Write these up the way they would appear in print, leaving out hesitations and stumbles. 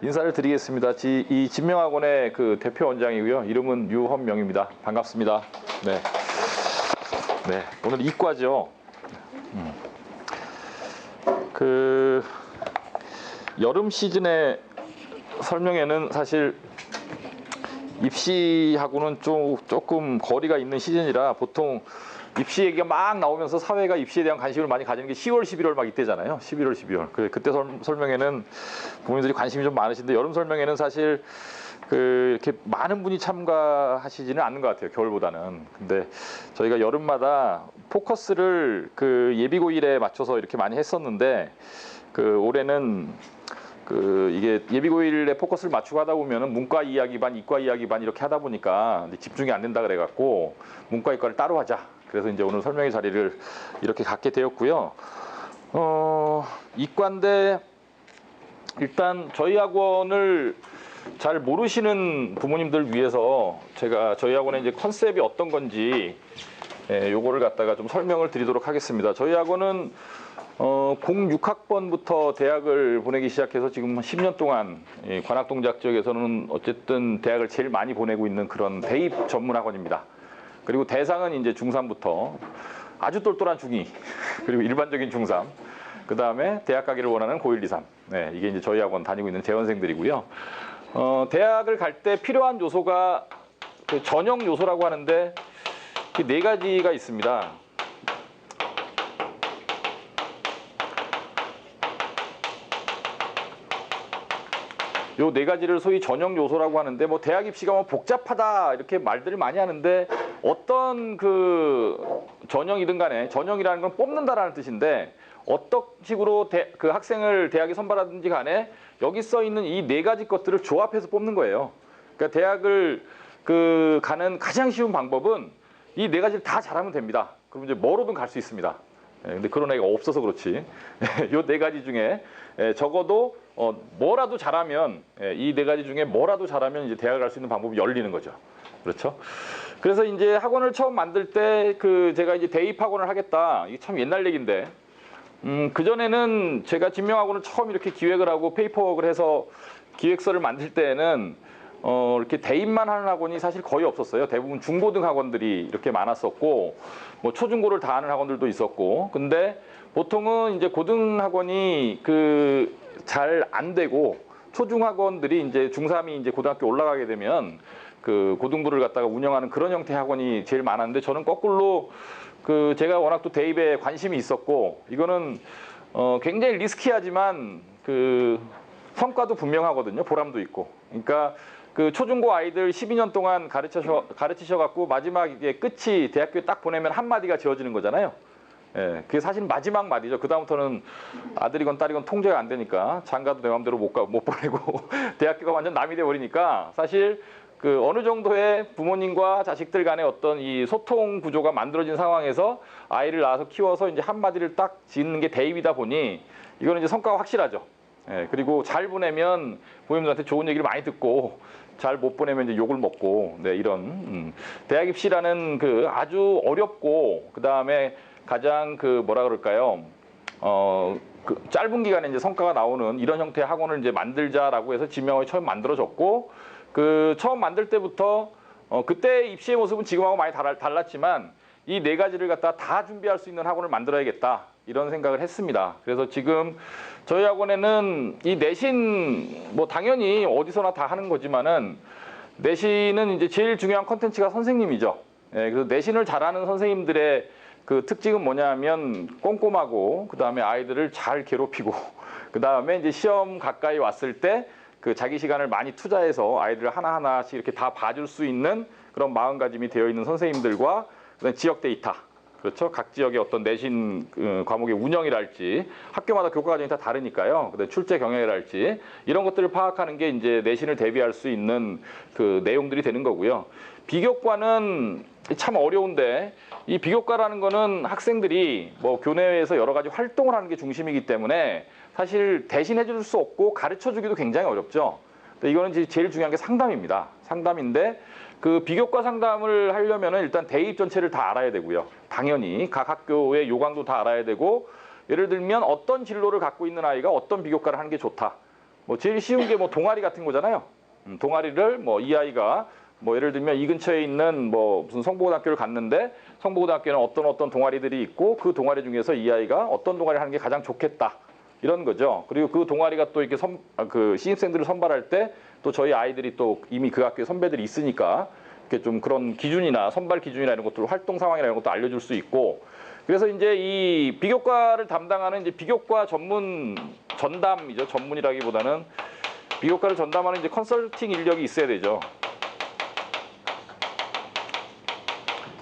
인사를 드리겠습니다. 이 진명학원의 그 대표 원장이고요. 이름은 류헌명입니다. 반갑습니다. 네. 네. 오늘 이과죠. 그 여름 시즌의 설명회는 사실 입시하고는 조금 거리가 있는 시즌이라 보통 입시 얘기가 막 나오면서 사회가 입시에 대한 관심을 많이 가지는 게 10월, 11월 막 이때잖아요. 11월, 12월. 그때 설명회는 부모님들이 관심이 좀 많으신데 여름 설명회는 사실 이렇게 많은 분이 참가하시지는 않는 것 같아요. 겨울보다는. 근데 저희가 여름마다 포커스를 그 예비고일에 맞춰서 이렇게 많이 했었는데 올해는 이게 예비고일에 포커스를 맞추고 하다 보면은 문과 이야기 반, 이과 이야기 반 이렇게 하다 보니까 집중이 안 된다 그래갖고 문과 이과를 따로 하자. 그래서 이제 오늘 설명회 자리를 이렇게 갖게 되었고요. 이과인데 일단 저희 학원을 잘 모르시는 부모님들 위해서 제가 저희 학원의 이제 컨셉이 어떤 건지 요거를 갖다가 좀 설명을 드리도록 하겠습니다. 저희 학원은 06학번부터 대학을 보내기 시작해서 지금 10년 동안 관악동작 지역에서는 어쨌든 대학을 제일 많이 보내고 있는 그런 대입 전문 학원입니다. 그리고 대상은 이제 중3부터 아주 똘똘한 중2 그리고 일반적인 중3 그 다음에 대학 가기를 원하는 고1, 2, 3 네, 이게 이제 저희 학원 다니고 있는 재원생들이고요. 대학을 갈 때 필요한 요소가 그 전형 요소라고 하는데 네 가지가 있습니다. 요 네 가지를 소위 전형 요소라고 하는데 뭐 대학 입시가 뭐 복잡하다 이렇게 말들을 많이 하는데 어떤 그 전형이든 간에 전형이라는 건 뽑는다라는 뜻인데 어떤 식으로 그 학생을 대학에 선발하든지 간에 여기 써 있는 이 네 가지 것들을 조합해서 뽑는 거예요. 그러니까 대학을 가는 가장 쉬운 방법은 이 네 가지를 다 잘하면 됩니다. 그럼 이제 뭐로든 갈 수 있습니다. 근데 그런 애가 없어서 그렇지. 요 네 가지 중에 적어도 뭐라도 잘하면 이 네 가지 중에 뭐라도 잘하면 이제 대학을 갈 수 있는 방법이 열리는 거죠. 그렇죠? 그래서 이제 학원을 처음 만들 때 제가 이제 대입 학원을 하겠다. 이게 참 옛날 얘기인데 그전에는 제가 진명학원을 처음 이렇게 기획을 하고 페이퍼워크를 해서 기획서를 만들 때에는 이렇게 대입만 하는 학원이 사실 거의 없었어요. 대부분 중고등 학원들이 이렇게 많았었고 뭐 초중고를 다 하는 학원들도 있었고 근데 보통은 이제 고등 학원이 잘 안 되고 초중 학원들이 이제 중3이 이제 고등학교 올라가게 되면 고등부를 갖다가 운영하는 그런 형태의 학원이 제일 많았는데 저는 거꾸로 제가 워낙 또 대입에 관심이 있었고 이거는 굉장히 리스키하지만 성과도 분명하거든요. 보람도 있고. 그러니까 초중고 아이들 12년 동안 가르치셔갖고 마지막에 끝이 대학교에 딱 보내면 한마디가 지어지는 거잖아요. 예, 그게 사실 마지막 마디죠. 그다음부터는 아들이건 딸이건 통제가 안 되니까 장가도 내 맘대로 못 보내고 대학교가 완전 남이 돼버리니까 사실 어느 정도의 부모님과 자식들 간의 어떤 이 소통 구조가 만들어진 상황에서 아이를 낳아서 키워서 이제 한마디를 딱 짓는 게 대입이다 보니 이거는 이제 성과가 확실하죠. 예, 그리고 잘 보내면 부모님들한테 좋은 얘기를 많이 듣고 잘 못 보내면 이제 욕을 먹고 네, 이런 대학 입시라는 아주 어렵고 그 다음에 가장 뭐라 그럴까요? 짧은 기간에 이제 성과가 나오는 이런 형태의 학원을 이제 만들자라고 해서 진명학원이 처음 만들어졌고 처음 만들 때부터 그때 입시의 모습은 지금하고 많이 달랐지만 이 네 가지를 갖다 다 준비할 수 있는 학원을 만들어야겠다 이런 생각을 했습니다. 그래서 지금 저희 학원에는 이 내신 뭐 당연히 어디서나 다 하는 거지만은 내신은 이제 제일 중요한 컨텐츠가 선생님이죠. 예, 그래서 내신을 잘하는 선생님들의 특징은 뭐냐면 꼼꼼하고 그 다음에 아이들을 잘 괴롭히고 그 다음에 이제 시험 가까이 왔을 때 자기 시간을 많이 투자해서 아이들을 하나하나씩 이렇게 다 봐줄 수 있는 그런 마음가짐이 되어 있는 선생님들과 그다음에 지역 데이터 그렇죠. 각 지역의 어떤 내신 과목의 운영이랄지 학교마다 교과 과정이 다 다르니까요. 그다음에 출제 경영이랄지 이런 것들을 파악하는 게 이제 내신을 대비할 수 있는 내용들이 되는 거고요. 비교과는 참 어려운데 이 비교과라는 거는 학생들이 뭐 교내에서 여러 가지 활동을 하는 게 중심이기 때문에 사실 대신해 줄 수 없고 가르쳐 주기도 굉장히 어렵죠. 근데 이거는 제일 중요한 게 상담입니다. 상담인데 비교과 상담을 하려면은 일단 대입 전체를 다 알아야 되고요. 당연히 각 학교의 요강도 다 알아야 되고 예를 들면 어떤 진로를 갖고 있는 아이가 어떤 비교과를 하는 게 좋다. 뭐 제일 쉬운 게 뭐 동아리 같은 거잖아요. 동아리를 뭐 이 아이가 뭐 예를 들면 이 근처에 있는 뭐 무슨 성보고등학교를 갔는데 성보고등학교는 어떤 동아리들이 있고 그 동아리 중에서 이 아이가 어떤 동아리를 하는 게 가장 좋겠다. 이런 거죠. 그리고 그 동아리가 또 이렇게 그 신입생들을 선발할 때 또 저희 아이들이 또 이미 그 학교에 선배들이 있으니까 이렇게 좀 그런 기준이나 선발 기준이나 이런 것들 활동 상황이나 이런 것도 알려줄 수 있고 그래서 이제 이 비교과를 담당하는 이제 비교과 전문 전담이죠. 전문이라기보다는 비교과를 전담하는 이제 컨설팅 인력이 있어야 되죠.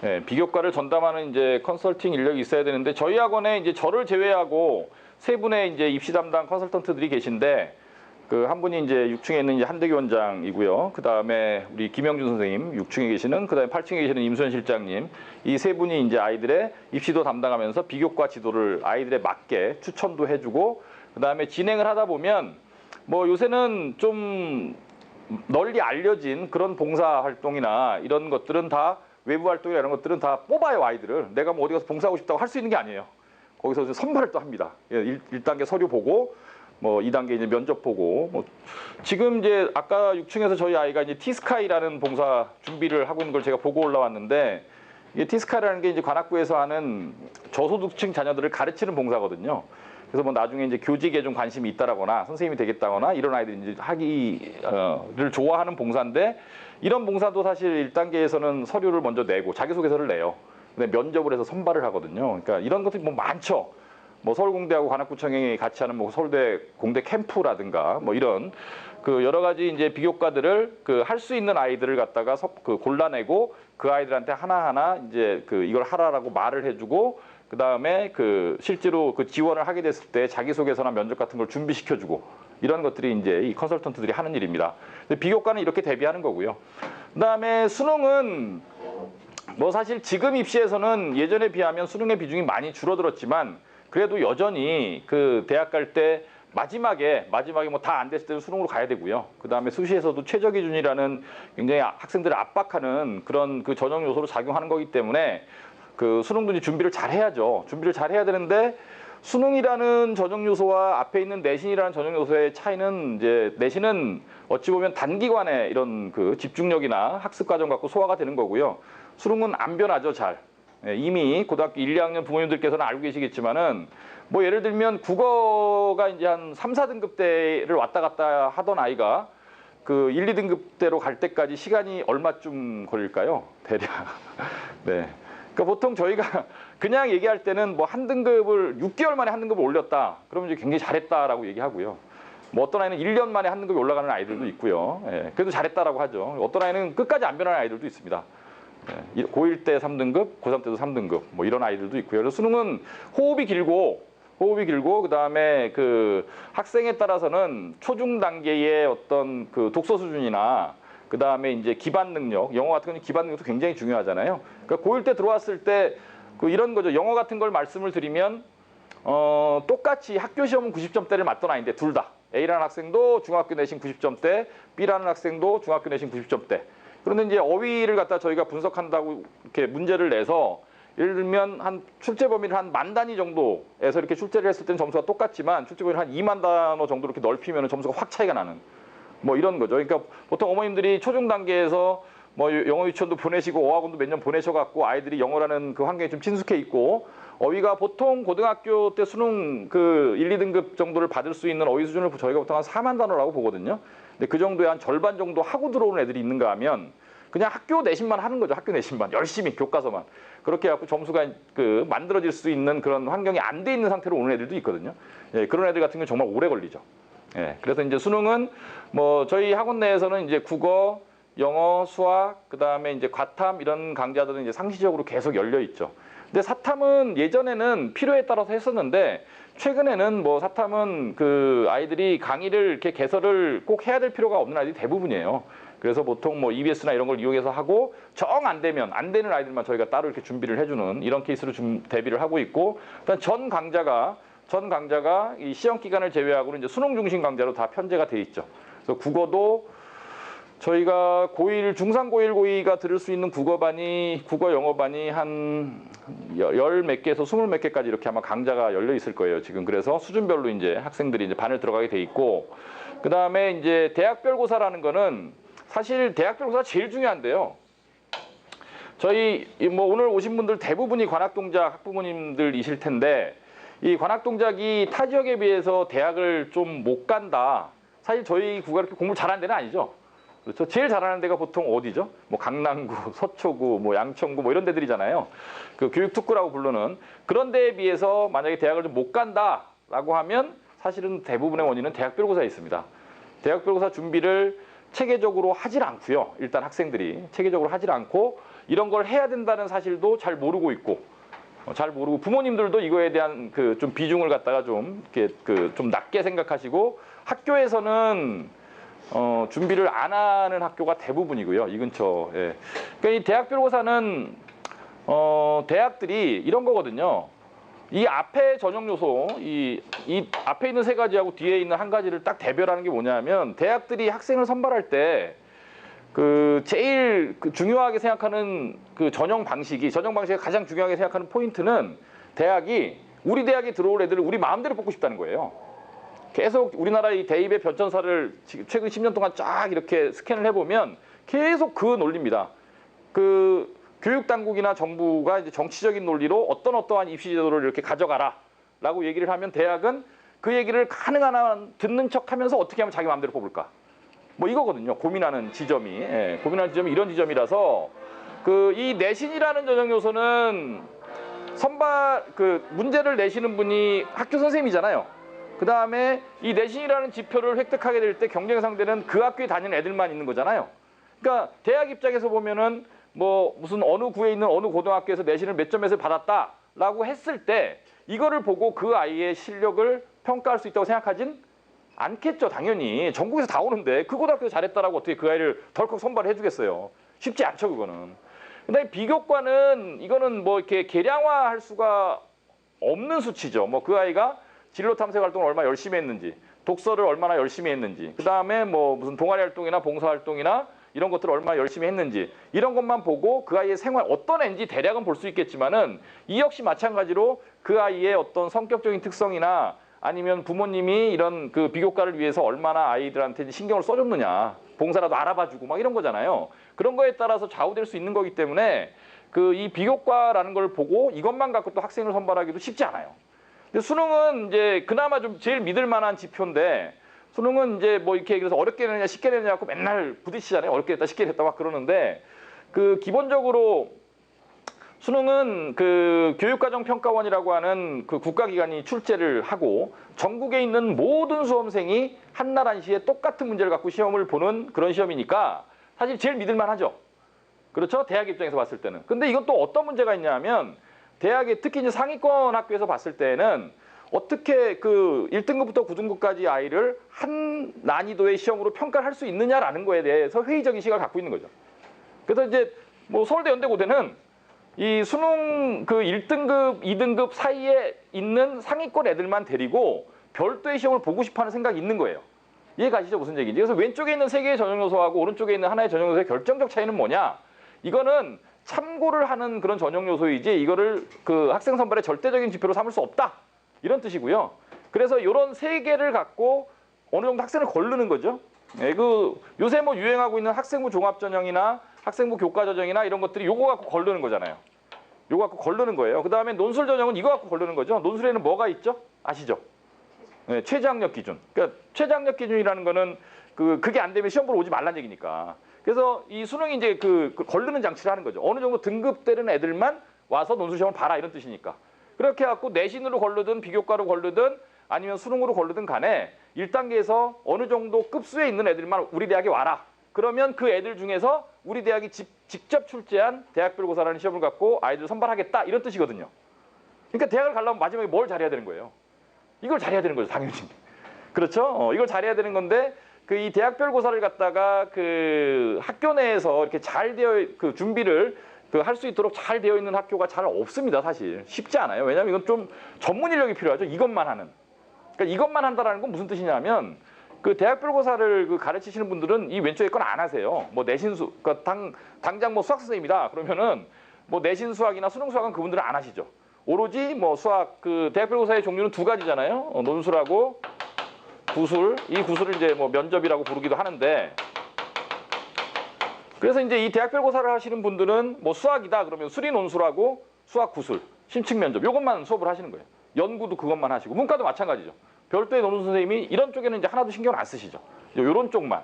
네, 비교과를 전담하는 이제 컨설팅 인력이 있어야 되는데 저희 학원에 이제 저를 제외하고 세 분의 이제 입시 담당 컨설턴트들이 계신데 그 한 분이 이제 6층에 있는 이제 한대기 원장이고요. 그 다음에 우리 김영준 선생님 6층에 계시는, 그 다음에 8층에 계시는 임수현 실장님, 이 세 분이 이제 아이들의 입시도 담당하면서 비교과 지도를 아이들에 맞게 추천도 해주고, 그 다음에 진행을 하다 보면 뭐 요새는 좀 널리 알려진 그런 봉사 활동이나 이런 것들은 다 외부 활동이나 이런 것들은 다 뽑아요. 아이들을 내가 뭐 어디 가서 봉사하고 싶다고 할 수 있는 게 아니에요. 거기서 선발을 또 합니다. 1단계 서류 보고 뭐 2단계 이제 면접 보고 뭐 지금 이제 아까 6층에서 저희 아이가 이제 티스카이라는 봉사 준비를 하고 있는 걸 제가 보고 올라왔는데, 이게 티스카이라는 게 이제 관악구에서 하는 저소득층 자녀들을 가르치는 봉사거든요. 그래서 뭐 나중에 이제 교직에 좀 관심이 있다라거나 선생님이 되겠다거나 이런 아이들이 이제 하기를 좋아하는 봉사인데, 이런 봉사도 사실 1단계에서는 서류를 먼저 내고 자기소개서를 내요. 근데 면접을 해서 선발을 하거든요. 그러니까 이런 것들이 뭐 많죠. 뭐 서울공대하고 관악구청이 같이 하는 뭐 서울대 공대 캠프라든가 뭐 이런 그 여러 가지 이제 비교과들을 그 할 수 있는 아이들을 갖다가 그 골라내고 그 아이들한테 하나하나 이제 그 이걸 하라라고 말을 해주고, 그 다음에 그 실제로 그 지원을 하게 됐을 때 자기소개서나 면접 같은 걸 준비시켜주고, 이런 것들이 이제 이 컨설턴트들이 하는 일입니다. 근데 비교과는 이렇게 대비하는 거고요. 그 다음에 수능은 뭐 사실 지금 입시에서는 예전에 비하면 수능의 비중이 많이 줄어들었지만 그래도 여전히 그 대학 갈 때 마지막에 뭐 다 안 됐을 때는 수능으로 가야 되고요. 그 다음에 수시에서도 최저 기준이라는 굉장히 학생들을 압박하는 그런 그 전형 요소로 작용하는 거기 때문에 그 수능도 준비를 잘 해야죠. 준비를 잘 해야 되는데, 수능이라는 전형 요소와 앞에 있는 내신이라는 전형 요소의 차이는 이제 내신은 어찌 보면 단기간에 이런 그 집중력이나 학습 과정 갖고 소화가 되는 거고요. 수능은 안 변하죠, 잘. 이미 고등학교 1, 2학년 부모님들께서는 알고 계시겠지만은 뭐 예를 들면 국어가 이제 한 3, 4등급 대를 왔다 갔다 하던 아이가 그 1, 2등급대로 갈 때까지 시간이 얼마쯤 걸릴까요? 대략. 네. 그러니까 보통 저희가 그냥 얘기할 때는 뭐 한 등급을 6개월 만에 한 등급을 올렸다. 그러면 이제 굉장히 잘했다라고 얘기하고요. 뭐 어떤 아이는 1년 만에 한 등급이 올라가는 아이들도 있고요. 예, 그래도 잘했다라고 하죠. 어떤 아이는 끝까지 안 변하는 아이들도 있습니다. 고1 때 3등급, 고3 때도 3등급, 뭐 이런 아이들도 있고요. 그래서 수능은 호흡이 길고, 그 다음에 그 학생에 따라서는 초중 단계의 어떤 그 독서 수준이나 그 다음에 이제 기반 능력, 영어 같은 경우는 기반 능력도 굉장히 중요하잖아요. 그러니까 고1 때 들어왔을 때 그 이런 거죠. 영어 같은 걸 말씀을 드리면 똑같이 학교 시험은 90점대를 맞던 아이인데 둘 다 A라는 학생도 중학교 내신 90점대, B라는 학생도 중학교 내신 90점대. 그런데 이제 어휘를 갖다 저희가 분석한다고 이렇게 문제를 내서 예를 들면 한 출제 범위를 한 10,000 단위 정도에서 이렇게 출제를 했을 때는 점수가 똑같지만 출제 범위를 한 20,000 단어 정도 이렇게 넓히면 점수가 확 차이가 나는 뭐 이런 거죠. 그러니까 보통 어머님들이 초중 단계에서 뭐 영어 유치원도 보내시고 어학원도 몇 년 보내셔갖고 아이들이 영어라는 그 환경에 좀 친숙해 있고, 어휘가 보통 고등학교 때 수능 그 1, 2등급 정도를 받을 수 있는 어휘 수준을 저희가 보통 한 40,000 단어라고 보거든요. 근데 그 정도에 한 절반 정도 하고 들어오는 애들이 있는가 하면 그냥 학교 내신만 하는 거죠. 학교 내신만 열심히 교과서만 그렇게 해갖고 점수가 그 만들어질 수 있는 그런 환경이 안 돼 있는 상태로 오는 애들도 있거든요. 예, 그런 애들 같은 경우는 정말 오래 걸리죠. 예, 그래서 이제 수능은 뭐 저희 학원 내에서는 이제 국어, 영어, 수학, 그 다음에 이제 과탐 이런 강좌들은 이제 상시적으로 계속 열려 있죠. 근데 사탐은 예전에는 필요에 따라서 했었는데 최근에는 뭐 사탐은 그 아이들이 강의를 이렇게 개설을 꼭 해야 될 필요가 없는 아이들이 대부분이에요. 그래서 보통 뭐 EBS나 이런 걸 이용해서 하고 정 안 되면 안 되는 아이들만 저희가 따로 이렇게 준비를 해주는 이런 케이스로 좀 대비를 하고 있고, 일단 전 강좌가 이 시험 기간을 제외하고는 이제 수능 중심 강좌로 다 편제가 돼 있죠. 그래서 국어도 저희가 고1, 중상 고1, 고2가 들을 수 있는 국어 영어반이 한 열 몇 개에서 20 몇 개까지 이렇게 아마 강좌가 열려 있을 거예요, 지금. 그래서 수준별로 이제 학생들이 이제 반을 들어가게 돼 있고, 그다음에 이제 대학별고사라는 거는 사실 대학별고사가 제일 중요한데요. 저희 뭐 오늘 오신 분들 대부분이 관악동작 학부모님들이실 텐데, 이 관악동작이 타 지역에 비해서 대학을 좀 못 간다. 사실 저희 구가 그렇게 공부를 잘하는 데는 아니죠. 그렇죠. 제일 잘하는 데가 보통 어디죠? 뭐 강남구, 서초구, 뭐 양천구 뭐 이런 데들이잖아요. 그 교육특구라고 부르는 그런 데에 비해서 만약에 대학을 좀 못 간다라고 하면 사실은 대부분의 원인은 대학별고사에 있습니다. 대학별고사 준비를 체계적으로 하질 않고요. 일단 학생들이 체계적으로 하질 않고 이런 걸 해야 된다는 사실도 잘 모르고 있고, 잘 모르고 부모님들도 이거에 대한 그 좀 비중을 갖다가 좀 이렇게 그 좀 낮게 생각하시고, 학교에서는 준비를 안 하는 학교가 대부분이고요. 이 근처에. 그러니까 이 대학별고사는 대학들이 이런 거거든요. 이 앞에 전형 요소, 이 앞에 있는 세 가지하고 뒤에 있는 한 가지를 딱 대별하는 게 뭐냐면, 대학들이 학생을 선발할 때 그 제일 그 중요하게 생각하는 그 전형 방식이 가장 중요하게 생각하는 포인트는, 대학이 우리 대학에 들어올 애들을 우리 마음대로 뽑고 싶다는 거예요. 계속 우리나라의 대입의 변천사를 최근 10년 동안 쫙 이렇게 스캔을 해보면 계속 그 논리입니다. 그 교육당국이나 정부가 이제 정치적인 논리로 어떠한 입시 제도를 이렇게 가져가라라고 얘기를 하면, 대학은 그 얘기를 가능한 한 듣는 척하면서 어떻게 하면 자기 마음대로 뽑을까? 뭐 이거거든요. 고민하는 지점이. 고민하는 지점이 이런 지점이라서, 그 이 내신이라는 전형 요소는 선발 그 문제를 내시는 분이 학교 선생님이잖아요. 그 다음에 이 내신이라는 지표를 획득하게 될 때 경쟁 상대는 그 학교에 다니는 애들만 있는 거잖아요. 그러니까 대학 입장에서 보면은 뭐 무슨 어느 구에 있는 어느 고등학교에서 내신을 몇 점에서 받았다라고 했을 때 이거를 보고 그 아이의 실력을 평가할 수 있다고 생각하진 않겠죠. 당연히 전국에서 다 오는데 그 고등학교 잘했다라고 어떻게 그 아이를 덜컥 선발해 주겠어요. 쉽지 않죠, 그거는. 그다음에 비교과는 이거는 뭐 이렇게 계량화할 수가 없는 수치죠. 뭐 그 아이가 진로 탐색 활동을 얼마나 열심히 했는지, 독서를 얼마나 열심히 했는지, 그 다음에 뭐 무슨 동아리 활동이나 봉사 활동이나 이런 것들을 얼마나 열심히 했는지, 이런 것만 보고 그 아이의 생활 어떤 애인지 대략은 볼 수 있겠지만은, 이 역시 마찬가지로 그 아이의 어떤 성격적인 특성이나 아니면 부모님이 이런 그 비교과를 위해서 얼마나 아이들한테 신경을 써줬느냐, 봉사라도 알아봐주고 막 이런 거잖아요. 그런 거에 따라서 좌우될 수 있는 거기 때문에 그 이 비교과라는 걸 보고 이것만 갖고 또 학생을 선발하기도 쉽지 않아요. 근데 수능은 이제 그나마 좀 제일 믿을 만한 지표인데, 수능은 이제 뭐 이렇게 그래서 어렵게 내느냐 쉽게 내느냐 갖고 맨날 부딪히잖아요. 어렵게 됐다 쉽게 됐다 막 그러는데, 그 기본적으로 수능은 그 교육과정평가원이라고 하는 그 국가기관이 출제를 하고, 전국에 있는 모든 수험생이 한날 한시에 똑같은 문제를 갖고 시험을 보는 그런 시험이니까 사실 제일 믿을만 하죠. 그렇죠? 대학 입장에서 봤을 때는. 근데 이건 또 어떤 문제가 있냐면, 대학에 특히 이제 상위권 학교에서 봤을 때는 어떻게 그 1등급부터 9등급까지 아이를 한 난이도의 시험으로 평가를 할 수 있느냐라는 거에 대해서 회의적인 시각을 갖고 있는 거죠. 그래서 이제 뭐 서울대 연대고대는 이 수능 그 1등급, 2등급 사이에 있는 상위권 애들만 데리고 별도의 시험을 보고 싶어하는 생각이 있는 거예요. 이해가시죠? 무슨 얘기인지. 그래서 왼쪽에 있는 세 개의 전형 요소하고 오른쪽에 있는 하나의 전형 요소의 결정적 차이는 뭐냐? 이거는 참고를 하는 그런 전형 요소이지 이거를 그 학생 선발의 절대적인 지표로 삼을 수 없다, 이런 뜻이고요. 그래서 이런 세 개를 갖고 어느 정도 학생을 거르는 거죠. 그 요새 뭐 유행하고 있는 학생부 종합전형이나 학생부 교과전형이나 이런 것들이 요거 갖고 거르는 거잖아요. 요거 갖고 거르는 거예요. 그 다음에 논술 전형은 이거 갖고 거르는 거죠. 논술에는 뭐가 있죠? 아시죠? 최저학력 기준. 그러니까 최저학력 기준이라는 거는 그게 안 되면 시험 보러 오지 말란 얘기니까. 그래서 이 수능이 이제 그 거르는 장치를 하는 거죠. 어느 정도 등급되는 애들만 와서 논술 시험을 봐라, 이런 뜻이니까. 그렇게 해갖고 내신으로 거르든 비교과로 거르든 아니면 수능으로 거르든 간에 1단계에서 어느 정도 급수에 있는 애들만 우리 대학에 와라. 그러면 그 애들 중에서 우리 대학이 직접 출제한 대학별고사라는 시험을 갖고 아이들을 선발하겠다, 이런 뜻이거든요. 그러니까 대학을 가려면 마지막에 뭘 잘해야 되는 거예요? 이걸 잘해야 되는 거죠, 당연히. 그렇죠? 이걸 잘해야 되는 건데, 그 이 대학별 고사를 갖다가 그 학교 내에서 이렇게 잘 그 준비를 그 할 수 있도록 잘 되어 있는 학교가 잘 없습니다, 사실. 쉽지 않아요. 왜냐하면 이건 좀 전문 인력이 필요하죠. 이것만 하는. 그러니까 이것만 한다라는 건 무슨 뜻이냐면, 그 대학별고사를 그 가르치시는 분들은 이 왼쪽에 건 안 하세요. 뭐 내신수, 그러니까 당장 뭐 수학 선생님이다 그러면은 뭐 내신 수학이나 수능 수학은 그분들은 안 하시죠. 오로지 뭐 수학 그 대학별고사의 종류는 두 가지잖아요. 논술하고 구술. 이 구술을 이제 뭐 면접이라고 부르기도 하는데, 그래서 이제 이 대학별고사를 하시는 분들은 뭐 수학이다 그러면 수리 논술하고 수학 구술, 심층 면접 요것만 수업을 하시는 거예요. 연구도 그것만 하시고, 문과도 마찬가지죠. 별도의 논술 선생님이 이런 쪽에는 이제 하나도 신경을 안 쓰시죠. 요런 쪽만,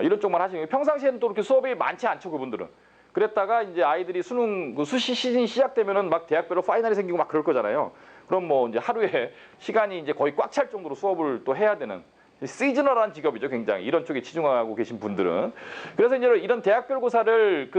이런 쪽만 하시는 거예요. 평상시에는 또 그렇게 수업이 많지 않죠, 그분들은. 그랬다가 이제 아이들이 수능 그 수시 시즌이 시작되면은 막 대학별로 파이널이 생기고 막 그럴 거잖아요. 그럼 뭐 이제 하루에 시간이 이제 거의 꽉 찰 정도로 수업을 또 해야 되는 시즈널한 직업이죠, 굉장히. 이런 쪽에 치중하고 계신 분들은. 그래서 이제 이런 대학별고사를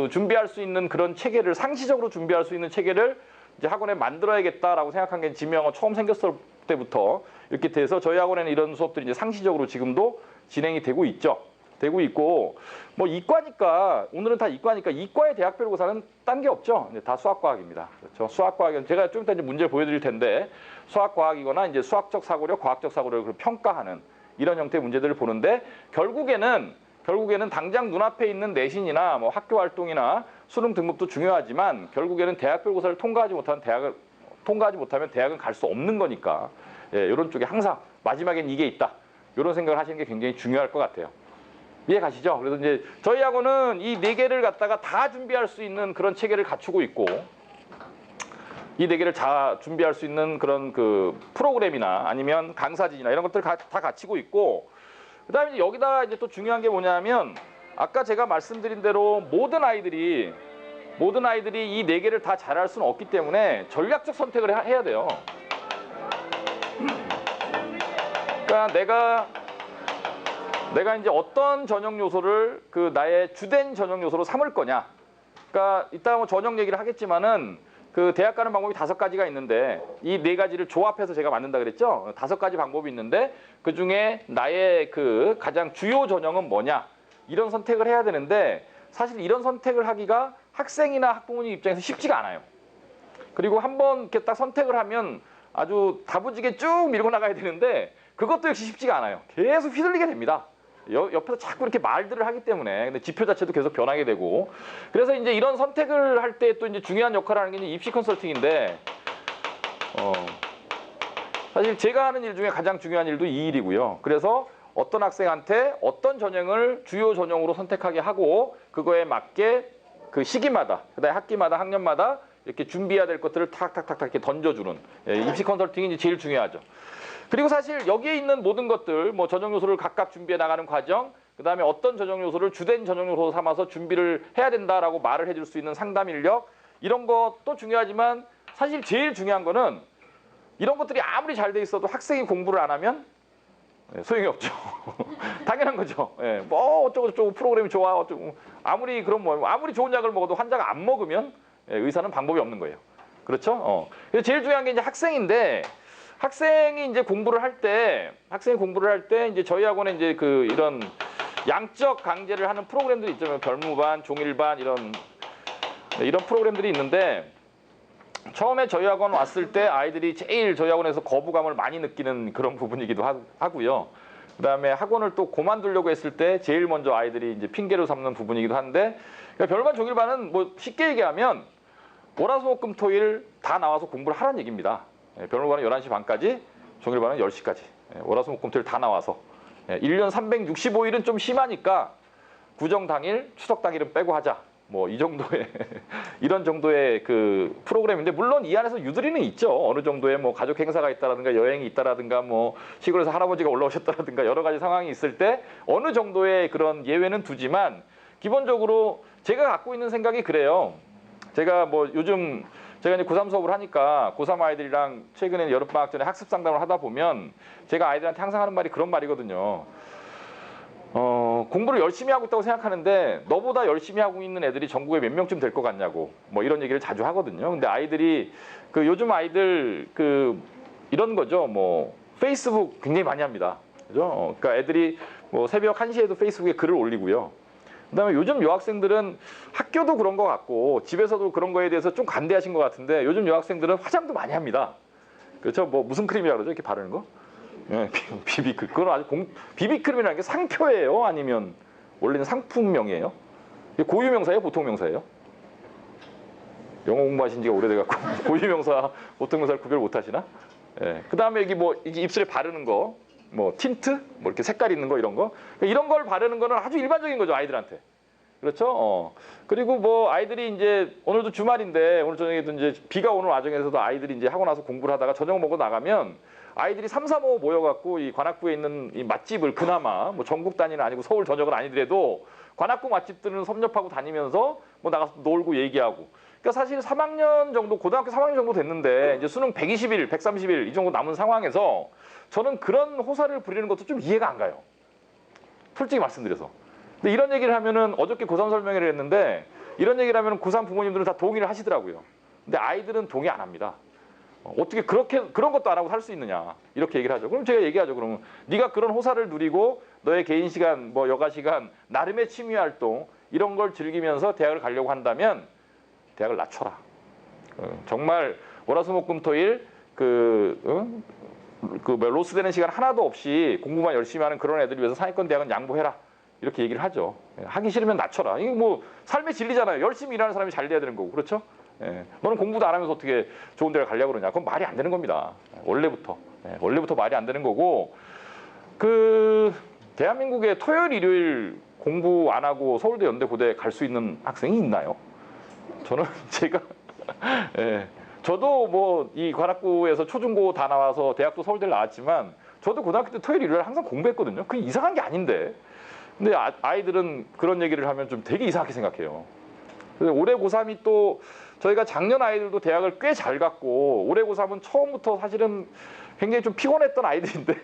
준비할 수 있는 그런 체계를, 상시적으로 준비할 수 있는 체계를 이제 학원에 만들어야겠다라고 생각한 게 진명호 처음 생겼을 때부터 이렇게 돼서 저희 학원에는 이런 수업들이 이제 상시적으로 지금도 진행이 되고 있죠. 되고 있고, 뭐 이과니까, 오늘은 다 이과니까 이과의 대학별고사는 딴 게 없죠. 다 수학과학입니다. 그렇죠. 수학과학은 제가 좀 이따 이제 문제를 보여드릴 텐데, 수학과학이거나 이제 수학적 사고력, 과학적 사고력을 평가하는 이런 형태의 문제들을 보는데, 결국에는 당장 눈앞에 있는 내신이나 뭐 학교 활동이나 수능 등급도 중요하지만, 결국에는 대학별고사를 통과하지 못하면 대학은 갈 수 없는 거니까, 예, 이런 쪽에 항상 마지막엔 이게 있다. 이런 생각을 하시는 게 굉장히 중요할 것 같아요. 이해 가시죠? 그래서 이제 저희 학원은 이 네 개를 갖다가 다 준비할 수 있는 그런 체계를 갖추고 있고, 이 네 개를 다 준비할 수 있는 그런 그 프로그램이나 아니면 강사진이나 이런 것들 다 갖추고 있고, 그다음에 여기다 이제 또 중요한 게 뭐냐면, 아까 제가 말씀드린 대로 모든 아이들이 이 네 개를 다 잘할 수는 없기 때문에 전략적 선택을 해야 돼요. 그러니까 내가 이제 어떤 전형 요소를 그 나의 주된 전형 요소로 삼을 거냐. 그러니까 이따가 뭐 전형 얘기를 하겠지만은 그 대학 가는 방법이 5가지가 있는데, 이 4가지를 조합해서 제가 만든다 그랬죠. 5가지 방법이 있는데 그 중에 나의 그 가장 주요 전형은 뭐냐, 이런 선택을 해야 되는데, 사실 이런 선택을 하기가 학생이나 학부모님 입장에서 쉽지가 않아요. 그리고 한번 이렇게 딱 선택을 하면 아주 다부지게 쭉 밀고 나가야 되는데, 그것도 역시 쉽지가 않아요. 계속 휘둘리게 됩니다. 옆에서 자꾸 이렇게 말들을 하기 때문에. 근데 지표 자체도 계속 변하게 되고. 그래서 이제 이런 선택을 할 때 또 이제 중요한 역할을 하는 게 이제 입시 컨설팅인데, 사실 제가 하는 일 중에 가장 중요한 일도 이 일이고요. 그래서 어떤 학생한테 어떤 전형을 주요 전형으로 선택하게 하고, 그거에 맞게 그 시기마다, 그다음에 학기마다, 학년마다 이렇게 준비해야 될 것들을 탁탁탁탁 이렇게 던져주는, 입시 컨설팅이 이제 제일 중요하죠. 그리고 사실 여기에 있는 모든 것들, 뭐 전형 요소를 각각 준비해 나가는 과정, 그다음에 어떤 전형 요소를 주된 전형 요소로 삼아서 준비를 해야 된다라고 말을 해줄 수 있는 상담 인력, 이런 것도 중요하지만 사실 제일 중요한 거는, 이런 것들이 아무리 잘 돼 있어도 학생이 공부를 안 하면 소용이 없죠. 당연한 거죠. 예, 뭐 어쩌고 프로그램이 좋아, 어쩌고 아무리 좋은 약을 먹어도 환자가 안 먹으면 의사는 방법이 없는 거예요. 그렇죠? 그래서 제일 중요한 게 이제 학생인데, 학생이 이제 공부를 할 때 이제 저희 학원에 이제 그 이런 양적 강제를 하는 프로그램들이 있잖아요. 별무반, 종일반 이런 프로그램들이 있는데, 처음에 저희 학원 왔을 때 아이들이 제일 저희 학원에서 거부감을 많이 느끼는 그런 부분이기도 하고요. 그다음에 학원을 또 그만두려고 했을 때 제일 먼저 아이들이 이제 핑계로 삼는 부분이기도 한데, 그러니까 별반, 종일반은 뭐 쉽게 얘기하면 월화수목금토일 다 나와서 공부를 하라는 얘기입니다. 별무반은 11시 반까지, 종일반은 10시까지. 월화수목금토일 다 나와서. 1년 365일은 좀 심하니까 구정 당일, 추석 당일은 빼고 하자. 뭐 이 정도의 이런 정도의 그 프로그램인데, 물론 이 안에서 유두리는 있죠. 어느 정도의 뭐 가족 행사가 있다라든가 여행이 있다라든가 뭐 시골에서 할아버지가 올라오셨다라든가 여러 가지 상황이 있을 때 어느 정도의 그런 예외는 두지만, 기본적으로 제가 갖고 있는 생각이 그래요. 제가 뭐 요즘 제가 이제 고3 수업을 하니까 고3 아이들이랑 최근에 여름방학 전에 학습 상담을 하다 보면 제가 아이들한테 항상 하는 말이 그런 말이거든요. 공부를 열심히 하고 있다고 생각하는데 너보다 열심히 하고 있는 애들이 전국에 몇 명쯤 될 것 같냐고, 뭐 이런 얘기를 자주 하거든요. 근데 아이들이 요즘 아이들 이런 거죠. 뭐 페이스북 굉장히 많이 합니다. 그죠? 그러니까 애들이 뭐 새벽 1시에도 페이스북에 글을 올리고요. 그다음에 요즘 여학생들은 학교도 그런 것 같고 집에서도 그런 거에 대해서 좀 관대하신 것 같은데, 요즘 여학생들은 화장도 많이 합니다. 그렇죠? 뭐 무슨 크림이라고 그러죠? 이렇게 바르는 거? 예, 비비크림. 그건 아주 비비크림이라는 게 상표예요? 아니면 원래는 상품명이에요? 고유명사예요? 보통명사예요? 영어 공부하신 지가 오래돼갖고 고유명사, 보통명사를 구별 못하시나? 예. 그 다음에 여기 뭐 이게 입술에 바르는 거, 뭐 틴트, 뭐 이렇게 색깔 있는 거 이런 거, 이런 걸 바르는 거는 아주 일반적인 거죠, 아이들한테. 그렇죠? 그리고 뭐 아이들이 이제 오늘도 주말인데 오늘 저녁에도 이제 비가 오는 와중에서도 아이들이 이제 하고 나서 공부를 하다가 저녁 먹고 나가면 아이들이 3, 4, 5 모여갖고 이 관악구에 있는 이 맛집을 그나마 뭐 전국 단위는 아니고 서울 전역은 아니더라도 관악구 맛집들은 섭렵하고 다니면서 뭐 나가서 놀고 얘기하고. 그러니까 사실 3학년 정도, 고등학교 3학년 정도 됐는데 이제 수능 120일, 130일 이 정도 남은 상황에서 저는 그런 호사를 부리는 것도 좀 이해가 안 가요. 솔직히 말씀드려서. 근데 이런 얘기를 하면은 어저께 고3 설명회를 했는데 이런 얘기를 하면은 고3 부모님들은 다 동의를 하시더라고요. 근데 아이들은 동의 안 합니다. 어떻게 그런 것도 안 하고 살 수 있느냐 이렇게 얘기를 하죠. 그럼 제가 얘기하죠. 그러면 네가 그런 호사를 누리고 너의 개인 시간, 뭐 여가 시간, 나름의 취미 활동 이런 걸 즐기면서 대학을 가려고 한다면 대학을 낮춰라. 정말 월화수목금토일 로스되는 시간 하나도 없이 공부만 열심히 하는 그런 애들을 위해서 상위권 대학은 양보해라. 이렇게 얘기를 하죠. 하기 싫으면 낮춰라. 이게 뭐 삶의 진리잖아요. 열심히 일하는 사람이 잘 돼야 되는 거고, 그렇죠? 예. 너는 공부도 안 하면서 어떻게 좋은 데를 가려고 그러냐? 그건 말이 안 되는 겁니다. 원래부터. 원래부터 말이 안 되는 거고, 대한민국에 토요일, 일요일 공부 안 하고 서울대, 연대, 고대 갈 수 있는 학생이 있나요? 저는 제가 저도 뭐 이 관악구에서 초중고 다 나와서 대학도 서울대를 나왔지만 저도 고등학교 때 토요일, 일요일 항상 공부했거든요. 그게 이상한 게 아닌데. 근데 아이들은 그런 얘기를 하면 좀 되게 이상하게 생각해요. 그래서 올해 고3이 또 저희가 작년 아이들도 대학을 꽤 잘 갔고 올해 고3은 처음부터 사실은 굉장히 좀 피곤했던 아이들인데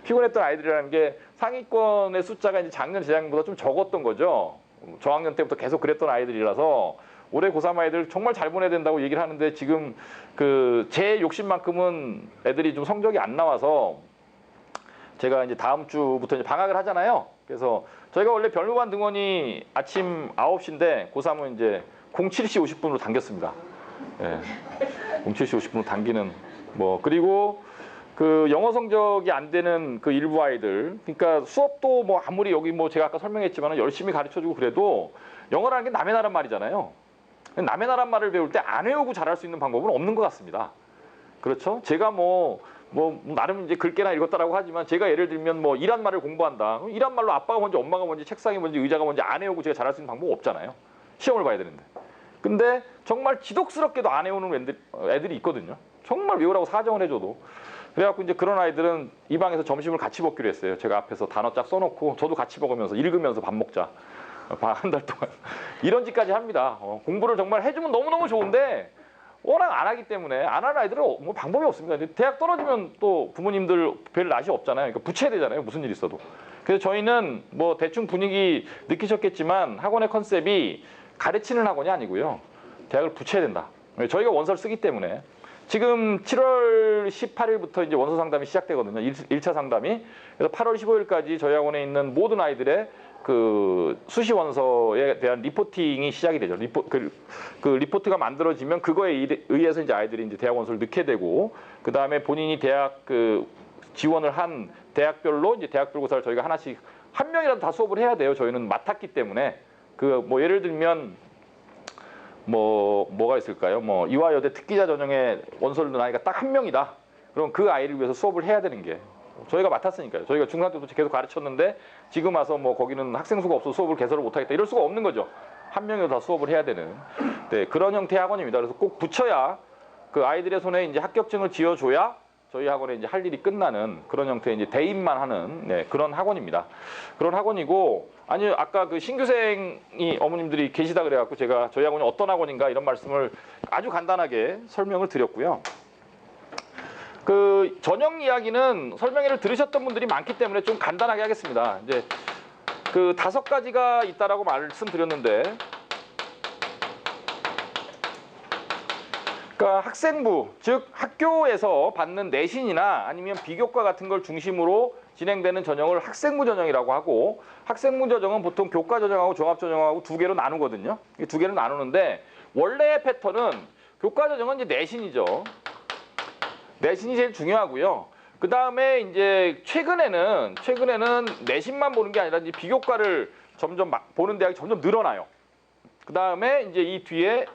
피곤했던 아이들이라는 게 상위권의 숫자가 이제 작년, 재작년보다 좀 적었던 거죠. 저학년 때부터 계속 그랬던 아이들이라서 올해 고3 아이들 정말 잘 보내야 된다고 얘기를 하는데 지금 제 욕심만큼은 애들이 좀 성적이 안 나와서 제가 이제 다음 주부터 이제 방학을 하잖아요. 그래서 저희가 원래 별무반 등원이 아침 9시인데 고3은 이제 07시 50분으로 당겼습니다. 예. 07시 50분으로 당기는 뭐 그리고 영어 성적이 안 되는 일부 아이들, 그러니까 수업도 뭐 아무리 여기 뭐 제가 아까 설명했지만 열심히 가르쳐주고 그래도 영어라는 게 남의 나라 말이잖아요. 남의 나라 말을 배울 때 안 외우고 잘할 수 있는 방법은 없는 것 같습니다. 그렇죠? 제가 뭐 나름 이제 글깨나 읽었다라고 하지만 제가 예를 들면 뭐 이란 말을 공부한다. 이란 말로 아빠가 뭔지 엄마가 뭔지 책상이 뭔지 의자가 뭔지 안 외우고 제가 잘할 수 있는 방법은 없잖아요. 시험을 봐야 되는데. 근데 정말 지독스럽게도 안 외우는 애들이 있거든요. 정말 외우라고 사정을 해줘도. 그래갖고 이제 그런 아이들은 이 방에서 점심을 같이 먹기로 했어요. 제가 앞에서 단어 쫙 써놓고 저도 같이 먹으면서 읽으면서 밥 먹자. 한 달 동안. 이런 짓까지 합니다. 공부를 정말 해주면 너무너무 좋은데 워낙 안 하기 때문에 안 하는 아이들은 뭐 방법이 없습니다. 대학 떨어지면 또 부모님들 별 낯이 없잖아요. 그러니까 붙여야 되잖아요. 무슨 일 있어도. 그래서 저희는 뭐 대충 분위기 느끼셨겠지만 학원의 컨셉이 가르치는 학원이 아니고요. 대학을 붙여야 된다. 저희가 원서를 쓰기 때문에 지금 7월 18일부터 이제 원서 상담이 시작되거든요. 1차 상담이. 그래서 8월 15일까지 저희 학원에 있는 모든 아이들의 수시 원서에 대한 리포팅이 시작이 되죠. 리포트가 만들어지면 그거에 의해서 이제 아이들이 이제 대학 원서를 넣게 되고, 그 다음에 본인이 대학 지원을 한 대학별로 이제 대학별 고사를 저희가 하나씩 한 명이라도 다 수업을 해야 돼요. 저희는 맡았기 때문에 뭐 예를 들면 뭐가 있을까요? 뭐 이화여대 특기자 전형에 원서를 넣은 아이가 딱 한 명이다. 그럼 그 아이를 위해서 수업을 해야 되는 게 저희가 맡았으니까요. 저희가 중3 때부터 계속 가르쳤는데 지금 와서 뭐 거기는 학생 수가 없어서 수업을 개설을 못하겠다 이럴 수가 없는 거죠. 한 명이라도 다 수업을 해야 되는 그런 형태의 학원입니다. 그래서 꼭 붙여야 아이들의 손에 이제 합격증을 지어줘야 저희 학원에 이제 할 일이 끝나는 그런 형태의 이제 대입만 하는 그런 학원입니다. 그런 학원이고, 아니 아까 신규생이 어머님들이 계시다 그래갖고 제가 저희 학원이 어떤 학원인가 이런 말씀을 아주 간단하게 설명을 드렸고요. 전형 이야기는 설명회를 들으셨던 분들이 많기 때문에 좀 간단하게 하겠습니다. 이제 5가지가 있다라고 말씀드렸는데, 그러니까 학생부, 즉 학교에서 받는 내신이나 아니면 비교과 같은 걸 중심으로 진행되는 전형을 학생부 전형이라고 하고, 학생부 전형은 보통 교과 전형하고 종합 전형하고 두 개로 나누거든요. 이 두 개로 나누는데 원래의 패턴은 교과 전형은 이제 내신이죠. 내신이 제일 중요하고요. 그 다음에 이제 최근에는 내신만 보는 게 아니라 이제 비교과를 점점 보는 대학이 점점 늘어나요. 그 다음에 이제 이 뒤에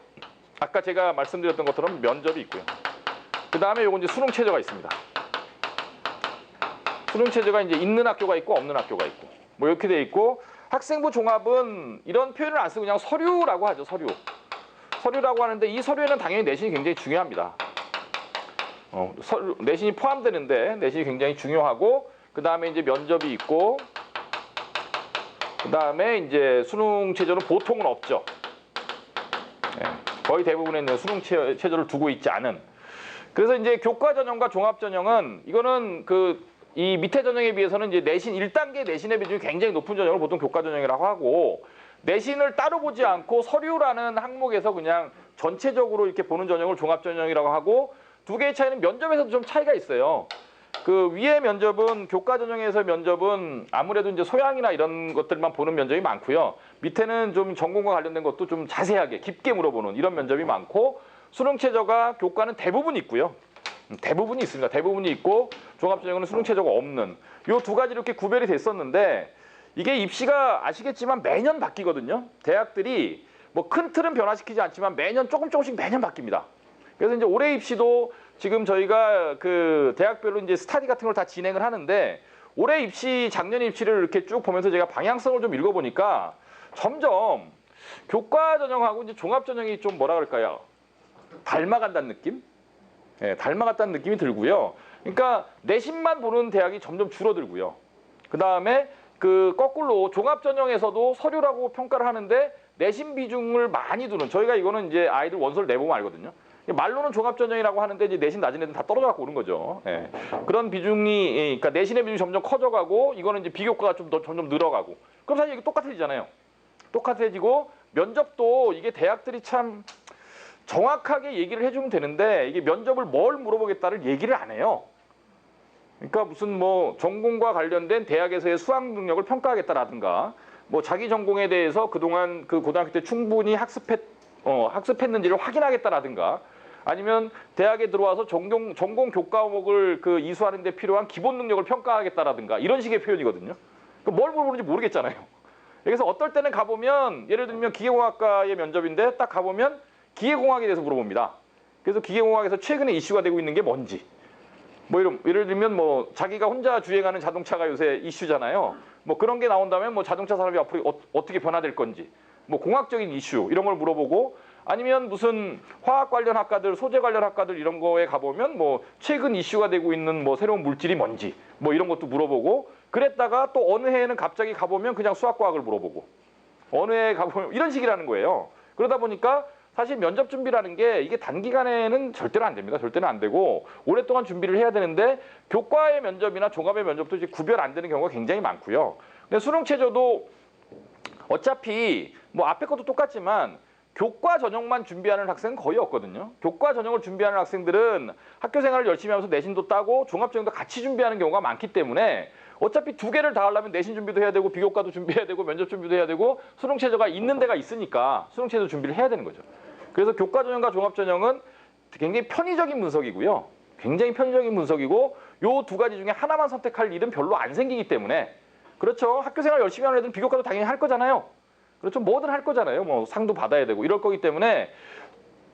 아까 제가 말씀드렸던 것처럼 면접이 있고요. 그 다음에 요건 이제 수능 최저가 있습니다. 수능 최저가 이제 있는 학교가 있고 없는 학교가 있고 뭐 이렇게 돼 있고, 학생부 종합은 이런 표현을 안 쓰고 그냥 서류라고 하죠. 서류라고 하는데 이 서류에는 당연히 내신이 굉장히 중요합니다. 내신이 포함되는데 내신이 굉장히 중요하고, 그 다음에 이제 면접이 있고, 그 다음에 이제 수능 최저는 보통은 없죠. 거의 대부분의 수능 최저를 두고 있지 않은. 그래서 이제 교과 전형과 종합 전형은 이거는 이 밑에 전형에 비해서는 이제 내신 1단계 내신의 비중이 굉장히 높은 전형을 보통 교과 전형이라고 하고, 내신을 따로 보지 않고 서류라는 항목에서 그냥 전체적으로 이렇게 보는 전형을 종합 전형이라고 하고, 두 개의 차이는 면접에서도 좀 차이가 있어요. 그 위에 면접은 교과 전형에서 면접은 아무래도 이제 소양이나 이런 것들만 보는 면접이 많고요. 밑에는 좀 전공과 관련된 것도 좀 자세하게 깊게 물어보는 이런 면접이 많고, 수능 최저가 교과는 대부분 있고요. 대부분이 있습니다. 대부분이 있고 종합 전형은 수능 최저가 없는, 요 두 가지 이렇게 구별이 됐었는데, 이게 입시가 아시겠지만 매년 바뀌거든요. 대학들이 뭐 큰 틀은 변화시키지 않지만 매년 조금씩 매년 바뀝니다. 그래서 이제 올해 입시도 지금 저희가 그 대학별로 이제 스터디 같은 걸 다 진행을 하는데, 올해 입시, 작년 입시를 이렇게 쭉 보면서 제가 방향성을 좀 읽어보니까 점점 교과 전형하고 이제 종합 전형이 좀 뭐라 그럴까요? 닮아간다는 느낌? 닮아갔다는 느낌이 들고요. 그러니까 내신만 보는 대학이 점점 줄어들고요. 그 다음에 거꾸로 종합 전형에서도 서류라고 평가를 하는데 내신 비중을 많이 두는, 저희가 이거는 이제 아이들 원서를 내보면 알거든요. 말로는 종합 전형이라고 하는데 이제 내신 낮은 애들은 다 떨어져 갖고 오는 거죠. 그런 비중이, 그러니까 내신의 비중이 점점 커져가고, 이거는 이제 비교과가 점점 늘어가고. 그럼 사실 이게 똑같아지잖아요. 똑같아지고, 면접도 이게 대학들이 참 정확하게 얘기를 해주면 되는데, 이게 면접을 뭘 물어보겠다를 얘기를 안 해요. 그러니까 무슨 뭐 전공과 관련된 대학에서의 수학 능력을 평가하겠다라든가, 뭐 자기 전공에 대해서 그동안 그 고등학교 때 충분히 학습했는지를 확인하겠다라든가, 아니면 대학에 들어와서 전공 교과목을 이수하는 데 필요한 기본 능력을 평가하겠다라든가, 이런 식의 표현이거든요. 그러니까 뭘 물어보는지 모르겠잖아요. 그래서 어떨 때는 가보면, 예를 들면 기계공학과의 면접인데 딱 가보면 기계공학에 대해서 물어봅니다. 그래서 기계공학에서 최근에 이슈가 되고 있는 게 뭔지, 뭐 예를 들면 뭐 자기가 혼자 주행하는 자동차가 요새 이슈잖아요. 뭐 그런 게 나온다면 뭐 자동차 산업이 앞으로 어떻게 변화될 건지, 뭐 공학적인 이슈 이런 걸 물어보고, 아니면 무슨 화학 관련 학과들, 소재 관련 학과들 이런 거에 가보면 뭐 최근 이슈가 되고 있는 뭐 새로운 물질이 뭔지 뭐 이런 것도 물어보고, 그랬다가 또 어느 해에는 갑자기 가보면 그냥 수학과학을 물어보고, 어느 해에 가보면 이런 식이라는 거예요. 그러다 보니까 사실 면접 준비라는 게 이게 단기간에는 절대로 안 됩니다. 절대로 안 되고 오랫동안 준비를 해야 되는데, 교과의 면접이나 종합의 면접도 이제 구별 안 되는 경우가 굉장히 많고요. 근데 수능 최저도 어차피 뭐 앞에 것도 똑같지만 교과 전형만 준비하는 학생은 거의 없거든요. 교과 전형을 준비하는 학생들은 학교 생활을 열심히 하면서 내신도 따고 종합 전형도 같이 준비하는 경우가 많기 때문에, 어차피 두 개를 다 하려면 내신 준비도 해야 되고 비교과도 준비해야 되고 면접 준비도 해야 되고 수능 최저가 있는 데가 있으니까 수능 최저 준비를 해야 되는 거죠. 그래서 교과 전형과 종합 전형은 굉장히 편의적인 분석이고요. 굉장히 편의적인 분석이고, 요 두 가지 중에 하나만 선택할 일은 별로 안 생기기 때문에, 그렇죠. 학교 생활 열심히 하는 애들은 비교과도 당연히 할 거잖아요. 그렇죠. 뭐든 할 거잖아요. 뭐 상도 받아야 되고 이럴 거기 때문에,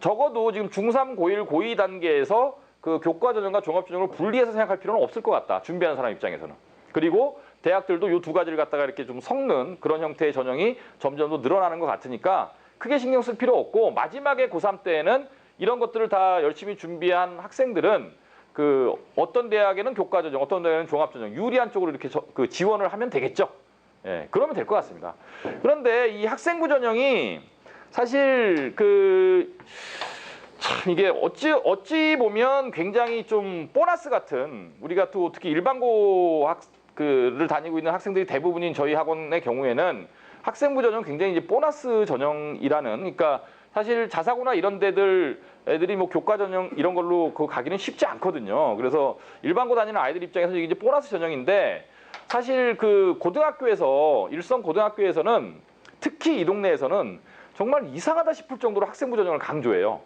적어도 지금 중3, 고1, 고2 단계에서 그 교과 전형과 종합 전형을 분리해서 생각할 필요는 없을 것 같다. 준비하는 사람 입장에서는. 그리고 대학들도 요 두 가지를 갖다가 이렇게 좀 섞는 그런 형태의 전형이 점점 더 늘어나는 것 같으니까 크게 신경 쓸 필요 없고, 마지막에 고3 때에는 이런 것들을 다 열심히 준비한 학생들은 어떤 대학에는 교과 전형, 어떤 대학에는 종합 전형, 유리한 쪽으로 이렇게 지원을 하면 되겠죠. 그러면 될 것 같습니다. 그런데 이 학생부 전형이 사실 참 이게 어찌 보면 굉장히 좀 보너스 같은, 우리가 또 특히 일반고 를 다니고 있는 학생들이 대부분인 저희 학원의 경우에는 학생부 전형 굉장히 이제 보너스 전형이라는, 그러니까 사실 자사고나 이런 애들이 뭐 교과 전형 이런 걸로 가기는 쉽지 않거든요. 그래서 일반고 다니는 아이들 입장에서 이게 이제 보너스 전형인데, 사실 고등학교에서, 일선 고등학교에서는 특히 이 동네에서는 정말 이상하다 싶을 정도로 학생부 전형을 강조해요.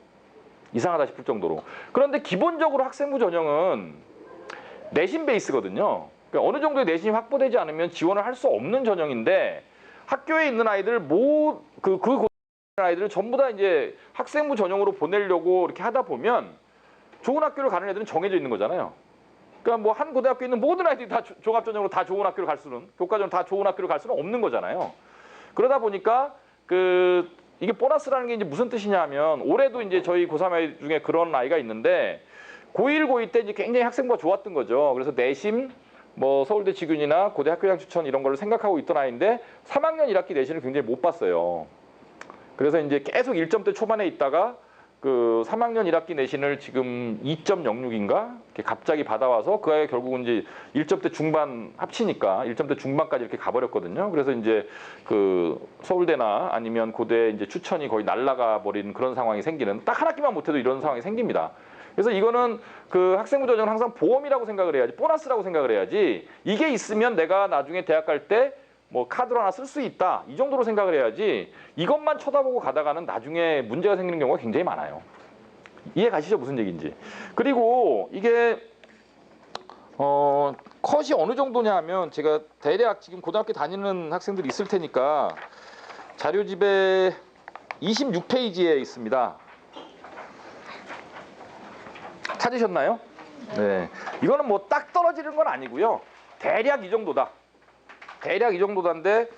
이상하다 싶을 정도로. 그런데 기본적으로 학생부 전형은 내신 베이스거든요. 그러니까 어느 정도의 내신이 확보되지 않으면 지원을 할 수 없는 전형인데 학교에 있는 아이들 그 아이들을 전부 다 이제 학생부 전형으로 보내려고 이렇게 하다 보면 좋은 학교를 가는 애들은 정해져 있는 거잖아요. 그러니까 뭐 한 고등학교에 있는 모든 아이들이 다 종합전형으로 다 좋은 학교를 갈 수는, 교과전 다 좋은 학교를 갈 수는 없는 거잖아요. 그러다 보니까 이게 보너스라는 게 이제 무슨 뜻이냐면 올해도 이제 저희 고3 아이 중에 그런 아이가 있는데 고1, 고2 때 이제 굉장히 학생부가 좋았던 거죠. 그래서 내신, 뭐 서울대 직윤이나 고대 학교장 추천 이런 걸 생각하고 있던 아이인데 3학년 1학기 내신을 굉장히 못 봤어요. 그래서 이제 계속 1점대 초반에 있다가 그 3학년 1학기 내신을 지금 2.06인가 이렇게 갑자기 받아와서 그 아이가 결국은 이제 1점대 중반 합치니까 1점대 중반까지 이렇게 가버렸거든요. 그래서 이제 그 서울대나 아니면 고대 이제 추천이 거의 날아가 버리는 그런 상황이 생기는, 딱 한 학기만 못해도 이런 상황이 생깁니다. 그래서 이거는 그 학생부 전형은 항상 보험이라고 생각을 해야지, 보너스라고 생각을 해야지, 이게 있으면 내가 나중에 대학 갈 때 뭐 카드로 하나 쓸 수 있다 이 정도로 생각을 해야지, 이것만 쳐다보고 가다가는 나중에 문제가 생기는 경우가 굉장히 많아요. 이해 가시죠? 무슨 얘기인지. 그리고 이게 컷이 어느 정도냐 하면, 제가 대략 지금 고등학교 다니는 학생들이 있을 테니까 자료집에 26페이지에 있습니다. 찾으셨나요? 네. 이거는 뭐 딱 떨어지는 건 아니고요. 대략 이 정도다. 대략 이 정도다인데,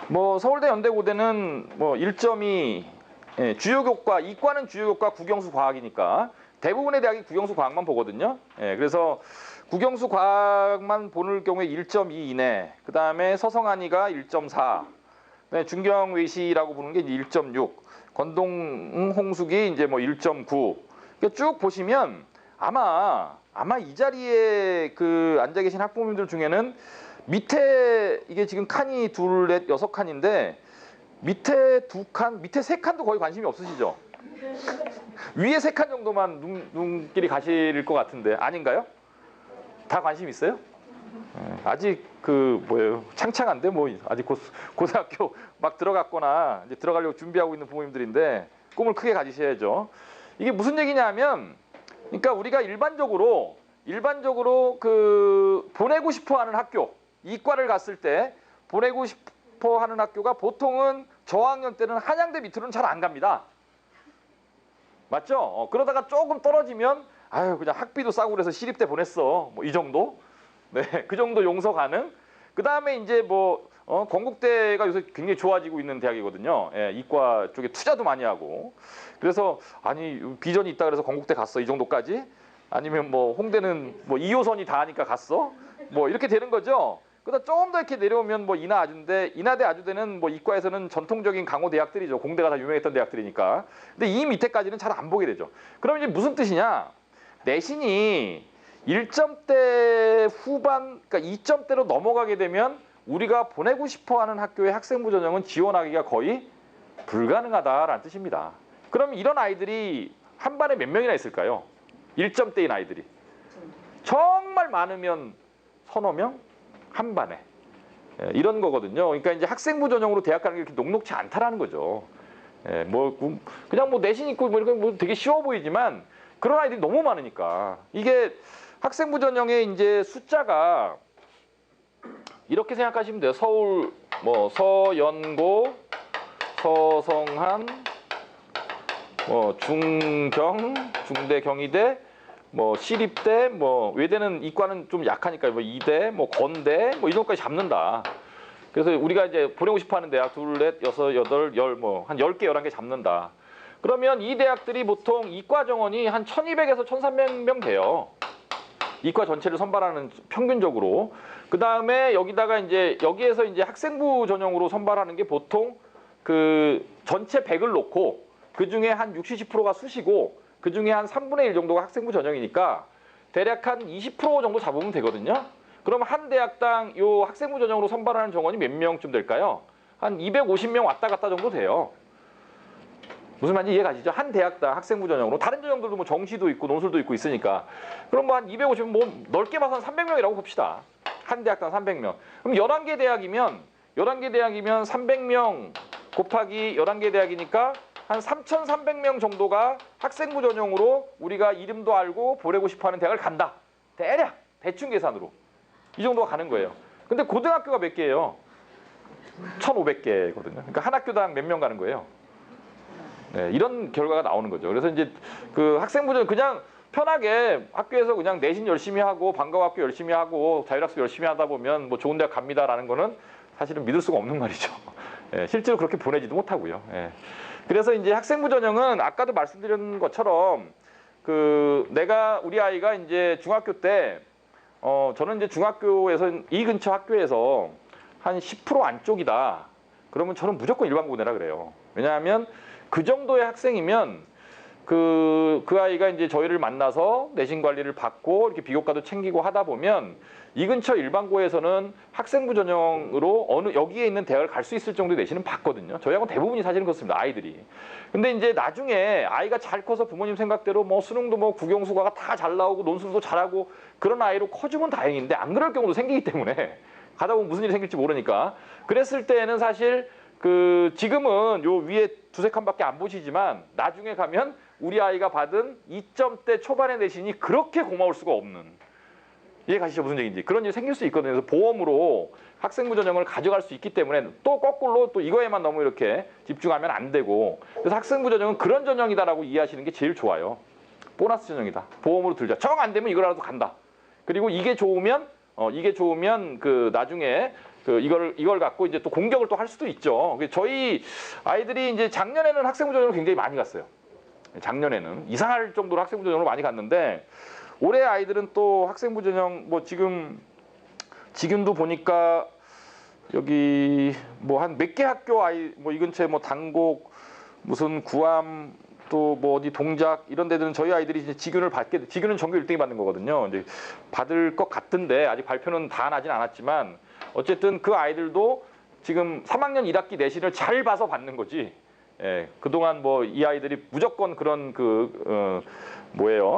뭐 서울대, 연대, 고대는 뭐 1.2, 예, 주요 교과, 이과는 주요 교과 국영수 과학이니까 대부분의 대학이 국영수 과학만 보거든요. 예, 그래서 국영수 과학만 보는 경우에 1.2 이내, 그 다음에 서성한이가 1.4, 네, 중경외시라고 부르는 게 1.6, 건동 홍숙이 이제 뭐 1.9. 그러니까 쭉 보시면 아마 이 자리에 그 앉아 계신 학부모님들 중에는 밑에 이게 지금 칸이 둘, 넷, 6칸인데 밑에 2칸, 밑에 3칸도 거의 관심이 없으시죠? 위에 3칸 정도만 눈길이 가실 것 같은데 아닌가요? 다 관심 있어요? 아직 그 뭐예요, 창창한데 뭐 아직 고등학교 막 들어갔거나 이제 들어가려고 준비하고 있는 부모님들인데 꿈을 크게 가지셔야죠. 이게 무슨 얘기냐면, 그러니까 우리가 일반적으로 그 보내고 싶어하는 학교, 이과를 갔을 때 보내고 싶어하는 학교가 보통은 저학년 때는 한양대 밑으로는 잘 안 갑니다. 맞죠? 그러다가 조금 떨어지면 아유 그냥 학비도 싸고 그래서 시립대 보냈어, 뭐 이 정도. 네, 그 정도 용서 가능. 그 다음에 이제 뭐 건국대가 요새 굉장히 좋아지고 있는 대학이거든요. 예, 이과 쪽에 투자도 많이 하고. 그래서 아니 비전이 있다 그래서 건국대 갔어 이 정도까지. 아니면 뭐 홍대는 뭐 2호선이 다 하니까 갔어. 뭐 이렇게 되는 거죠. 그러다 조금 더 이렇게 내려오면 뭐 인하아주인데, 인하대 아주대는 뭐 이과에서는 전통적인 강호 대학들이죠. 공대가 다 유명했던 대학들이니까. 근데 이 밑에까지는 잘 안 보게 되죠. 그럼 이제 무슨 뜻이냐? 내신이 1점대 후반, 그러니까 2점대로 넘어가게 되면 우리가 보내고 싶어하는 학교의 학생부 전형은 지원하기가 거의 불가능하다라는 뜻입니다. 그럼 이런 아이들이 한 반에 몇 명이나 있을까요? 1점대인 아이들이. 정말 많으면 서너 명? 한 반에. 예, 이런 거거든요. 그러니까 이제 학생부 전형으로 대학 가는 게 이렇게 녹록지 않다라는 거죠. 예, 뭐 그냥 뭐 내신 있고 뭐 이렇게 뭐 되게 쉬워 보이지만 그런 아이들이 너무 많으니까. 이게 학생부 전형의 이제 숫자가 이렇게 생각하시면 돼요. 서울, 뭐 서연고, 서성한, 뭐 중경, 중대, 경희대, 뭐 시립대, 뭐 외대는 이과는 좀 약하니까 뭐 이대, 뭐 건대, 뭐 이 정도까지 잡는다. 그래서 우리가 이제 보내고 싶어하는 대학 둘, 넷, 여섯, 여덟, 열, 뭐 한 10개, 11개 잡는다. 그러면 이 대학들이 보통 이과 정원이 한 1200에서 1300명 돼요. 이과 전체를 선발하는 평균적으로. 그 다음에 여기다가 이제 여기에서 이제 학생부 전형으로 선발하는 게 보통 그 전체 100을 놓고 그 중에 한 60, 70%가 수시고 그 중에 한 3분의 1 정도가 학생부 전형이니까 대략 한 20% 정도 잡으면 되거든요. 그럼 한 대학당 요 학생부 전형으로 선발하는 정원이 몇 명쯤 될까요? 한 250명 왔다 갔다 정도 돼요. 무슨 말인지 이해 가시죠? 한 대학당 학생부 전형으로. 다른 전형들도 뭐 정시도 있고 논술도 있고 있으니까. 그럼 뭐 한 250명, 뭐 넓게 봐서 한 300명이라고 봅시다. 한 대학당 300명. 그럼 11개 대학이면 300명 곱하기 11개 대학이니까 한 3,300명 정도가 학생부 전형으로 우리가 이름도 알고 보내고 싶어하는 대학을 간다. 대략 대충 계산으로 이 정도가 가는 거예요. 근데 고등학교가 몇 개예요? 1,500개거든요. 그러니까 한 학교당 몇 명 가는 거예요? 네, 이런 결과가 나오는 거죠. 그래서 이제 그 학생부는 그냥 편하게 학교에서 그냥 내신 열심히 하고 방과학교 열심히 하고 자율학습 열심히 하다 보면 뭐 좋은 대학 갑니다라는 거는 사실은 믿을 수가 없는 말이죠. 예, 실제로 그렇게 보내지도 못하고요. 예. 그래서 이제 학생부 전형은 아까도 말씀드린 것처럼 우리 아이가 이제 중학교 때 저는 이제 중학교에서 이 근처 학교에서 한 10% 안쪽이다. 그러면 저는 무조건 일반 고내라 그래요. 왜냐하면 그 정도의 학생이면 그 아이가 이제 저희를 만나서 내신 관리를 받고 이렇게 비교과도 챙기고 하다 보면 이 근처 일반고에서는 학생부 전형으로 여기에 있는 대학을 갈 수 있을 정도의 내신은 받거든요. 저희하고 대부분이 사실은 그렇습니다. 아이들이. 근데 이제 나중에 아이가 잘 커서 부모님 생각대로 뭐 수능도 뭐 국영수과가 다 잘 나오고 논술도 잘하고 그런 아이로 커주면 다행인데 안 그럴 경우도 생기기 때문에 가다 보면 무슨 일이 생길지 모르니까 그랬을 때는 사실 지금은 요 위에 두세 칸밖에 안 보시지만 나중에 가면 우리 아이가 받은 2점대 초반의 내신이 그렇게 고마울 수가 없는, 이해 가시죠? 무슨 얘기인지. 그런 일이 생길 수 있거든요. 그래서 보험으로 학생부 전형을 가져갈 수 있기 때문에 또 거꾸로 또 이거에만 너무 이렇게 집중하면 안 되고, 그래서 학생부 전형은 그런 전형이다라고 이해하시는 게 제일 좋아요. 보너스 전형이다. 보험으로 들자. 정 안 되면 이거라도 간다. 그리고 이게 좋으면 나중에 이걸 갖고 이제 또 공격을 또 할 수도 있죠. 저희 아이들이 이제 작년에는 학생부 전형을 굉장히 많이 갔어요. 작년에는 이상할 정도로 학생부 전형으로 많이 갔는데 올해 아이들은 또 학생부 전형 뭐 지금도 보니까 여기 뭐 한 몇 개 학교 아이 뭐 이 근처에 뭐 단곡 무슨 구암 또 뭐 어디 동작 이런 데들은 저희 아이들이 이제 지균은 전교 1등이 받는 거거든요. 이제 받을 것 같은데 아직 발표는 다 나진 않았지만 어쨌든 그 아이들도 지금 3학년 1학기 내신을 잘 봐서 받는 거지. 예, 그동안 뭐 이 아이들이 무조건 그런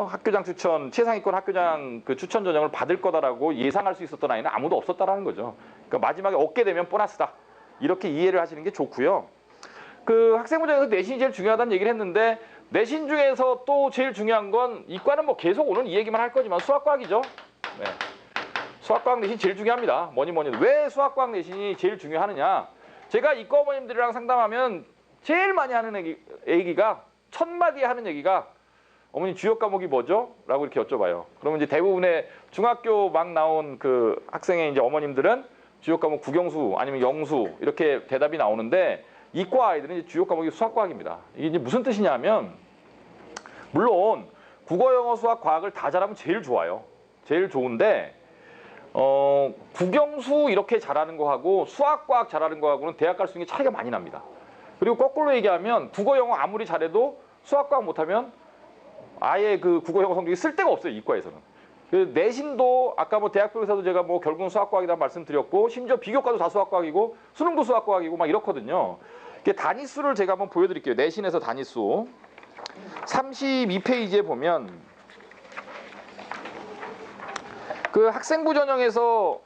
학교장 추천 최상위권 학교장 추천 전형을 받을 거다라고 예상할 수 있었던 아이는 아무도 없었다라는 거죠. 그러니까 마지막에 얻게 되면 보너스다. 이렇게 이해를 하시는 게 좋고요. 학생부 전형에서 내신이 제일 중요하다는 얘기를 했는데 내신 중에서 또 제일 중요한 건 이과는 뭐 계속 오늘 이 얘기만 할 거지만 수학과학이죠. 네. 수학과학 내신 제일 중요합니다. 뭐니 왜 수학과학 내신이 제일 중요하느냐? 제가 이과 어머님들이랑 상담하면 제일 많이 하는 얘기가 첫 마디에 하는 얘기가 어머니 주요 과목이 뭐죠? 라고 이렇게 여쭤봐요. 그러면 이제 대부분의 중학교 막 나온 학생의 이제 어머님들은 주요 과목 국영수 아니면 영수 이렇게 대답이 나오는데 이과 아이들은 이제 주요 과목이 수학과학입니다. 이게 이제 무슨 뜻이냐면 물론 국어, 영어, 수학, 과학을 다 잘하면 제일 좋아요. 제일 좋은데 국영수 이렇게 잘하는 거하고 수학, 과학 잘하는 거하고는 대학 갈 수 있는 게 차이가 많이 납니다. 그리고 거꾸로 얘기하면 국어, 영어 아무리 잘해도 수학, 과학 못하면 아예 국어, 영어 성적이 쓸 데가 없어요. 이과에서는. 내신도 아까 뭐 대학교에서도 제가 뭐 결국은 수학과학이다 말씀드렸고 심지어 비교과도 다 수학과학이고 수능도 수학과학이고 막 이렇거든요. 단위수를 제가 한번 보여드릴게요. 내신에서 단위수 32페이지에 보면 학생부 전형에서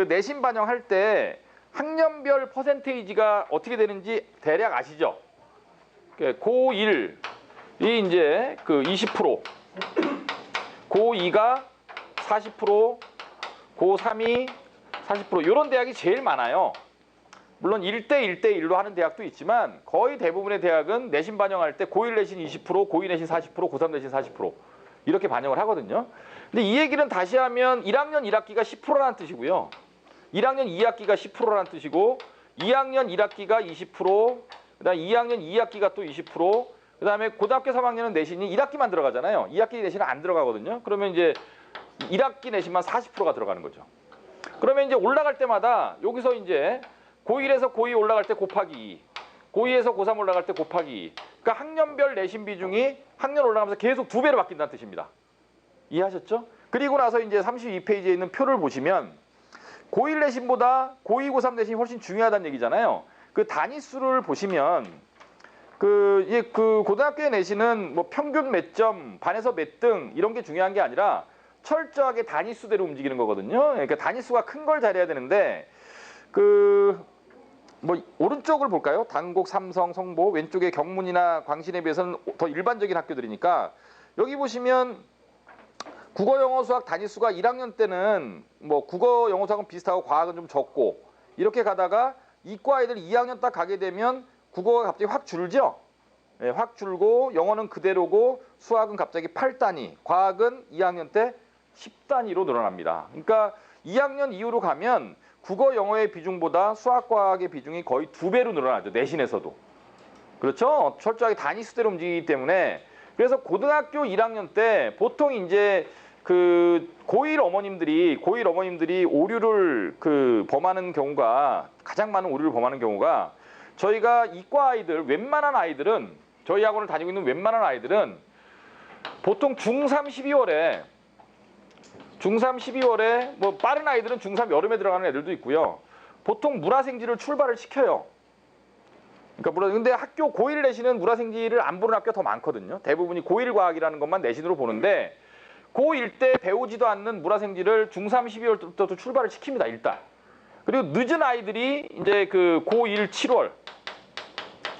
내신 반영할 때 학년별 퍼센테이지가 어떻게 되는지 대략 아시죠? 고1이 이제 20%, 고2가 40%, 고3이 40% 이런 대학이 제일 많아요. 물론 1대1로 하는 대학도 있지만 거의 대부분의 대학은 내신 반영할 때 고1 내신 20%, 고2 내신 40%, 고3 내신 40% 이렇게 반영을 하거든요. 근데 이 얘기는 다시 하면 1학년 1학기가 10%라는 뜻이고요. 1학년 2학기가 10%라는 뜻이고 2학년 1학기가 20%, 그다음 2학년 2학기가 또 20%, 그다음에 고등학교 3학년은 내신이 1학기만 들어가잖아요. 2학기 내신은 안 들어가거든요. 그러면 이제 1학기 내신만 40%가 들어가는 거죠. 그러면 이제 올라갈 때마다 여기서 이제 고1에서 고2 올라갈 때 곱하기 2, 고2에서 고3 올라갈 때 곱하기 2. 그러니까 학년별 내신 비중이 학년 올라가면서 계속 2배로 바뀐다는 뜻입니다. 이해하셨죠? 그리고 나서 이제 32페이지에 있는 표를 보시면 고1 내신보다 고2, 고3 내신이 훨씬 중요하다는 얘기잖아요. 단위수를 보시면 고등학교의 내신은 뭐 평균 몇 점, 반에서 몇 등 이런 게 중요한 게 아니라 철저하게 단위수대로 움직이는 거거든요. 그러니까 단위수가 큰 걸 잘해야 되는데 뭐 오른쪽을 볼까요? 단곡, 삼성, 성보, 왼쪽에 경문이나 광신에 비해서는 더 일반적인 학교들이니까 여기 보시면 국어, 영어, 수학 단위수가 1학년 때는 뭐 국어, 영어, 수학은 비슷하고 과학은 좀 적고 이렇게 가다가 이과 아이들 2학년 딱 가게 되면 국어가 갑자기 확 줄죠. 예, 확 줄고 영어는 그대로고 수학은 갑자기 8단위, 과학은 2학년 때 10단위로 늘어납니다. 그러니까 2학년 이후로 가면 국어, 영어의 비중보다 수학, 과학의 비중이 거의 2배로 늘어나죠. 내신에서도. 그렇죠? 철저하게 단위수대로 움직이기 때문에 그래서 고등학교 1학년 때 보통 이제 그 고1 어머님들이 오류를 범하는 경우가 가장 많은 오류를 범하는 경우가 저희가 이과 아이들 웬만한 아이들은 저희 학원을 다니고 있는 웬만한 아이들은 보통 중3 12월에 뭐 빠른 아이들은 중3 여름에 들어가는 애들도 있고요. 보통 물화생지를 출발을 시켜요. 그러니까 근데 학교 고1 내신은 물화생지를 안 보는 학교가 더 많거든요. 대부분이 고1 과학이라는 것만 내신으로 보는데 고1 때 배우지도 않는 물화생지를 중3 12월부터 출발을 시킵니다. 일단. 그리고 늦은 아이들이 이제 그 고1 7월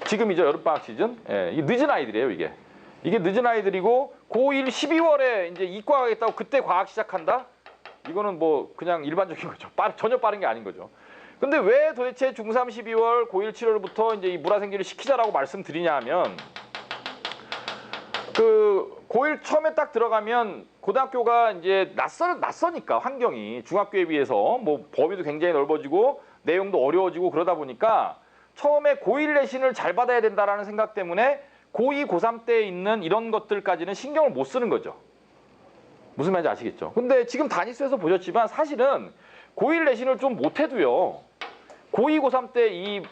지금이죠. 여름방학 시즌. 예, 이게 늦은 아이들이에요. 이게 늦은 아이들이고 고1 12월에 이제 이과 가겠다고 그때 과학 시작한다? 이거는 뭐 그냥 일반적인 거죠. 전혀 빠른 게 아닌 거죠. 근데 왜 도대체 중3 12월, 고1 7월부터 이제 이 물화생지를 시키자라고 말씀드리냐 하면 그 고1 처음에 딱 들어가면 고등학교가 이제 낯서니까 환경이 중학교에 비해서 뭐 범위도 굉장히 넓어지고 내용도 어려워지고 그러다 보니까 처음에 고1 내신을 잘 받아야 된다라는 생각 때문에 고2, 고3 때 있는 이런 것들까지는 신경을 못 쓰는 거죠. 무슨 말인지 아시겠죠? 근데 지금 단위수에서 보셨지만 사실은 고1 내신을 좀 못해도요. 고2, 고3 때 이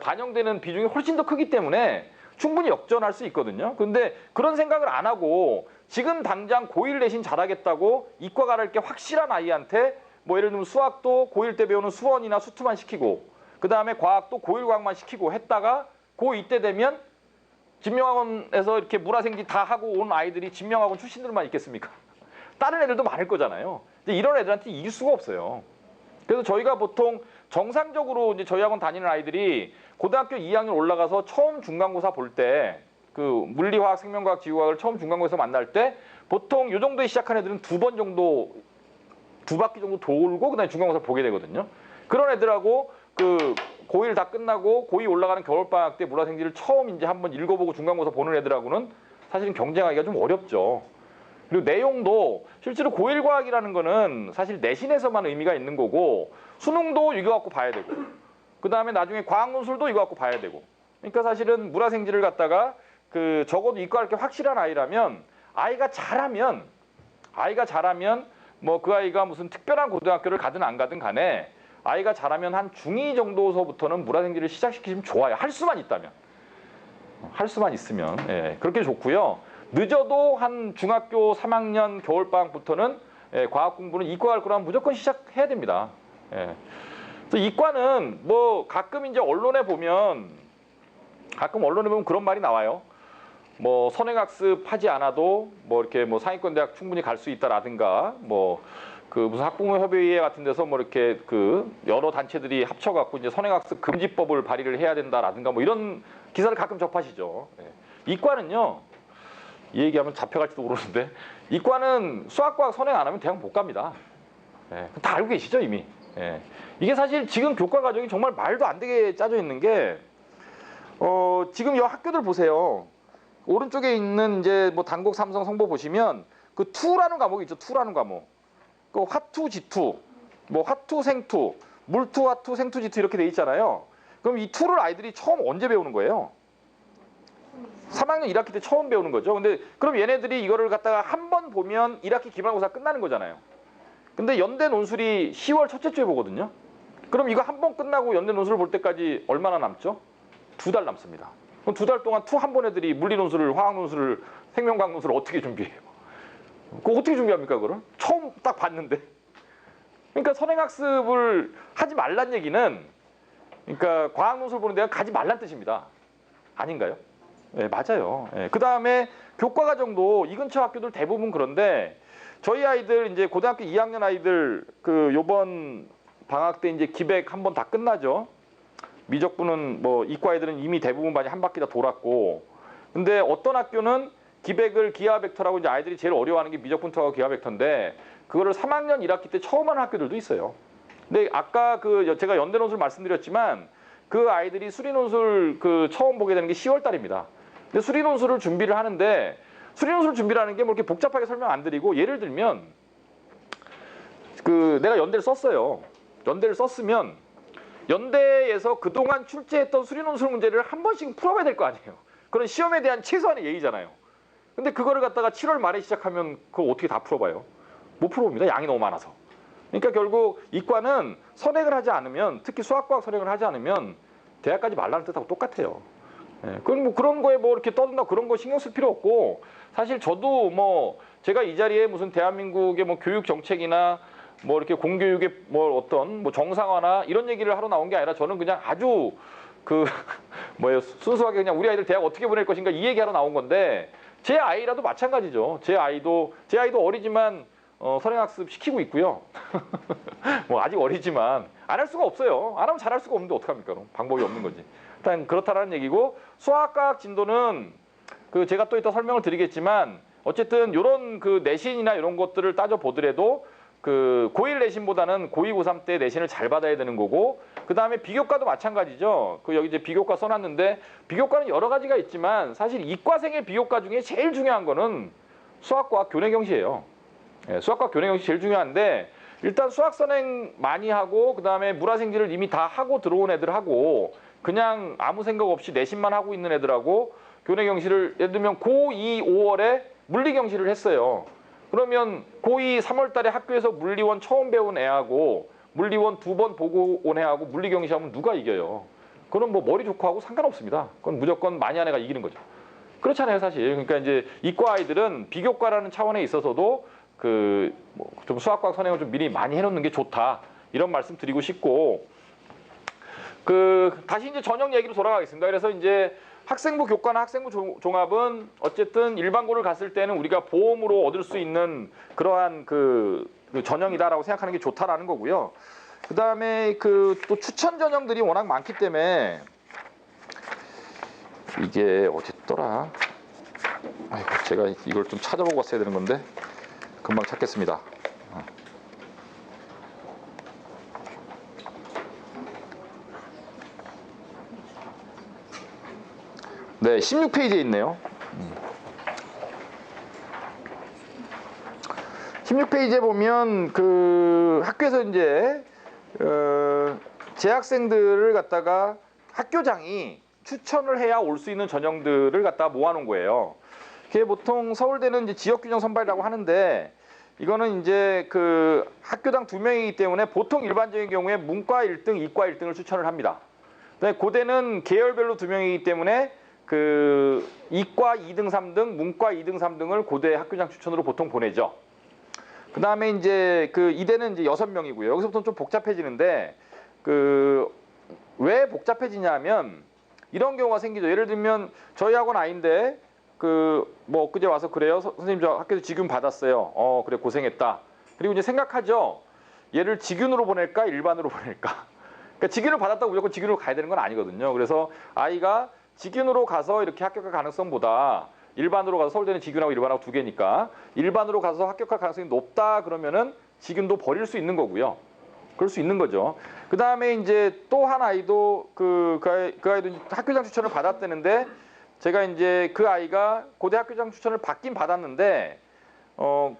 반영되는 비중이 훨씬 더 크기 때문에 충분히 역전할 수 있거든요. 근데 그런 생각을 안 하고 지금 당장 고1 내신 잘하겠다고 이과 가를 게 확실한 아이한테 뭐 예를 들면 수학도 고1 때 배우는 수원이나 수투만 시키고 그 다음에 과학도 고1 과학만 시키고 했다가 고2 때 되면 진명학원에서 이렇게 물화생지 다 하고 온 아이들이 진명학원 출신들만 있겠습니까? 다른 애들도 많을 거잖아요. 근데 이런 애들한테 이길 수가 없어요. 그래서 저희가 보통 정상적으로 이제 저희 학원 다니는 아이들이 고등학교 2학년 올라가서 처음 중간고사 볼 때 그 물리화학, 생명과학, 지구과학을 처음 중간고사 만날 때 보통 요 정도에 시작한 애들은 2번 정도 2바퀴 정도 돌고 그다음에 중간고사 보게 되거든요. 그런 애들하고 그 고1 다 끝나고 고2 올라가는 겨울방학 때 물화생지를 처음 이제 한번 읽어보고 중간고사 보는 애들하고는 사실은 경쟁하기가 좀 어렵죠. 그리고 내용도 실제로 고1 과학이라는 거는 사실 내신에서만 의미가 있는 거고 수능도 이거 갖고 봐야 되고 그 다음에 나중에 과학 논술도 이거 갖고 봐야 되고 그러니까 사실은 물화생지를 갖다가 그 적어도 이과할 게 확실한 아이라면 아이가 잘하면 뭐 그 아이가 무슨 특별한 고등학교를 가든 안 가든 간에 아이가 잘하면 한 중2 정도서부터는 물화생지를 시작시키시면 좋아요. 할 수만 있으면 예, 그렇게 좋고요. 늦어도 한 중학교 3학년 겨울방학부터는 예, 과학 공부는 이과 갈 거라면 무조건 시작해야 됩니다. 예. 그래서 이과는 뭐 가끔 언론에 보면 그런 말이 나와요. 뭐 선행학습하지 않아도 뭐 이렇게 뭐 상위권 대학 충분히 갈 수 있다라든가 뭐 그 무슨 학부모 협의회 같은 데서 뭐 이렇게 그 여러 단체들이 합쳐갖고 이제 선행학습 금지법을 발의를 해야 된다라든가 뭐 이런 기사를 가끔 접하시죠. 예. 이과는요. 이 얘기하면 잡혀갈지도 모르는데 이과는 수학과학 선행 안 하면 대학 못 갑니다. 예, 다 알고 계시죠 이미. 예. 이게 사실 지금 교과 과정이 정말 말도 안 되게 짜져 있는 게 지금 이 학교들 보세요. 오른쪽에 있는 이제 뭐 단국, 삼성, 성보 보시면 그 투라는 과목이 있죠. 투라는 과목. 그 화투, 지투, 뭐 화투, 생투, 물투, 화투, 생투, 지투 이렇게 돼 있잖아요. 그럼 이 투를 아이들이 처음 언제 배우는 거예요? 3학년 1학기 때 처음 배우는 거죠. 근데 그럼 얘네들이 이거를 갖다가 한 번 보면 1학기 기말고사 끝나는 거잖아요. 근데 연대 논술이 10월 첫째 주에 보거든요. 그럼 이거 한 번 끝나고 연대 논술을 볼 때까지 얼마나 남죠? 2달 남습니다. 그럼 2달 동안 투 한 번 애들이 물리 논술을, 화학 논술을, 생명과학 논술을 어떻게 준비해요? 그거 어떻게 준비합니까, 그걸? 처음 딱 봤는데. 그러니까 선행학습을 하지 말란 얘기는 그러니까 과학 논술 보는 데가 가지 말란 뜻입니다. 아닌가요? 네, 맞아요. 네. 그 다음에 교과 과정도 이 근처 학교들 대부분 그런데 저희 아이들 이제 고등학교 2학년 아이들 그 요번 방학 때 이제 기백 한 번 다 끝나죠. 미적분은 뭐 이과 애들은 이미 대부분 반이 한 바퀴 다 돌았고 근데 어떤 학교는 기백을 기하 벡터라고 이제 아이들이 제일 어려워하는 게 미적분투하고 기하 벡터인데 그거를 3학년 1학기 때 처음 하는 학교들도 있어요. 근데 아까 그 제가 연대 논술 말씀드렸지만 그 아이들이 수리 논술 그 처음 보게 되는 게 10월 달입니다. 근데 수리 논술을 준비를 하는데 수리 논술 준비라는 게 뭐 이렇게 복잡하게 설명 안 드리고 예를 들면 그 내가 연대를 썼어요. 연대를 썼으면 연대에서 그동안 출제했던 수리 논술 문제를 한 번씩 풀어봐야 될 거 아니에요. 그런 시험에 대한 최소한의 예의잖아요. 근데 그거를 갖다가 7월 말에 시작하면 그걸 어떻게 다 풀어봐요? 못 풀어봅니다. 양이 너무 많아서. 그러니까 결국 이과는 선행을 하지 않으면 특히 수학과학 선행을 하지 않으면 대학까지 말라는 뜻하고 똑같아요. 예, 그건 뭐 그런 거에 뭐 이렇게 떠든다 그런 거 신경 쓸 필요 없고 사실 저도 뭐 제가 이 자리에 무슨 대한민국의 뭐 교육 정책이나 뭐 이렇게 공교육의 뭐 어떤 뭐 정상화나 이런 얘기를 하러 나온 게 아니라 저는 그냥 아주 그 뭐예요 순수하게 그냥 우리 아이들 대학 어떻게 보낼 것인가 이 얘기하러 나온 건데 제 아이라도 마찬가지죠. 제 아이도 어리지만 선행학습 시키고 있고요. 뭐 아직 어리지만 안 할 수가 없어요. 안 하면 잘할 수가 없는데 어떡합니까? 그럼 방법이 없는 거지. 일단 그렇다라는 얘기고 수학과학 진도는 그 제가 또 이따 설명을 드리겠지만 어쨌든 이런 그 내신이나 이런 것들을 따져 보더라도 그 고1 내신보다는 고2, 고3 때 내신을 잘 받아야 되는 거고 그 다음에 비교과도 마찬가지죠. 그 여기 이제 비교과 써놨는데 비교과는 여러 가지가 있지만 사실 이과생의 비교과 중에 제일 중요한 거는 수학과학 교내경시예요. 예, 수학과학 교내경시 제일 중요한데 일단 수학 선행 많이 하고 그 다음에 물화생지를 이미 다 하고 들어온 애들하고 그냥 아무 생각 없이 내신만 하고 있는 애들하고 교내경시를 예를 들면 고2, 5월에 물리경시를 했어요. 그러면 고2 3월 달에 학교에서 물리원 처음 배운 애하고 물리원 2번 보고 온 애하고 물리경시하면 누가 이겨요? 그건 뭐 머리 좋고 하고 상관없습니다. 그건 무조건 많이 한 애가 이기는 거죠. 그렇잖아요, 사실. 그러니까 이제 이과 아이들은 비교과라는 차원에 있어서도 그 뭐 좀 수학과학 선행을 좀 미리 많이 해놓는 게 좋다. 이런 말씀 드리고 싶고 그 다시 이제 전형 얘기로 돌아가겠습니다. 그래서 이제 학생부 교과나 학생부 종합은 어쨌든 일반고를 갔을 때는 우리가 보험으로 얻을 수 있는 그러한 그 전형이다라고 생각하는 게 좋다라는 거고요. 그 다음에 그 또 추천 전형들이 워낙 많기 때문에 이게 어딨더라? 아이고 제가 이걸 좀 찾아보고 왔어야 되는 건데 금방 찾겠습니다. 네, 16페이지에 있네요. 16페이지에 보면 그 학교에서 이제 재학생들을 갖다가 학교장이 추천을 해야 올 수 있는 전형들을 갖다가 모아놓은 거예요. 그게 보통 서울대는 이제 지역균형 선발이라고 하는데 이거는 이제 그 학교당 2명이기 때문에 보통 일반적인 경우에 문과 1등, 이과 1등을 추천을 합니다. 근데 고대는 계열별로 2명이기 때문에 그 이과 2등, 3등, 문과 2등, 3등을 고대 학교장 추천으로 보통 보내죠. 그 다음에 이제 그 이대는 이제 6명이고요. 여기서부터는 좀 복잡해지는데 그 왜 복잡해지냐면 이런 경우가 생기죠. 예를 들면 저희 학원 아이인데 그 뭐 엊그제 와서 그래요. 선생님 저 학교에서 직윤 받았어요. 그래 고생했다. 그리고 이제 생각하죠. 얘를 직윤으로 보낼까 일반으로 보낼까. 그러니까 직윤을 받았다고 무조건 직윤으로 가야 되는 건 아니거든요. 그래서 아이가 직윤으로 가서 이렇게 합격할 가능성보다 일반으로 가서 서울대는 직윤하고 일반하고 두 개니까 일반으로 가서 합격할 가능성이 높다 그러면은 직윤도 버릴 수 있는 거고요. 그럴 수 있는 거죠. 그 다음에 이제 또 한 아이도 그 아이도 학교장 추천을 받았다는데 제가 이제 그 아이가 고대 학교장 추천을 받긴 받았는데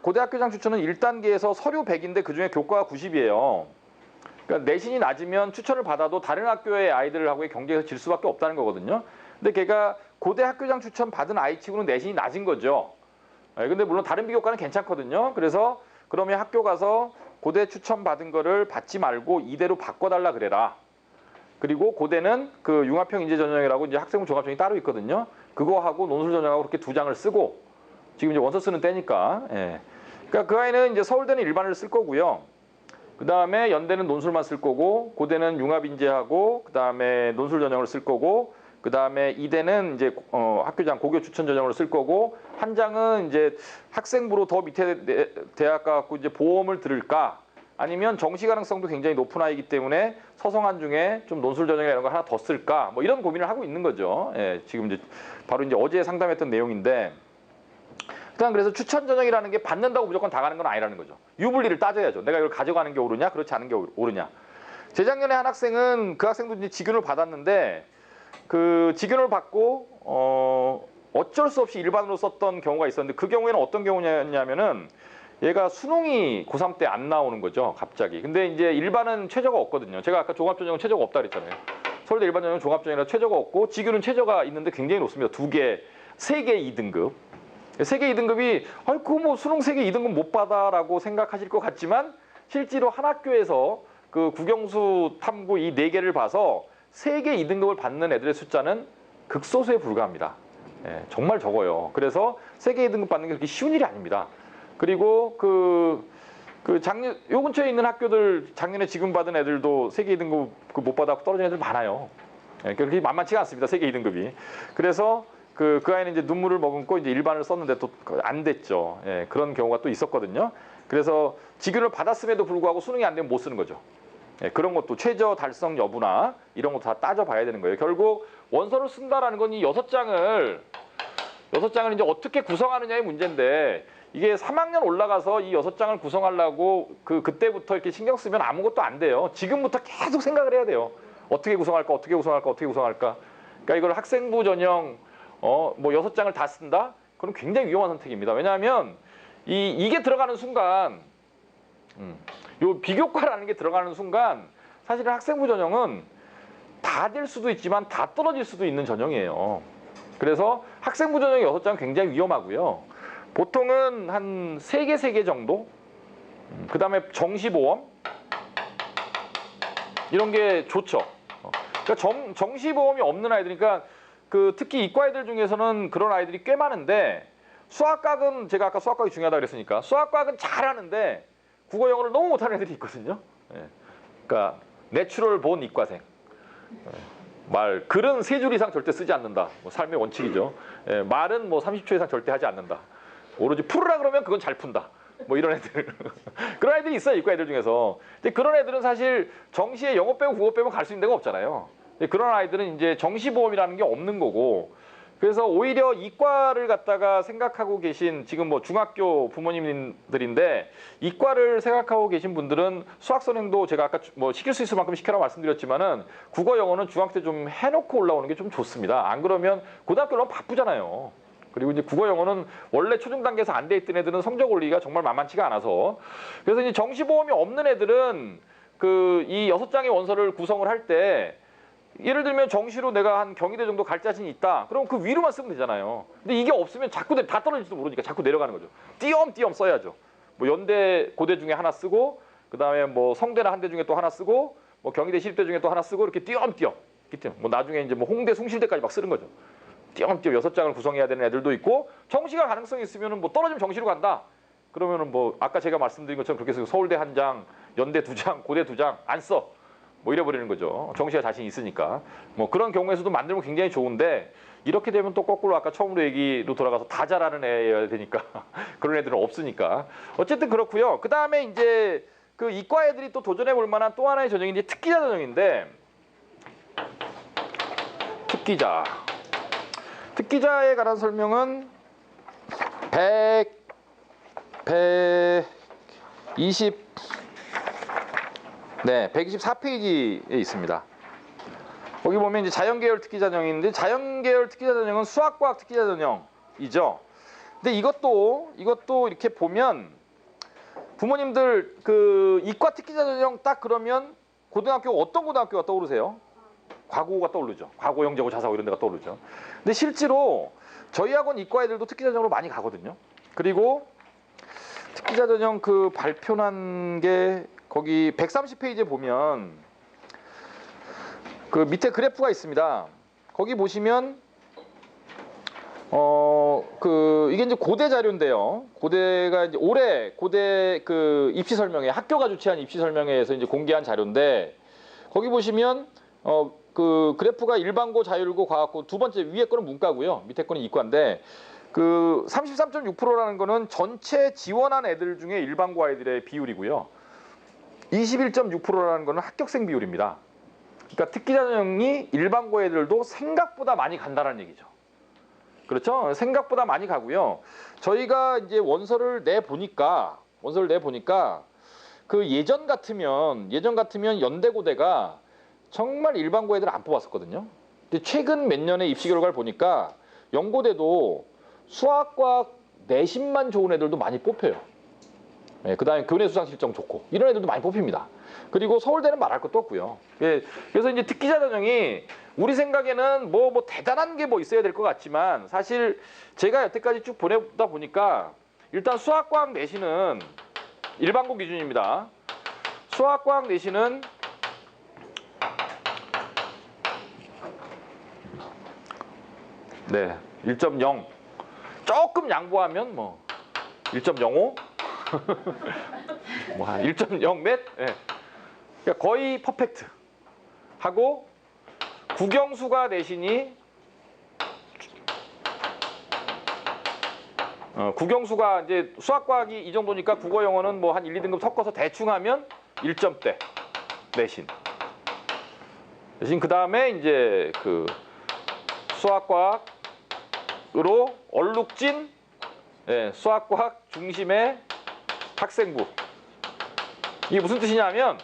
고대 학교장 추천은 1단계에서 서류 100인데 그중에 교과가 90이에요. 그러니까 내신이 낮으면 추천을 받아도 다른 학교의 아이들하고의 경쟁에서 질 수밖에 없다는 거거든요. 근데 걔가 고대 학교장 추천 받은 아이치고는 내신이 낮은 거죠. 근데 물론 다른 비교과는 괜찮거든요. 그래서 그러면 학교 가서 고대 추천 받은 거를 받지 말고 이대로 바꿔달라 그래라. 그리고 고대는 그 융합형 인재 전형이라고 이제 학생부 종합전형이 따로 있거든요. 그거 하고 논술 전형하고 그렇게 두 장을 쓰고 지금 이제 원서 쓰는 때니까. 예. 그러니까 그 아이는 이제 서울대는 일반을 쓸 거고요. 그 다음에 연대는 논술만 쓸 거고 고대는 융합 인재하고 그 다음에 논술 전형을 쓸 거고 그 다음에 이대는 이제 학교장 고교 추천 전형으로 쓸 거고 한 장은 이제 학생부로 더 밑에 대학 가고 이제 보험을 들을까 아니면 정시 가능성도 굉장히 높은 아이기 때문에 서성한 중에 좀 논술 전형이나 이런 거 하나 더 쓸까 뭐 이런 고민을 하고 있는 거죠. 예, 지금 이제 바로 이제 어제 상담했던 내용인데 일단 그래서 추천 전형이라는 게 받는다고 무조건 다 가는 건 아니라는 거죠. 유불리를 따져야죠. 내가 이걸 가져가는 게 옳으냐, 그렇지 않은 게 옳으냐. 재작년에 한 학생은 그 학생도 이제 직윤을 받았는데 그 직윤을 받고 어쩔 수 없이 일반으로 썼던 경우가 있었는데 그 경우에는 어떤 경우냐면은 얘가 수능이 고3 때 안 나오는 거죠, 갑자기. 근데 이제 일반은 최저가 없거든요. 제가 아까 종합전형은 최저가 없다 그랬잖아요. 서울대 일반전형은 종합전형이라 최저가 없고 직윤은 최저가 있는데 굉장히 높습니다. 2개, 3개 2등급. 3개 2등급이 아이 그거 뭐 수능 3개 2등급 못 받아라고 생각하실 것 같지만 실제로 한 학교에서 그 국영수 탐구 이 4개를 봐서 3개 2등급을 받는 애들의 숫자는 극소수에 불과합니다. 예, 정말 적어요. 그래서 3개 2등급 받는 게 그렇게 쉬운 일이 아닙니다. 그리고 작년 요 근처에 있는 학교들 작년에 지금 받은 애들도 3개 2등급 못 받아 떨어진 애들 많아요. 예, 그렇게 만만치가 않습니다. 3개 2등급이. 그래서 그 아이는 이제 눈물을 머금고 이제 일반을 썼는데 또 안 됐죠. 예, 그런 경우가 또 있었거든요. 그래서 직윤을 받았음에도 불구하고 수능이 안 되면 못 쓰는 거죠. 예, 그런 것도 최저 달성 여부나 이런 것도 다 따져봐야 되는 거예요. 결국 원서를 쓴다라는 건 이 6장을 이제 어떻게 구성하느냐의 문제인데 이게 3학년 올라가서 이 6장을 구성하려고 그때부터 이렇게 신경 쓰면 아무것도 안 돼요. 지금부터 계속 생각을 해야 돼요. 어떻게 구성할까, 어떻게 구성할까, 어떻게 구성할까. 그러니까 이걸 학생부 전형 뭐 6장을 다 쓴다? 그럼 굉장히 위험한 선택입니다. 왜냐하면 이게 들어가는 순간 요 비교과라는 게 들어가는 순간 사실은 학생부 전형은 다 될 수도 있지만 다 떨어질 수도 있는 전형이에요. 그래서 학생부 전형 6장은 굉장히 위험하고요. 보통은 한 3개 정도? 그 다음에 정시보험? 이런 게 좋죠. 그러니까 정시보험이 없는 아이들, 그러니까 특히 이과 애들 중에서는 그런 아이들이 꽤 많은데 수학과학은 제가 아까 수학과학이 중요하다고 그랬으니까 수학과학은 잘하는데 국어 영어를 너무 못하는 애들이 있거든요. 예. 그러니까 내추럴 본 이과생. 글은 3줄 이상 절대 쓰지 않는다. 뭐 삶의 원칙이죠. 예, 말은 뭐 30초 이상 절대 하지 않는다. 오로지 풀으라 그러면 그건 잘 푼다. 뭐 이런 애들. 그런 애들이 있어요, 이과 애들 중에서. 근데 그런 애들은 사실 정시에 영어 빼고 국어 빼면 갈 수 있는 데가 없잖아요. 근데 그런 아이들은 이제 정시보험이라는 게 없는 거고. 그래서 오히려 이과를 갖다가 생각하고 계신 지금 뭐 중학교 부모님들인데 이과를 생각하고 계신 분들은 수학 선행도 제가 아까 뭐 시킬 수 있을 만큼 시켜라 말씀드렸지만은 국어 영어는 중학교 때 좀 해놓고 올라오는 게 좀 좋습니다. 안 그러면 고등학교 너무 바쁘잖아요. 그리고 이제 국어 영어는 원래 초중 단계에서 안 돼 있던 애들은 성적 올리기가 정말 만만치가 않아서 그래서 이제 정시보험이 없는 애들은 이 6장의 원서를 구성을 할 때 예를 들면 정시로 내가 한 경희대 정도 갈 자신이 있다. 그럼 그 위로만 쓰면 되잖아요. 근데 이게 없으면 자꾸 다 떨어질지도 모르니까 자꾸 내려가는 거죠. 띄엄띄엄 써야죠. 뭐 연대, 고대 중에 하나 쓰고 그다음에 뭐 성대나 한대 중에 또 하나 쓰고 뭐 경희대, 시립대 중에 또 하나 쓰고 이렇게 띄엄띄엄. 뭐 나중에 이제 뭐 홍대, 숭실대까지 막 쓰는 거죠. 띄엄띄엄 6장을 구성해야 되는 애들도 있고 정시가 가능성이 있으면은 뭐 떨어지면 정시로 간다. 그러면은 뭐 아까 제가 말씀드린 것처럼 그렇게 해서 서울대 1장, 연대 2장, 고대 2장 안 써. 뭐 이래버리는 거죠. 정시가 자신 있으니까. 뭐 그런 경우에서도 만들면 굉장히 좋은데 이렇게 되면 또 거꾸로 아까 처음으로 얘기로 돌아가서 다 잘하는 애여야 되니까 그런 애들은 없으니까. 어쨌든 그렇고요. 그 다음에 이제 그 이과 애들이 또 도전해 볼 만한 또 하나의 전형이 이제 특기자 전형인데 특기자에 관한 설명은 124페이지에 있습니다. 거기 보면 이제 자연계열 특기자 전형인데 자연계열 특기자 전형은 수학과학 특기자 전형이죠. 근데 이것도 이렇게 보면 부모님들 이과 특기자 전형 딱 그러면 고등학교 어떤 고등학교가 떠오르세요? 과고가 떠오르죠. 과고, 영재고, 자사고 이런 데가 떠오르죠. 근데 실제로 저희 학원 이과 애들도 특기자 전형으로 많이 가거든요. 그리고 특기자 전형 발표난 게 거기 130페이지에 보면 밑에 그래프가 있습니다. 거기 보시면 이게 이제 고대 자료인데요. 고대가 이제 올해 고대 입시 설명회, 학교가 주최한 입시 설명회에서 이제 공개한 자료인데 거기 보시면 그래프가 일반고, 자율고, 과학고 두 번째 위에 거는 문과고요. 밑에 거는 이과인데 33.6%라는 거는 전체 지원한 애들 중에 일반고 아이들의 비율이고요. 21.6%라는 거는 합격생 비율입니다. 그러니까 특기자 전형이 일반고 애들도 생각보다 많이 간다는 얘기죠. 그렇죠? 생각보다 많이 가고요. 저희가 이제 원서를 내 보니까 그 예전 같으면 연대고대가 정말 일반고 애들 안 뽑았었거든요. 근데 최근 몇 년의 입시 결과를 보니까 연고대도 수학과학 내신만 좋은 애들도 많이 뽑혀요. 예, 그다음에 교내 수상 실정 좋고 이런 애들도 많이 뽑힙니다. 그리고 서울대는 말할 것도 없고요. 예, 그래서 이제 특기자 전형이 우리 생각에는 뭐 대단한 게 뭐 있어야 될 것 같지만 사실 제가 여태까지 쭉 보내다 보니까 일단 수학과학 내신은 일반고 기준입니다. 수학과학 내신은 네, 1.0 조금 양보하면 뭐 1.05 뭐 한 1.0 몇? 예. 그러니까 거의 퍼펙트 하고 국영수가 내신이 국영수가 이제 수학과학이 이 정도니까 국어 영어는 뭐 한 1, 2등급 섞어서 대충 하면 1점대 내신 그 다음에 이제 그 수학과학으로 얼룩진 예, 수학과학 중심의 학생부. 이게 무슨 뜻이냐면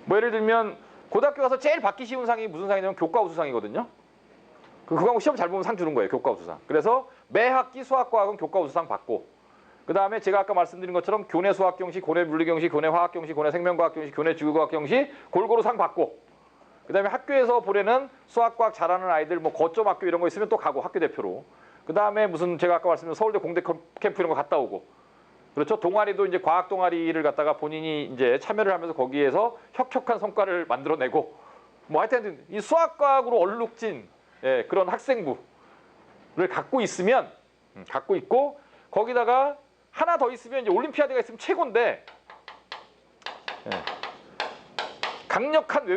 뭐 예를 들면 고등학교 가서 제일 받기 쉬운 상이 무슨 상이냐면 교과우수상이거든요. 그 과목 시험 잘 보면 상 주는 거예요. 교과우수상. 그래서 매 학기 수학과학은 교과우수상 받고 그 다음에 제가 아까 말씀드린 것처럼 교내 수학경시, 교내 물리경시, 교내 화학경시, 교내 생명과학경시, 교내 지구과학경시 골고루 상 받고 그 다음에 학교에서 보내는 수학과학 잘하는 아이들 뭐 거점 학교 이런 거 있으면 또 가고 학교 대표로 그 다음에 무슨 제가 아까 말씀드린 서울대 공대 캠프 이런 거 갔다 오고 그렇죠. 동아리도 이제 과학 동아리를 갖다가 본인이 이제 참여를 하면서 거기에서 혁혁한 성과를 만들어내고 뭐 하여튼 이 수학과학으로 얼룩진 예, 그런 학생부를 갖고 있으면 갖고 있고 거기다가 하나 더 있으면 이제 올림피아드가 있으면 최고인데 예, 강력한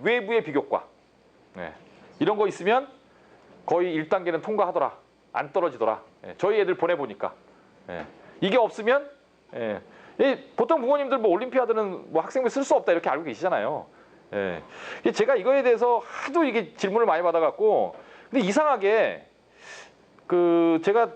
외부의 비교과 예, 이런 거 있으면 거의 1단계는 통과하더라. 안 떨어지더라. 예, 저희 애들 보내보니까 예, 이게 없으면 예, 보통 부모님들 뭐 올림피아드는 뭐 학생부 쓸 수 없다 이렇게 알고 계시잖아요. 예, 제가 이거에 대해서 하도 이게 질문을 많이 받아갖고 근데 이상하게 그 제가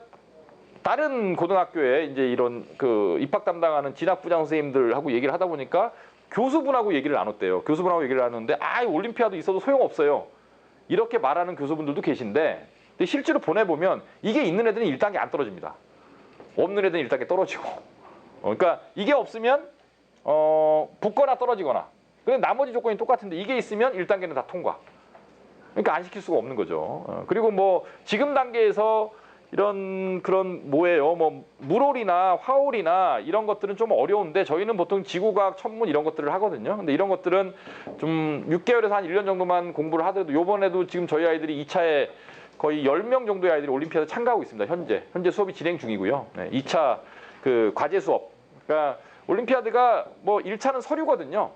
다른 고등학교에 이제 이런 그 입학 담당하는 진학부장 선생님들하고 얘기를 하다 보니까 교수분하고 얘기를 나눴대요. 교수분하고 얘기를 나눴는데 올림피아드 있어도 소용없어요. 이렇게 말하는 교수분들도 계신데 근데 실제로 보내보면 이게 있는 애들은 1단계 안 떨어집니다. 없는 애들은 1단계 떨어지고 그러니까 이게 없으면 붙거나 떨어지거나 근데 나머지 조건이 똑같은데 이게 있으면 1단계는 다 통과. 그러니까 안 시킬 수가 없는 거죠. 그리고 뭐 지금 단계에서 이런 그런 뭐예요? 뭐 물올이나 화올이나 이런 것들은 좀 어려운데 저희는 보통 지구과학, 천문 이런 것들을 하거든요. 근데 이런 것들은 좀 6개월에서 한 1년 정도만 공부를 하더라도 요번에도 지금 저희 아이들이 2차에 거의 10명 정도의 아이들이 올림피아드 참가하고 있습니다. 현재 수업이 진행 중이고요. 네, 2차 그 과제 수업. 그러니까 올림피아드가 뭐 1차는 서류거든요.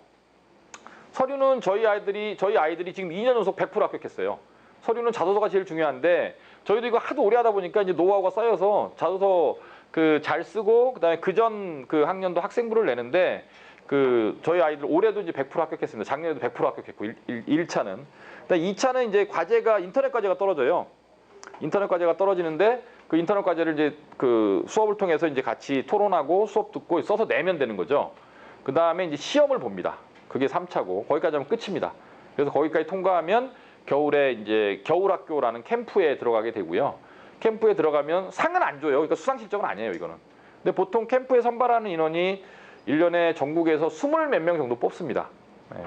서류는 저희 아이들이 지금 2년 연속 100% 합격했어요. 서류는 자소서가 제일 중요한데 저희도 이거 하도 오래 하다 보니까 이제 노하우가 쌓여서 자소서 그 잘 쓰고 그다음에 그전 그 학년도 학생부를 내는데 그 저희 아이들 올해도 이제 100% 합격했습니다. 작년에도 100% 합격했고 1차는. 2차는 이제 과제가 인터넷 과제가 떨어져요. 인터넷 과제가 떨어지는데 그 인터넷 과제를 이제 그 수업을 통해서 이제 같이 토론하고 수업 듣고 써서 내면 되는 거죠. 그 다음에 이제 시험을 봅니다. 그게 3차고 거기까지 하면 끝입니다. 그래서 거기까지 통과하면 겨울에 이제 겨울학교라는 캠프에 들어가게 되고요. 캠프에 들어가면 상은 안 줘요. 그러니까 수상 실적은 아니에요, 이거는. 근데 보통 캠프에 선발하는 인원이 1년에 전국에서 20 몇 명 정도 뽑습니다. 네.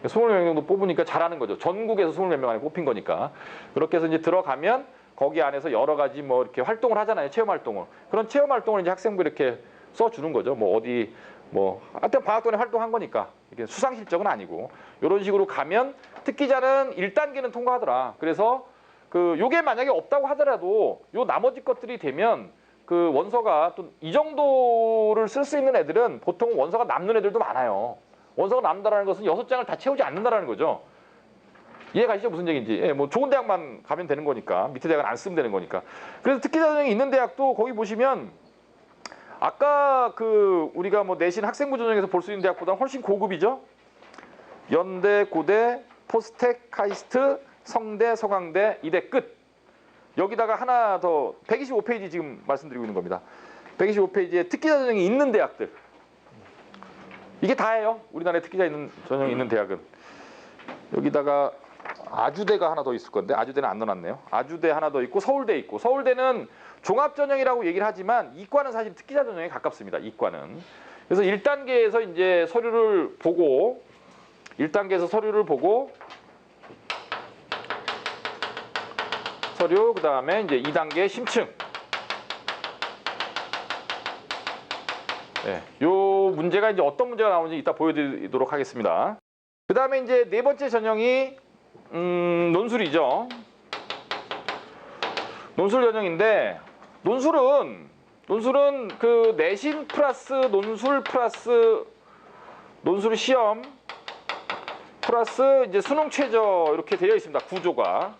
20 몇 명 정도 뽑으니까 잘하는 거죠. 전국에서 20 몇 명 안에 뽑힌 거니까. 그렇게 해서 이제 들어가면 거기 안에서 여러 가지 뭐 이렇게 활동을 하잖아요. 체험 활동을. 그런 체험 활동을 이제 학생부 이렇게 써주는 거죠. 뭐 어디 뭐 하여튼 방학 동안에 활동한 거니까 이게 수상 실적은 아니고 이런 식으로 가면 특기자는 1단계는 통과하더라. 그래서 그 요게 만약에 없다고 하더라도 요 나머지 것들이 되면 그 원서가 또 이 정도를 쓸 수 있는 애들은 보통 원서가 남는 애들도 많아요. 원서가 남는다는 것은 6장을 다 채우지 않는다는 거죠. 이해 가시죠? 무슨 얘기인지. 예, 뭐 좋은 대학만 가면 되는 거니까 밑에 대학은 안 쓰면 되는 거니까. 그래서 특기자 전형이 있는 대학도 거기 보시면 아까 그 우리가 뭐 내신 학생부 전형에서 볼 수 있는 대학보다 훨씬 고급이죠. 연대, 고대, 포스텍, 카이스트, 성대, 서강대, 이대 끝. 여기다가 하나 더 125페이지 지금 말씀드리고 있는 겁니다. 125페이지에 특기자 전형이 있는 대학들. 이게 다예요. 우리나라에 특기자 전형이 있는 대학은. 여기다가 아주대가 하나 더 있을 건데 아주대는 안 넣어놨네요. 아주대 하나 더 있고 서울대 있고 서울대는 종합전형이라고 얘기를 하지만 이과는 사실 특기자 전형에 가깝습니다. 이과는. 그래서 1단계에서 이제 서류를 보고 1단계에서 서류를 보고 서류 그다음에 이제 2단계 심층. 네, 요 문제가 이제 어떤 문제가 나오는지 이따 보여드리도록 하겠습니다. 그다음에 이제 네 번째 전형이 논술이죠. 논술 전형인데 논술은 그 내신 플러스 논술 플러스 논술 시험 플러스 이제 수능 최저 이렇게 되어 있습니다. 구조가.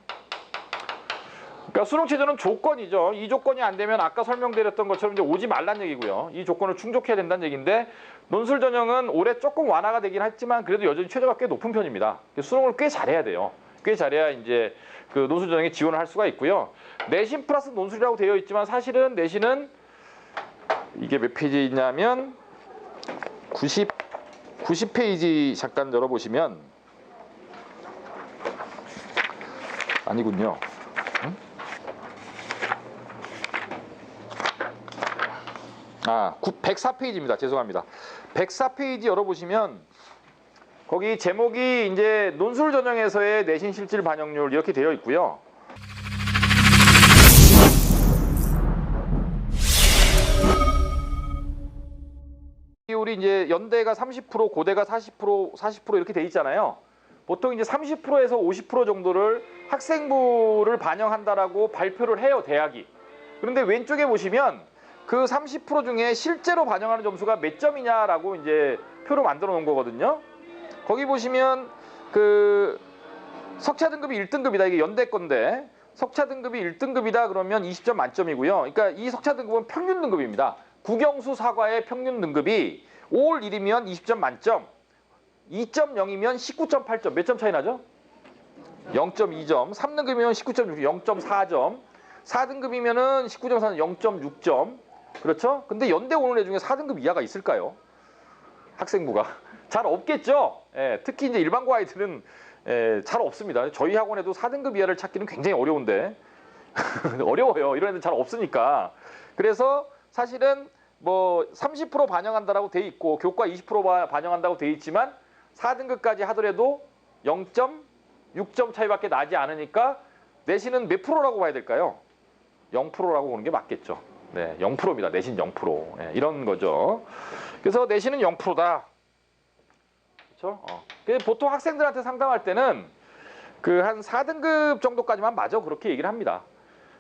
그러니까 수능 최저는 조건이죠. 이 조건이 안 되면 아까 설명드렸던 것처럼 이제 오지 말란 얘기고요. 이 조건을 충족해야 된다는 얘기인데 논술 전형은 올해 조금 완화가 되긴 했지만 그래도 여전히 최저가 꽤 높은 편입니다. 수능을 꽤 잘해야 돼요. 꽤 잘해야 이제 그 논술 전형에 지원을 할 수가 있고요. 내신 플러스 논술이라고 되어 있지만 사실은 내신은 이게 몇 페이지냐면 90페이지 잠깐 열어보시면 아니군요. 104페이지입니다. 죄송합니다. 104페이지 열어보시면 거기 제목이 이제 논술 전형에서의 내신 실질 반영률 이렇게 되어 있고요. 우리 이제 연대가 30%, 고대가 40% 이렇게 돼 있잖아요. 보통 이제 30%에서 50% 정도를 학생부를 반영한다라고 발표를 해요, 대학이. 그런데 왼쪽에 보시면 그 30% 중에 실제로 반영하는 점수가 몇 점이냐라고 이제 표로 만들어 놓은 거거든요. 거기 보시면 그 석차 등급이 1등급이다. 이게 연대 건데 석차 등급이 1등급이다 그러면 20점 만점이고요. 그러니까 이 석차 등급은 평균 등급입니다. 국영수 사과의 평균 등급이 5월 1이면 20점 만점, 2.0이면 19.8점. 몇 점 차이 나죠? 0.2점. 3등급이면 19.6, 0.4점. 4등급이면은 19.4는 0.6점. 그렇죠? 근데 연대 오는 애 중에 4등급 이하가 있을까요? 학생부가. 잘 없겠죠? 예, 특히 이제 일반고 아이들은 잘 없습니다. 저희 학원에도 4등급 이하를 찾기는 굉장히 어려운데. 어려워요. 이런 애들 잘 없으니까. 그래서 사실은 뭐 30% 반영한다라고 돼 있고 교과 20% 반영한다고 돼 있지만 4등급까지 하더라도 0.6점 차이밖에 나지 않으니까 내신은 몇 프로라고 봐야 될까요? 0%라고 보는 게 맞겠죠. 네, 0%입니다. 내신 0%. 네, 이런 거죠. 그래서 내신은 0%다. 그렇죠? 보통 학생들한테 상담할 때는 그 한 4등급 정도까지만 맞아 그렇게 얘기를 합니다.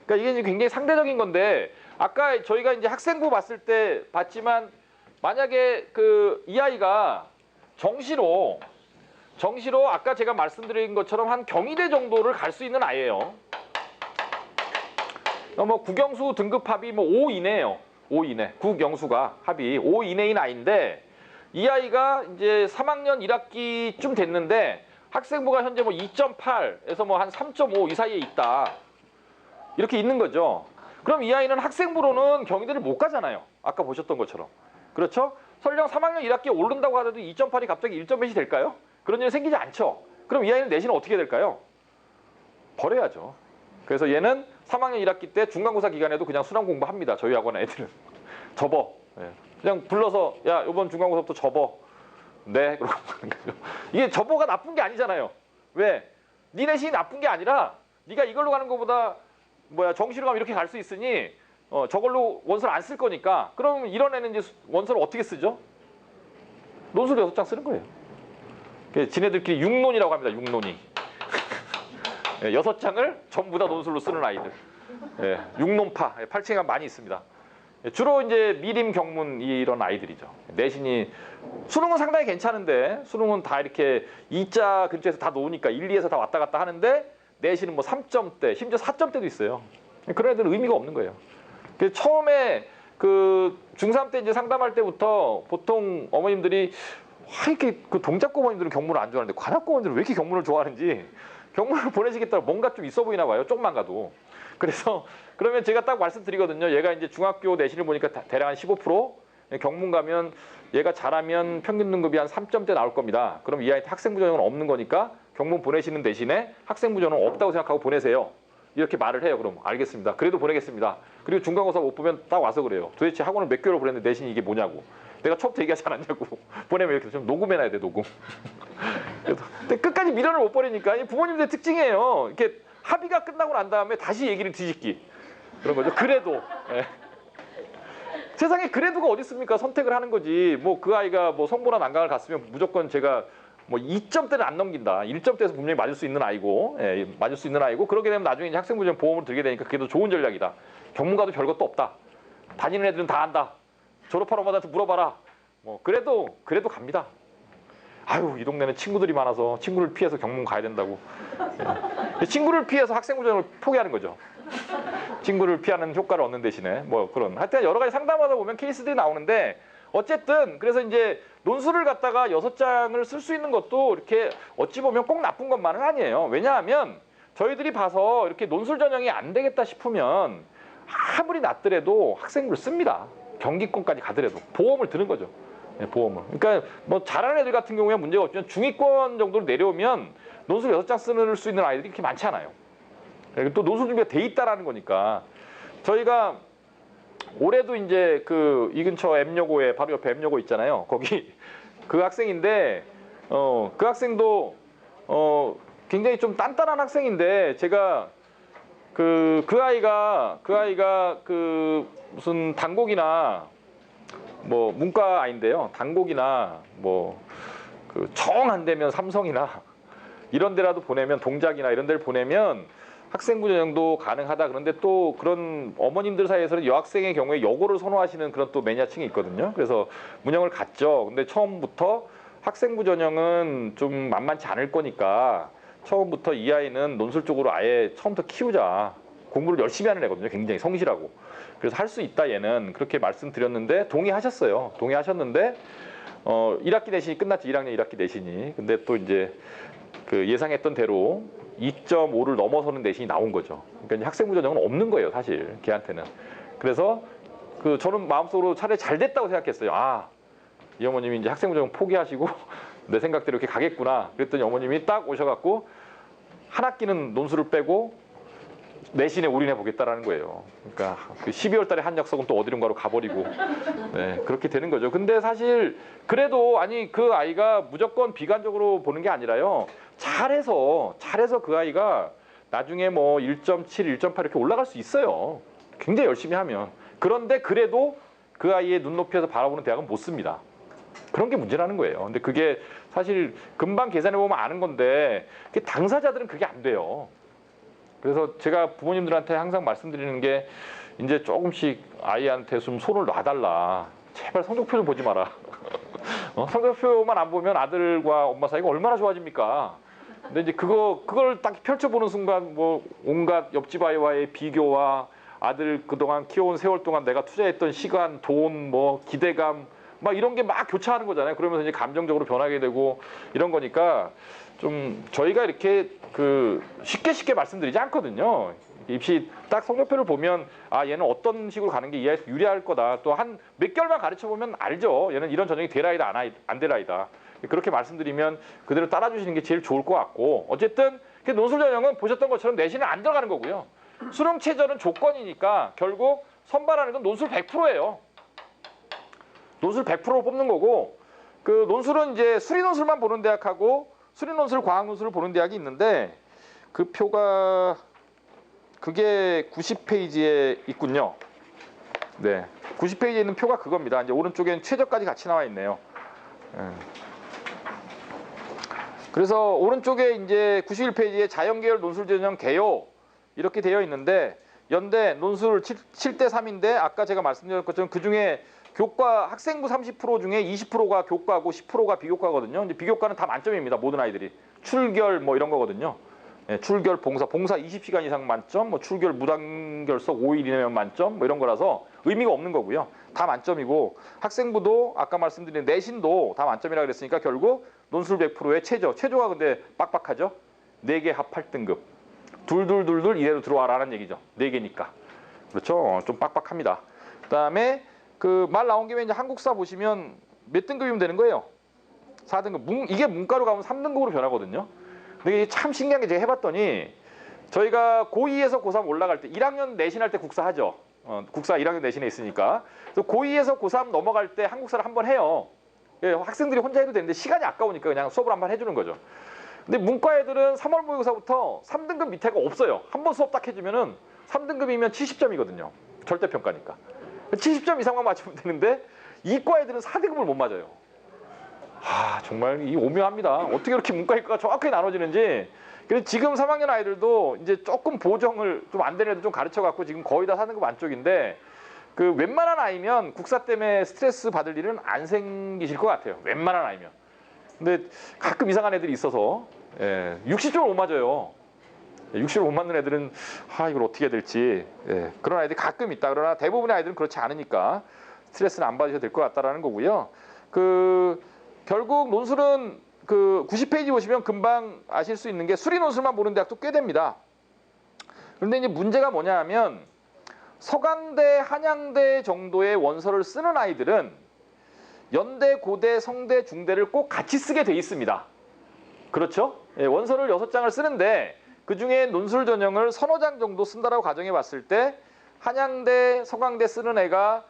그러니까 이게 굉장히 상대적인 건데 아까 저희가 이제 학생부 봤을 때 봤지만 만약에 그 이 아이가 정시로 아까 제가 말씀드린 것처럼 한 경희대 정도를 갈 수 있는 아이예요. 뭐 국영수 등급 합이 뭐 5 이내예요. 5 이내. 국영수가 합이 5 이내인 아이인데 이 아이가 이제 3학년 1학기쯤 됐는데 학생부가 현재 뭐 2.8에서 뭐 한 3.5 이 사이에 있다. 이렇게 있는 거죠. 그럼 이 아이는 학생부로는 경희대를 못 가잖아요. 아까 보셨던 것처럼. 그렇죠? 설령 3학년 1학기에 오른다고 하더라도 2.8이 갑자기 1.몇이 될까요? 그런 일은 생기지 않죠. 그럼 이 아이는 내신은 어떻게 될까요? 버려야죠. 그래서 얘는 3학년 1학기 때 중간고사 기간에도 그냥 수능 공부합니다. 저희 학원 애들은. 접어. 그냥 불러서 야 이번 중간고사부터 접어. 네. 그러고 하는 거죠. 이게 접어가 나쁜 게 아니잖아요. 왜? 네 내신이 나쁜 게 아니라 네가 이걸로 가는 것보다 정시로 가면 이렇게 갈 수 있으니 저걸로 원서를 안 쓸 거니까 그럼 이런 애는 이제 원서를 어떻게 쓰죠? 논술 6장 쓰는 거예요. 지네들끼리 육논이라고 합니다. 육논이. 6장을 전부 다 논술로 쓰는 아이들. 육논파. 8층에 많이 있습니다. 주로 이제 미림 경문 이런 아이들이죠. 내신이 수능은 상당히 괜찮은데 수능은 다 이렇게 2자 근처에서 다 놓으니까 1, 2에서 다 왔다 갔다 하는데 내신은 뭐 3점대, 심지어 4점대도 있어요. 그런 애들은 의미가 없는 거예요. 처음에 그 중3 때 이제 상담할 때부터 보통 어머님들이 와 이렇게 그 동작고 어머님들은 경문을 안 좋아하는데 관악고 어머님들은 왜 이렇게 경문을 좋아하는지 경문을 보내시겠다고 뭔가 좀 있어 보이나 봐요. 조금만 가도. 그래서 그러면 제가 딱 말씀드리거든요. 얘가 이제 중학교 내신을 보니까 대략 한 15%, 경문 가면 얘가 잘하면 평균 등급이 한 3점대 나올 겁니다. 그럼 이 아이한테 학생부 전형은 없는 거니까 경문 보내시는 대신에 학생부 전형은 없다고 생각하고 보내세요. 이렇게 말을 해요. 그럼 알겠습니다. 그래도 보내겠습니다. 그리고 중간고사 못 보면 딱 와서 그래요. 도대체 학원을 몇 개월을 보냈는데 내신이 이게 뭐냐고. 내가 처음부터 얘기하지 않았냐고. 보내면 이렇게 좀 녹음해놔야 돼, 녹음. 근데 끝까지 미련을 못 버리니까 부모님들의 특징이에요. 이렇게 합의가 끝나고 난 다음에 다시 얘기를 뒤집기. 그런 거죠. 그래도. 예. 세상에 그래도가 어디 있습니까? 선택을 하는 거지. 뭐 그 아이가 뭐 성모나 난강을 갔으면 무조건 제가 뭐 2점대는 안 넘긴다. 1점대에서 분명히 맞을 수 있는 아이고, 예, 맞을 수 있는 아이고, 그러게 되면 나중에 이제 학생부 전형 보험을 들게 되니까 그게 더 좋은 전략이다. 경문가도 별것도 없다. 다니는 애들은 다 안다. 졸업하러 엄마한테 물어봐라. 뭐 그래도 갑니다. 아유, 이 동네는 친구들이 많아서 친구를 피해서 경문 가야 된다고. 예. 친구를 피해서 학생부 전형을 포기하는 거죠. 친구를 피하는 효과를 얻는 대신에 뭐 그런 하여튼 여러 가지 상담하다 보면 케이스들이 나오는데 어쨌든 그래서 이제 논술을 갖다가 6장을 쓸 수 있는 것도 이렇게 어찌 보면 꼭 나쁜 것만은 아니에요. 왜냐하면 저희들이 봐서 이렇게 논술 전형이 안 되겠다 싶으면 아무리 낮더라도 학생부를 씁니다. 경기권까지 가더라도 보험을 드는 거죠. 네, 보험을. 그러니까 뭐 잘하는 애들 같은 경우에 문제가 없지만 중위권 정도로 내려오면 논술 6장 쓸 수 있는 아이들이 그렇게 많지 않아요. 또 논술 준비가 돼 있다라는 거니까 저희가 올해도 이제 그 이 근처 M여고에 바로 옆에 M여고 있잖아요. 거기 그 학생인데 그 학생도 굉장히 좀 단단한 학생인데 제가 그 아이가 그 무슨 단곡이나 뭐 문과 아인데요. 단곡이나 뭐 그 정 안 되면 삼성이나 이런 데라도 보내면 동작이나 이런 데를 보내면 학생부 전형도 가능하다. 그런데 또 그런 어머님들 사이에서는 여학생의 경우에 여고를 선호하시는 그런 또 매니아층이 있거든요. 그래서 문형을 갔죠. 근데 처음부터 학생부 전형은 좀 만만치 않을 거니까 처음부터 이 아이는 논술 쪽으로 아예 처음부터 키우자. 공부를 열심히 하는 애거든요. 굉장히 성실하고. 그래서 할 수 있다 얘는 그렇게 말씀드렸는데 동의하셨어요. 동의하셨는데 1학기 내신이 끝났지. 1학년 1학기 내신이. 근데 또 이제 그 예상했던 대로 2.5를 넘어서는 내신이 나온 거죠. 그러니까 학생부 전형은 없는 거예요, 사실 걔한테는. 그래서 그 저는 마음속으로 차라리 잘 됐다고 생각했어요. 아, 이 어머님이 이제 학생부 전형 포기하시고 내 생각대로 이렇게 가겠구나. 그랬더니 어머님이 딱 오셔갖고 한 학기는 논술을 빼고 내신에 올인해 보겠다라는 거예요. 그러니까 그 12월 달에 한 녀석은 또 어디론가로 가버리고 네, 그렇게 되는 거죠. 근데 사실 그래도 아니 그 아이가 무조건 비관적으로 보는 게 아니라요. 잘해서 그 아이가 나중에 뭐 1.7, 1.8 이렇게 올라갈 수 있어요. 굉장히 열심히 하면. 그런데 그래도 그 아이의 눈높이에서 바라보는 대학은 못 씁니다. 그런 게 문제라는 거예요. 근데 그게 사실 금방 계산해 보면 아는 건데 당사자들은 그게 안 돼요. 그래서 제가 부모님들한테 항상 말씀드리는 게 이제 조금씩 아이한테 좀 손을 놔달라. 제발 성적표 좀 보지 마라. 성적표만 안 보면 아들과 엄마 사이가 얼마나 좋아집니까? 근데 이제 그걸 딱 펼쳐보는 순간 뭐 온갖 옆집 아이와의 비교와 아들 그동안 키워온 세월 동안 내가 투자했던 시간, 돈, 뭐 기대감 막 이런 게 막 교차하는 거잖아요. 그러면서 이제 감정적으로 변하게 되고 이런 거니까 좀 저희가 이렇게 그 쉽게 말씀드리지 않거든요. 입시 딱 성적표를 보면 아 얘는 어떤 식으로 가는 게 이 아이에서 유리할 거다. 또 한 몇 개월만 가르쳐 보면 알죠. 얘는 이런 전형이 될 아이다 안 될 아이다. 그렇게 말씀드리면 그대로 따라주시는 게 제일 좋을 것 같고 어쨌든 논술 전형은 보셨던 것처럼 내신은 안 들어가는 거고요. 수능 최저는 조건이니까 결국 선발하는 건 논술 100%예요. 논술 100%로 뽑는 거고 그 논술은 이제 수리 논술만 보는 대학하고 수리 논술, 과학 논술을 보는 대학이 있는데 그 표가 그게 90페이지에 있군요. 네, 90페이지에 있는 표가 그겁니다. 이제 오른쪽엔 최저까지 같이 나와 있네요. 그래서 오른쪽에 이제 91페이지에 자연계열 논술 전형 개요 이렇게 되어 있는데 연대 논술 7대 3인데 아까 제가 말씀드린 것처럼 그 중에 교과 학생부 30% 중에 20%가 교과고 10%가 비교과거든요. 근데 비교과는 다 만점입니다. 모든 아이들이. 출결 뭐 이런 거거든요. 네, 출결 봉사 20시간 이상 만점, 뭐 출결 무단결석 5일 이내면 만점 뭐 이런 거라서 의미가 없는 거고요. 다 만점이고 학생부도 아까 말씀드린 내신도 다 만점이라 그랬으니까 결국 논술 100%의 최저가 근데 빡빡하죠. 4개 합 8등급. 둘둘둘둘 이대로 들어와라는 얘기죠. 4개니까. 그렇죠? 좀 빡빡합니다. 그다음에 그 말 나온 김에 이제 한국사 보시면 몇 등급이면 되는 거예요? 4등급. 이게 문과로 가면 3등급으로 변하거든요. 근데 이게 참 신기한 게 제가 해봤더니 저희가 고2에서 고3 올라갈 때 1학년 내신할 때 국사 하죠. 국사 1학년 내신에 있으니까. 그래서 고2에서 고3 넘어갈 때 한국사를 한번 해요. 예, 학생들이 혼자 해도 되는데 시간이 아까우니까 그냥 수업을 한번 해주는 거죠. 근데 문과 애들은 3월 모의고사부터 3등급 밑에가 없어요. 한 번 수업 딱 해주면은 3등급이면 70점이거든요. 절대평가니까. 70점 이상만 맞추면 되는데 이과 애들은 4등급을 못 맞아요. 정말 이 오묘합니다. 어떻게 이렇게 문과 이과가 정확하게 나눠지는지. 그래서 지금 3학년 아이들도 이제 조금 보정을 좀 안 되는 애들 좀 가르쳐갖고 지금 거의 다 4등급 안쪽인데 그 웬만한 아이면 국사 때문에 스트레스 받을 일은 안 생기실 것 같아요. 웬만한 아이면. 근데 가끔 이상한 애들이 있어서 60점을 못 맞아요. 60을 못 맞는 애들은 이걸 어떻게 해야 될지 그런 아이들이 가끔 있다. 그러나 대부분의 아이들은 그렇지 않으니까 스트레스는 안 받으셔도 될 것 같다라는 거고요. 결국 논술은 90페이지 보시면 금방 아실 수 있는 게 수리 논술만 보는 대학도 꽤 됩니다. 그런데 이제 문제가 뭐냐 하면 서강대, 한양대 정도의 원서를 쓰는 아이들은 연대, 고대, 성대, 중대를 꼭 같이 쓰게 돼 있습니다. 그렇죠? 원서를 6장을 쓰는데 그중에 논술 전형을 서너 장 정도 쓴다라고 가정해 봤을 때 한양대, 서강대 쓰는 애가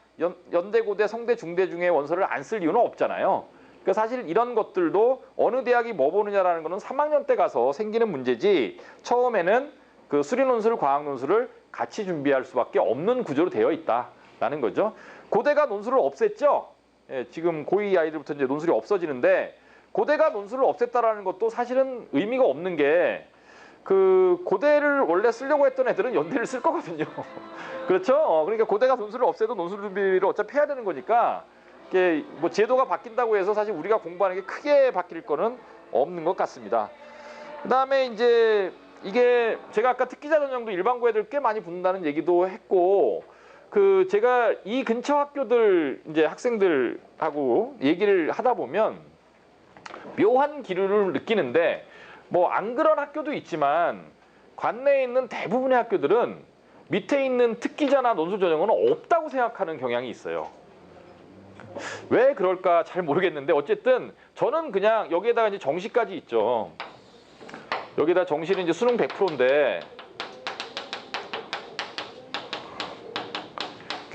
연대, 고대, 성대, 중대 중에 원서를 안 쓸 이유는 없잖아요. 그러니까 사실 이런 것들도 어느 대학이 뭐 보느냐라는 거는 3학년 때 가서 생기는 문제지 처음에는 그 수리 논술, 과학 논술을 같이 준비할 수밖에 없는 구조로 되어 있다라는 거죠. 고대가 논술을 없앴죠. 지금 고2 아이들부터 이제 논술이 없어지는데 고대가 논술을 없앴다라는 것도 사실은 의미가 없는 게 고대를 원래 쓰려고 했던 애들은 연대를 쓸 거거든요. 그렇죠? 그러니까 고대가 논술을 없애도 논술 준비를 어차피 해야 되는 거니까 이게 뭐 제도가 바뀐다고 해서 사실 우리가 공부하는 게 크게 바뀔 거는 없는 것 같습니다. 그다음에 이제 이게 제가 아까 특기자 전형도 일반고 애들 꽤 많이 붙는다는 얘기도 했고 제가 이 근처 학교들 이제 학생들하고 얘기를 하다 보면 묘한 기류를 느끼는데 뭐 안 그런 학교도 있지만 관내에 있는 대부분의 학교들은 밑에 있는 특기자나 논술 전형은 없다고 생각하는 경향이 있어요. 왜 그럴까 잘 모르겠는데 어쨌든 저는 그냥 여기에다가 이제 정시까지 있죠. 여기다 정시는 이제 수능 100%인데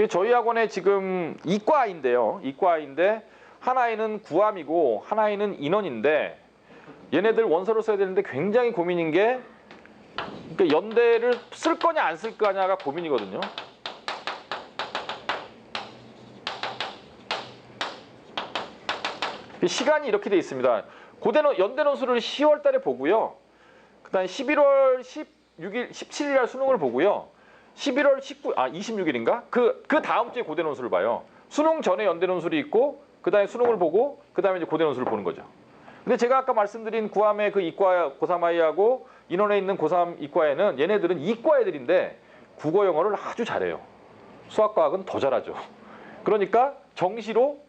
저희 학원에 지금 이과인데요. 이과인데 한 아이는 구암이고 한 아이는 인원인데 얘네들 원서를 써야 되는데 굉장히 고민인 게 그러니까 연대를 쓸 거냐 안 쓸 거냐가 고민이거든요. 시간이 이렇게 돼 있습니다. 연대 논술을 10월 달에 보고요. 그다음 11월 16일, 17일 날 수능을 보고요. 11월 26일인가? 그 다음 주에 고대 논술을 봐요. 수능 전에 연대 논술이 있고 그다음에 수능을 보고 그다음에 이제 고대 논술을 보는 거죠. 근데 제가 아까 말씀드린 구암의 그 이과 고3 아이하고 인원에 있는 고3 이과에는 얘네들은 이과 애들인데 국어 영어를 아주 잘해요. 수학과학은 더 잘하죠. 그러니까 정시로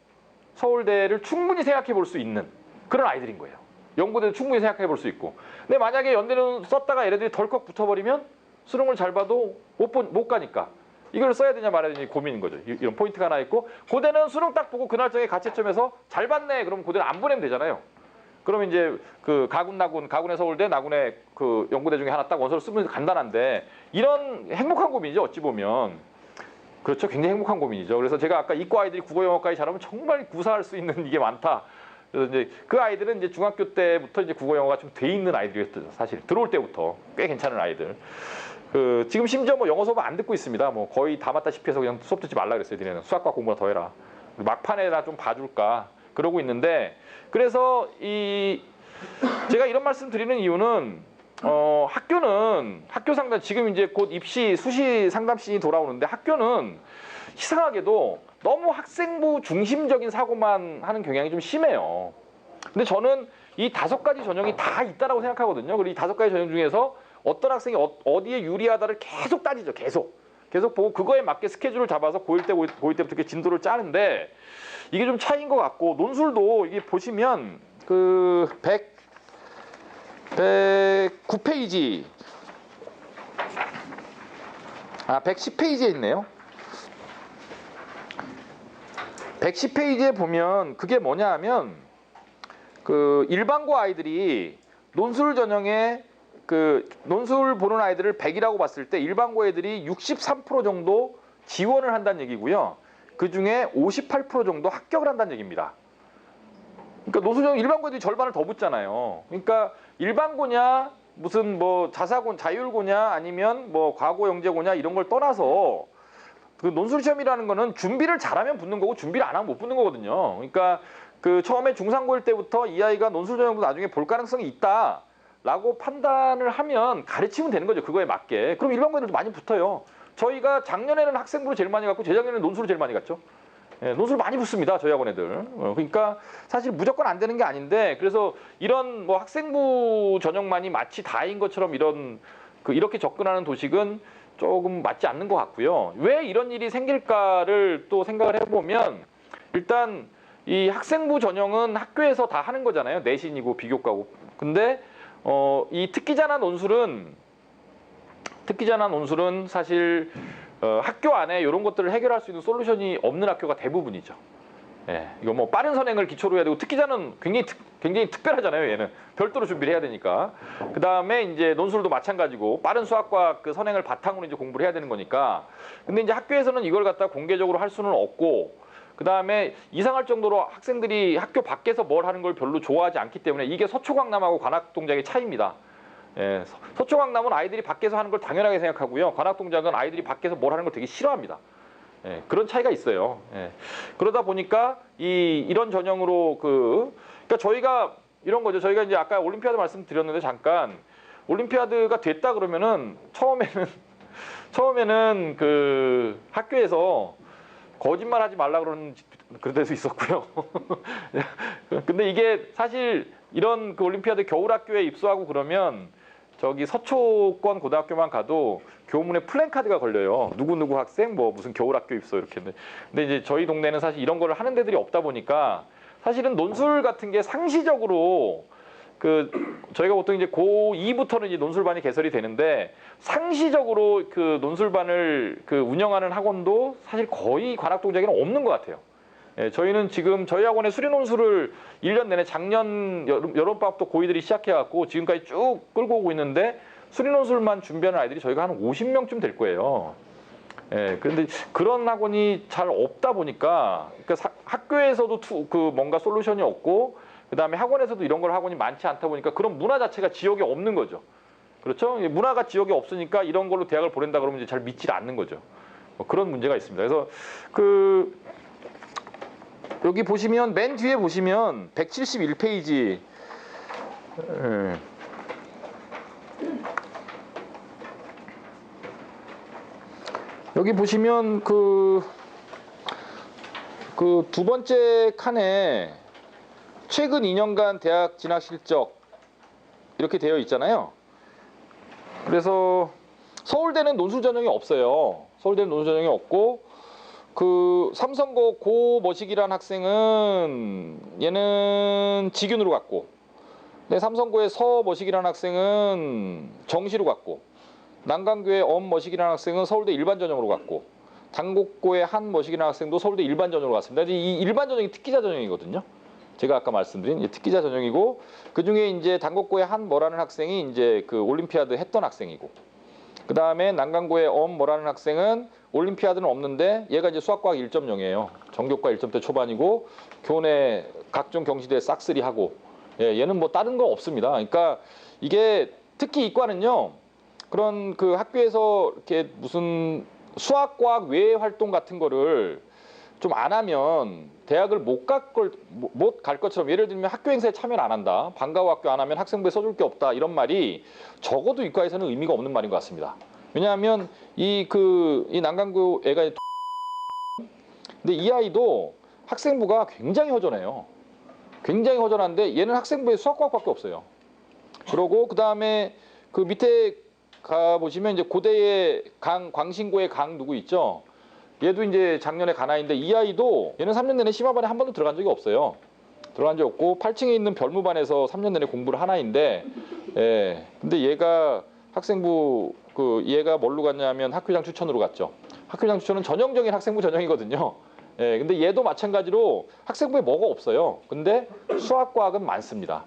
서울대를 충분히 생각해 볼 수 있는 그런 아이들인 거예요. 연고대도 충분히 생각해 볼 수 있고. 근데 만약에 연대는 썼다가 얘네들이 덜컥 붙어버리면 수능을 잘 봐도 못 가니까 이걸 써야 되냐 말아야 되냐 고민인 거죠. 이런 포인트가 하나 있고 고대는 수능 딱 보고 그날짜에 가채점에서 잘 봤네. 그러면 고대는 안 보내면 되잖아요. 그러면 이제 가군의 서울대, 나군의 연고대 중에 하나 딱 원서를 쓰면 간단한데 이런 행복한 고민이죠. 어찌 보면. 그렇죠. 굉장히 행복한 고민이죠. 그래서 제가 아까 이과 아이들이 국어 영어까지 잘하면 정말 구사할 수 있는 이게 많다. 그래서 이제 그 아이들은 이제 중학교 때부터 이제 국어 영어가 좀 돼 있는 아이들이었죠. 사실 들어올 때부터 꽤 괜찮은 아이들. 지금 심지어 뭐 영어 수업 안 듣고 있습니다. 뭐 거의 다 맞다시피 해서 그냥 수업 듣지 말라 그랬어요. 니네는 수학과 공부나 더 해라. 막판에나 좀 봐줄까 그러고 있는데 그래서 제가 이런 말씀 드리는 이유는 학교는 학교 상담 지금 이제 곧 입시 수시 상담 시즌이 돌아오는데 학교는 이상하게도 너무 학생부 중심적인 사고만 하는 경향이 좀 심해요. 근데 저는 이 5가지 전형이 다 있다라고 생각하거든요. 그리고 이 5가지 전형 중에서 어떤 학생이 어디에 유리하다를 계속 따지죠. 계속 보고 그거에 맞게 스케줄을 잡아서 고1 때부터 이렇게 진도를 짜는데 이게 좀 차이인 것 같고 논술도 이게 보시면 109페이지 아, 110페이지에 있네요. 110페이지에 보면 그게 뭐냐 하면 그 일반고 아이들이 논술 전형에 그 논술 보는 아이들을 100이라고 봤을 때 일반고 애들이 63% 정도 지원을 한다는 얘기고요. 그 중에 58% 정도 합격을 한다는 얘기입니다. 그러니까 논술 전형 일반고 애들이 절반을 더 붙잖아요. 그러니까 일반고냐 무슨 뭐 자사고 자율고냐 아니면 뭐 과고 영재고냐 이런 걸 떠나서 그 논술 시험이라는 거는 준비를 잘하면 붙는 거고 준비를 안 하면 못 붙는 거거든요. 그러니까 그 처음에 중상고일 때부터 이 아이가 논술 전형도 나중에 볼 가능성이 있다라고 판단을 하면 가르치면 되는 거죠. 그거에 맞게. 그럼 일반고 애들도 많이 붙어요. 저희가 작년에는 학생부를 제일 많이 갔고 재작년에는 논술을 제일 많이 갔죠. 예, 논술 많이 붙습니다. 저희 학원 애들. 그러니까 사실 무조건 안 되는 게 아닌데 그래서 이런 뭐 학생부 전형만이 마치 다인 것처럼 이런 그 이렇게 접근하는 도식은 조금 맞지 않는 것 같고요. 왜 이런 일이 생길까를 또 생각을 해보면 일단 이 학생부 전형은 학교에서 다 하는 거잖아요. 내신이고 비교과고. 근데 이 특기자나 논술은 사실 학교 안에 이런 것들을 해결할 수 있는 솔루션이 없는 학교가 대부분이죠. 예, 이거 뭐 빠른 선행을 기초로 해야 되고 특기자는 굉장히 특별하잖아요. 얘는 별도로 준비를 해야 되니까. 그 다음에 이제 논술도 마찬가지고 빠른 수학과학 그 선행을 바탕으로 이제 공부를 해야 되는 거니까. 근데 이제 학교에서는 이걸 갖다 공개적으로 할 수는 없고. 그 다음에 이상할 정도로 학생들이 학교 밖에서 뭘 하는 걸 별로 좋아하지 않기 때문에 이게 서초강남하고 관악동작의 차이입니다. 예, 서초강남은 아이들이 밖에서 하는 걸 당연하게 생각하고요. 관악동작은 아이들이 밖에서 뭘 하는 걸 되게 싫어합니다. 예, 그런 차이가 있어요. 예. 그러다 보니까 이런 전형으로 그러니까 저희가 이런 거죠. 저희가 이제 아까 올림피아드 말씀드렸는데 잠깐 올림피아드가 됐다 그러면은 처음에는 그 학교에서 거짓말하지 말라 그런 데도 있었고요. 근데 이게 사실 이런 그 올림피아드 겨울학교에 입소하고 그러면 저기 서초권 고등학교만 가도 교문에 플랜카드가 걸려요. 누구누구 학생 뭐 무슨 겨울학교 입소 이렇게. 근데 이제 저희 동네는 사실 이런 거를 하는 데들이 없다 보니까 사실은 논술 같은 게 상시적으로 그 저희가 보통 이제 고2부터는 이제 논술반이 개설이 되는데 상시적으로 그 논술반을 그 운영하는 학원도 사실 거의 관악동작에는 없는 것 같아요. 예, 저희는 지금 저희 학원에 수리논술을 1년 내내 작년 여름방학부터 고2들이 시작해갖고 지금까지 쭉 끌고 오고 있는데 수리논술만 준비하는 아이들이 저희가 한 50명쯤 될 거예요. 예, 그런데 그런 학원이 잘 없다 보니까 그러니까 학교에서도 그 뭔가 솔루션이 없고 그 다음에 학원에서도 이런 걸 학원이 많지 않다 보니까 그런 문화 자체가 지역에 없는 거죠. 그렇죠? 문화가 지역에 없으니까 이런 걸로 대학을 보낸다 그러면 이제 잘 믿질 않는 거죠. 뭐 그런 문제가 있습니다. 그래서 여기 보시면 맨 뒤에 보시면 171페이지 여기 보시면 그 두 번째 칸에 최근 2년간 대학 진학 실적 이렇게 되어 있잖아요. 그래서 서울대는 논술 전형이 없어요. 서울대는 논술 전형이 없고 그 삼성고 고머식이라는 학생은 얘는 직윤으로 갔고, 근데 삼성고의 서머식이라는 학생은 정시로 갔고, 난강교의 엄머식이라는 학생은 서울대 일반 전형으로 갔고, 단곡고의 한머식이라는 학생도 서울대 일반 전형으로 갔습니다. 이 일반 전형이 특기자 전형이거든요. 제가 아까 말씀드린 특기자 전형이고, 그 중에 이제 단곡고의 한머라는 학생이 이제 그 올림피아드 했던 학생이고, 그 다음에 난강고의 엄머라는 학생은 올림피아드는 없는데 얘가 이제 수학과학 1.0이에요. 전교과 1점대 초반이고 교내 각종 경시대에 싹쓸이 하고, 예, 얘는 뭐 다른 거 없습니다. 그러니까 이게 특히 이과는요, 그런 그 학교에서 이렇게 무슨 수학과학 외의 활동 같은 거를 좀 안 하면 대학을 못 갈 것처럼, 예를 들면 학교 행사에 참여를 안 한다, 방과후 학교 안 하면 학생부에 써줄 게 없다, 이런 말이 적어도 이과에서는 의미가 없는 말인 것 같습니다. 왜냐하면 이 난강고 애가 근데 이 아이도 학생부가 굉장히 허전해요. 굉장히 허전한데 얘는 학생부에 수학과학밖에 없어요. 그러고 그 다음에 그 밑에 가 보시면 이제 고대의 광신고의 강 누구 있죠? 얘도 이제 작년에 간 아이인데 이 아이도 얘는 3년 내내 심화반에 한 번도 들어간 적이 없어요. 들어간 적 없고 8층에 있는 별무반에서 3년 내내 공부를 한 아이인데, 예, 근데 얘가 학생부 그 얘가 뭘로 갔냐면 학교장 추천으로 갔죠. 학교장 추천은 전형적인 학생부 전형이거든요. 예, 근데 얘도 마찬가지로 학생부에 뭐가 없어요. 근데 수학, 과학은 많습니다.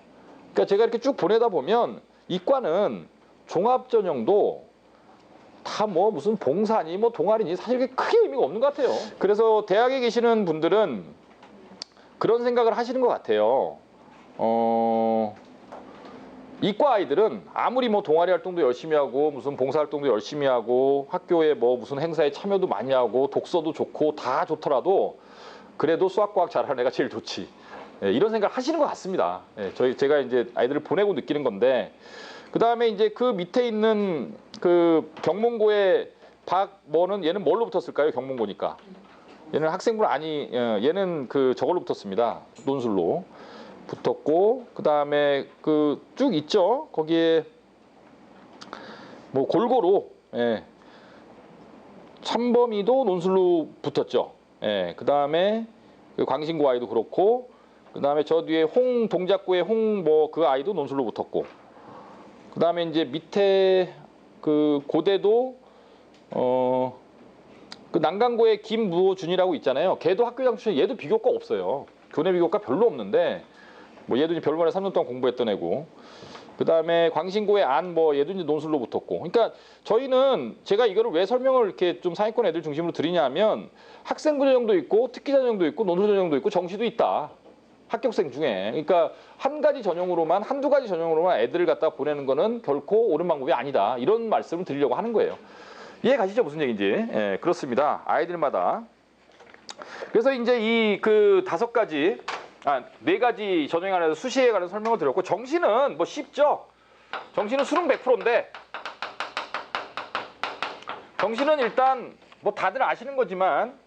그러니까 제가 이렇게 쭉 보내다 보면 이과는 종합 전형도 다 뭐 무슨 봉사니 뭐 동아리니 사실 그게 크게 의미가 없는 것 같아요. 그래서 대학에 계시는 분들은 그런 생각을 하시는 것 같아요. 이과 아이들은 아무리 뭐 동아리 활동도 열심히 하고 무슨 봉사 활동도 열심히 하고 학교에 뭐 무슨 행사에 참여도 많이 하고 독서도 좋고 다 좋더라도 그래도 수학, 과학 잘하는 애가 제일 좋지. 예, 이런 생각을 하시는 것 같습니다. 예, 제가 이제 아이들을 보내고 느끼는 건데, 그 다음에 이제 그 밑에 있는 그 경문고의 박뭐는 얘는 뭘로 붙었을까요? 경문고니까. 얘는 학생부 아니, 얘는 그 저걸로 붙었습니다. 논술로 붙었고, 그 다음에 그 쭉 있죠. 거기에 뭐 골고루, 예, 참범이도 논술로 붙었죠. 예, 그 다음에 그 광신고 아이도 그렇고, 그 다음에 저 뒤에 동작구의 뭐 그 아이도 논술로 붙었고, 그 다음에 이제 밑에 그 고대도 그 난강고의 김무준이라고 있잖아요. 걔도 학교장 추천, 얘도 비교과 없어요. 교내 비교과 별로 없는데 뭐 얘도 이제 별만에 3년 동안 공부했던 애고, 그 다음에 광신고의 뭐 얘도 이제 논술로 붙었고. 그러니까 저희는 제가 이거를 왜 설명을 이렇게 좀 상위권 애들 중심으로 드리냐면 학생부 전형도 있고 특기 전형도 있고 논술 전형도 있고 정시도 있다. 합격생 중에. 그러니까 한 가지 전형으로만, 한두 가지 전형으로만 애들을 갖다 보내는 거는 결코 옳은 방법이 아니다. 이런 말씀을 드리려고 하는 거예요. 이해 가시죠? 무슨 얘기인지. 예, 그렇습니다. 아이들마다. 그래서 이제 이 그 5가지, 4가지 전형에 관해서 수시에 관해서 설명을 드렸고, 정시는 뭐 쉽죠? 정시는 수능 100%인데, 정시는 일단 뭐 다들 아시는 거지만,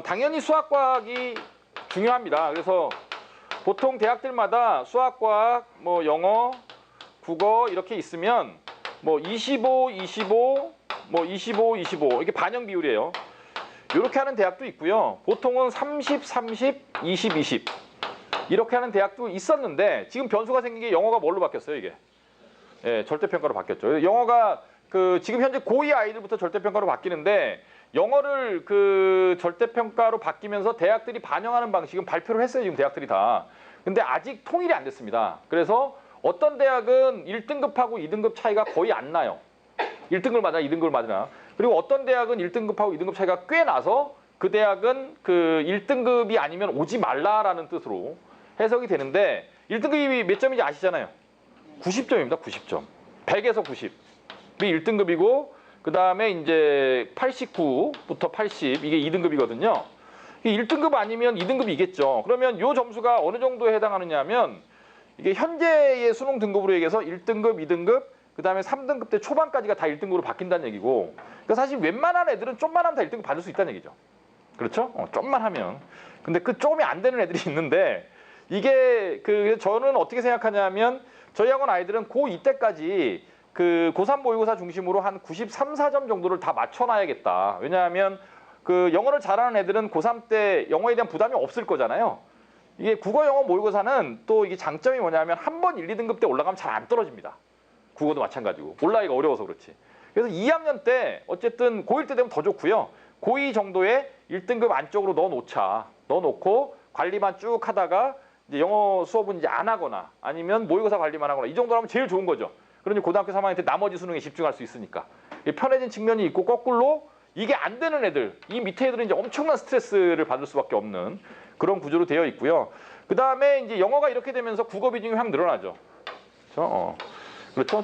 당연히 수학과학이 중요합니다. 그래서 보통 대학들마다 수학과학, 뭐 영어, 국어 이렇게 있으면 뭐 25, 25, 뭐 25, 25 이렇게 반영 비율이에요. 이렇게 하는 대학도 있고요. 보통은 30, 30, 20, 20 이렇게 하는 대학도 있었는데 지금 변수가 생긴 게 영어가 뭘로 바뀌었어요, 이게? 예, 절대평가로 바뀌었죠. 영어가 그 지금 현재 고2 아이들부터 절대평가로 바뀌는데 영어를 그 절대평가로 바뀌면서 대학들이 반영하는 방식은 발표를 했어요, 지금 대학들이 다. 근데 아직 통일이 안 됐습니다. 그래서 어떤 대학은 1등급하고 2등급 차이가 거의 안 나요. 1등급을 맞으나 2등급을 맞으나. 그리고 어떤 대학은 1등급하고 2등급 차이가 꽤 나서 그 대학은 그 1등급이 아니면 오지 말라라는 뜻으로 해석이 되는데 1등급이 몇 점인지 아시잖아요. 90점입니다. 90점. 100에서 90. 그게 1등급이고 그 다음에 이제 89부터 80 이게 2등급이거든요. 1등급 아니면 2등급이겠죠. 그러면 이 점수가 어느 정도에 해당하느냐 하면 이게 현재의 수능 등급으로 얘기해서 1등급, 2등급, 그 다음에 3등급 때 초반까지가 다 1등급으로 바뀐다는 얘기고, 그러니까 사실 웬만한 애들은 좀만 하면 다 1등급 받을 수 있다는 얘기죠. 그렇죠? 좀만 하면. 근데 그 좀이 안 되는 애들이 있는데 이게 저는 어떻게 생각하냐면 저희 학원 아이들은 고2 때까지 그 고3 모의고사 중심으로 한 93, 4점 정도를 다 맞춰놔야겠다. 왜냐하면 그 영어를 잘하는 애들은 고3 때 영어에 대한 부담이 없을 거잖아요. 이게 국어 영어 모의고사는 또 이게 장점이 뭐냐면 한 번 1, 2등급 때 올라가면 잘 안 떨어집니다. 국어도 마찬가지고. 올라가기가 어려워서 그렇지. 그래서 2학년 때 어쨌든 고1 때 되면 더 좋고요. 고2 정도에 1등급 안쪽으로 넣어놓자. 넣어놓고 관리만 쭉 하다가 이제 영어 수업은 이제 안 하거나 아니면 모의고사 관리만 하거나 이 정도 하면 제일 좋은 거죠. 그러니 고등학교 3학년 때 나머지 수능에 집중할 수 있으니까. 편해진 측면이 있고 거꾸로 이게 안 되는 애들, 이 밑에 애들은 이제 엄청난 스트레스를 받을 수밖에 없는 그런 구조로 되어 있고요. 그 다음에 이제 영어가 이렇게 되면서 국어 비중이 확 늘어나죠. 그렇죠? 그렇죠?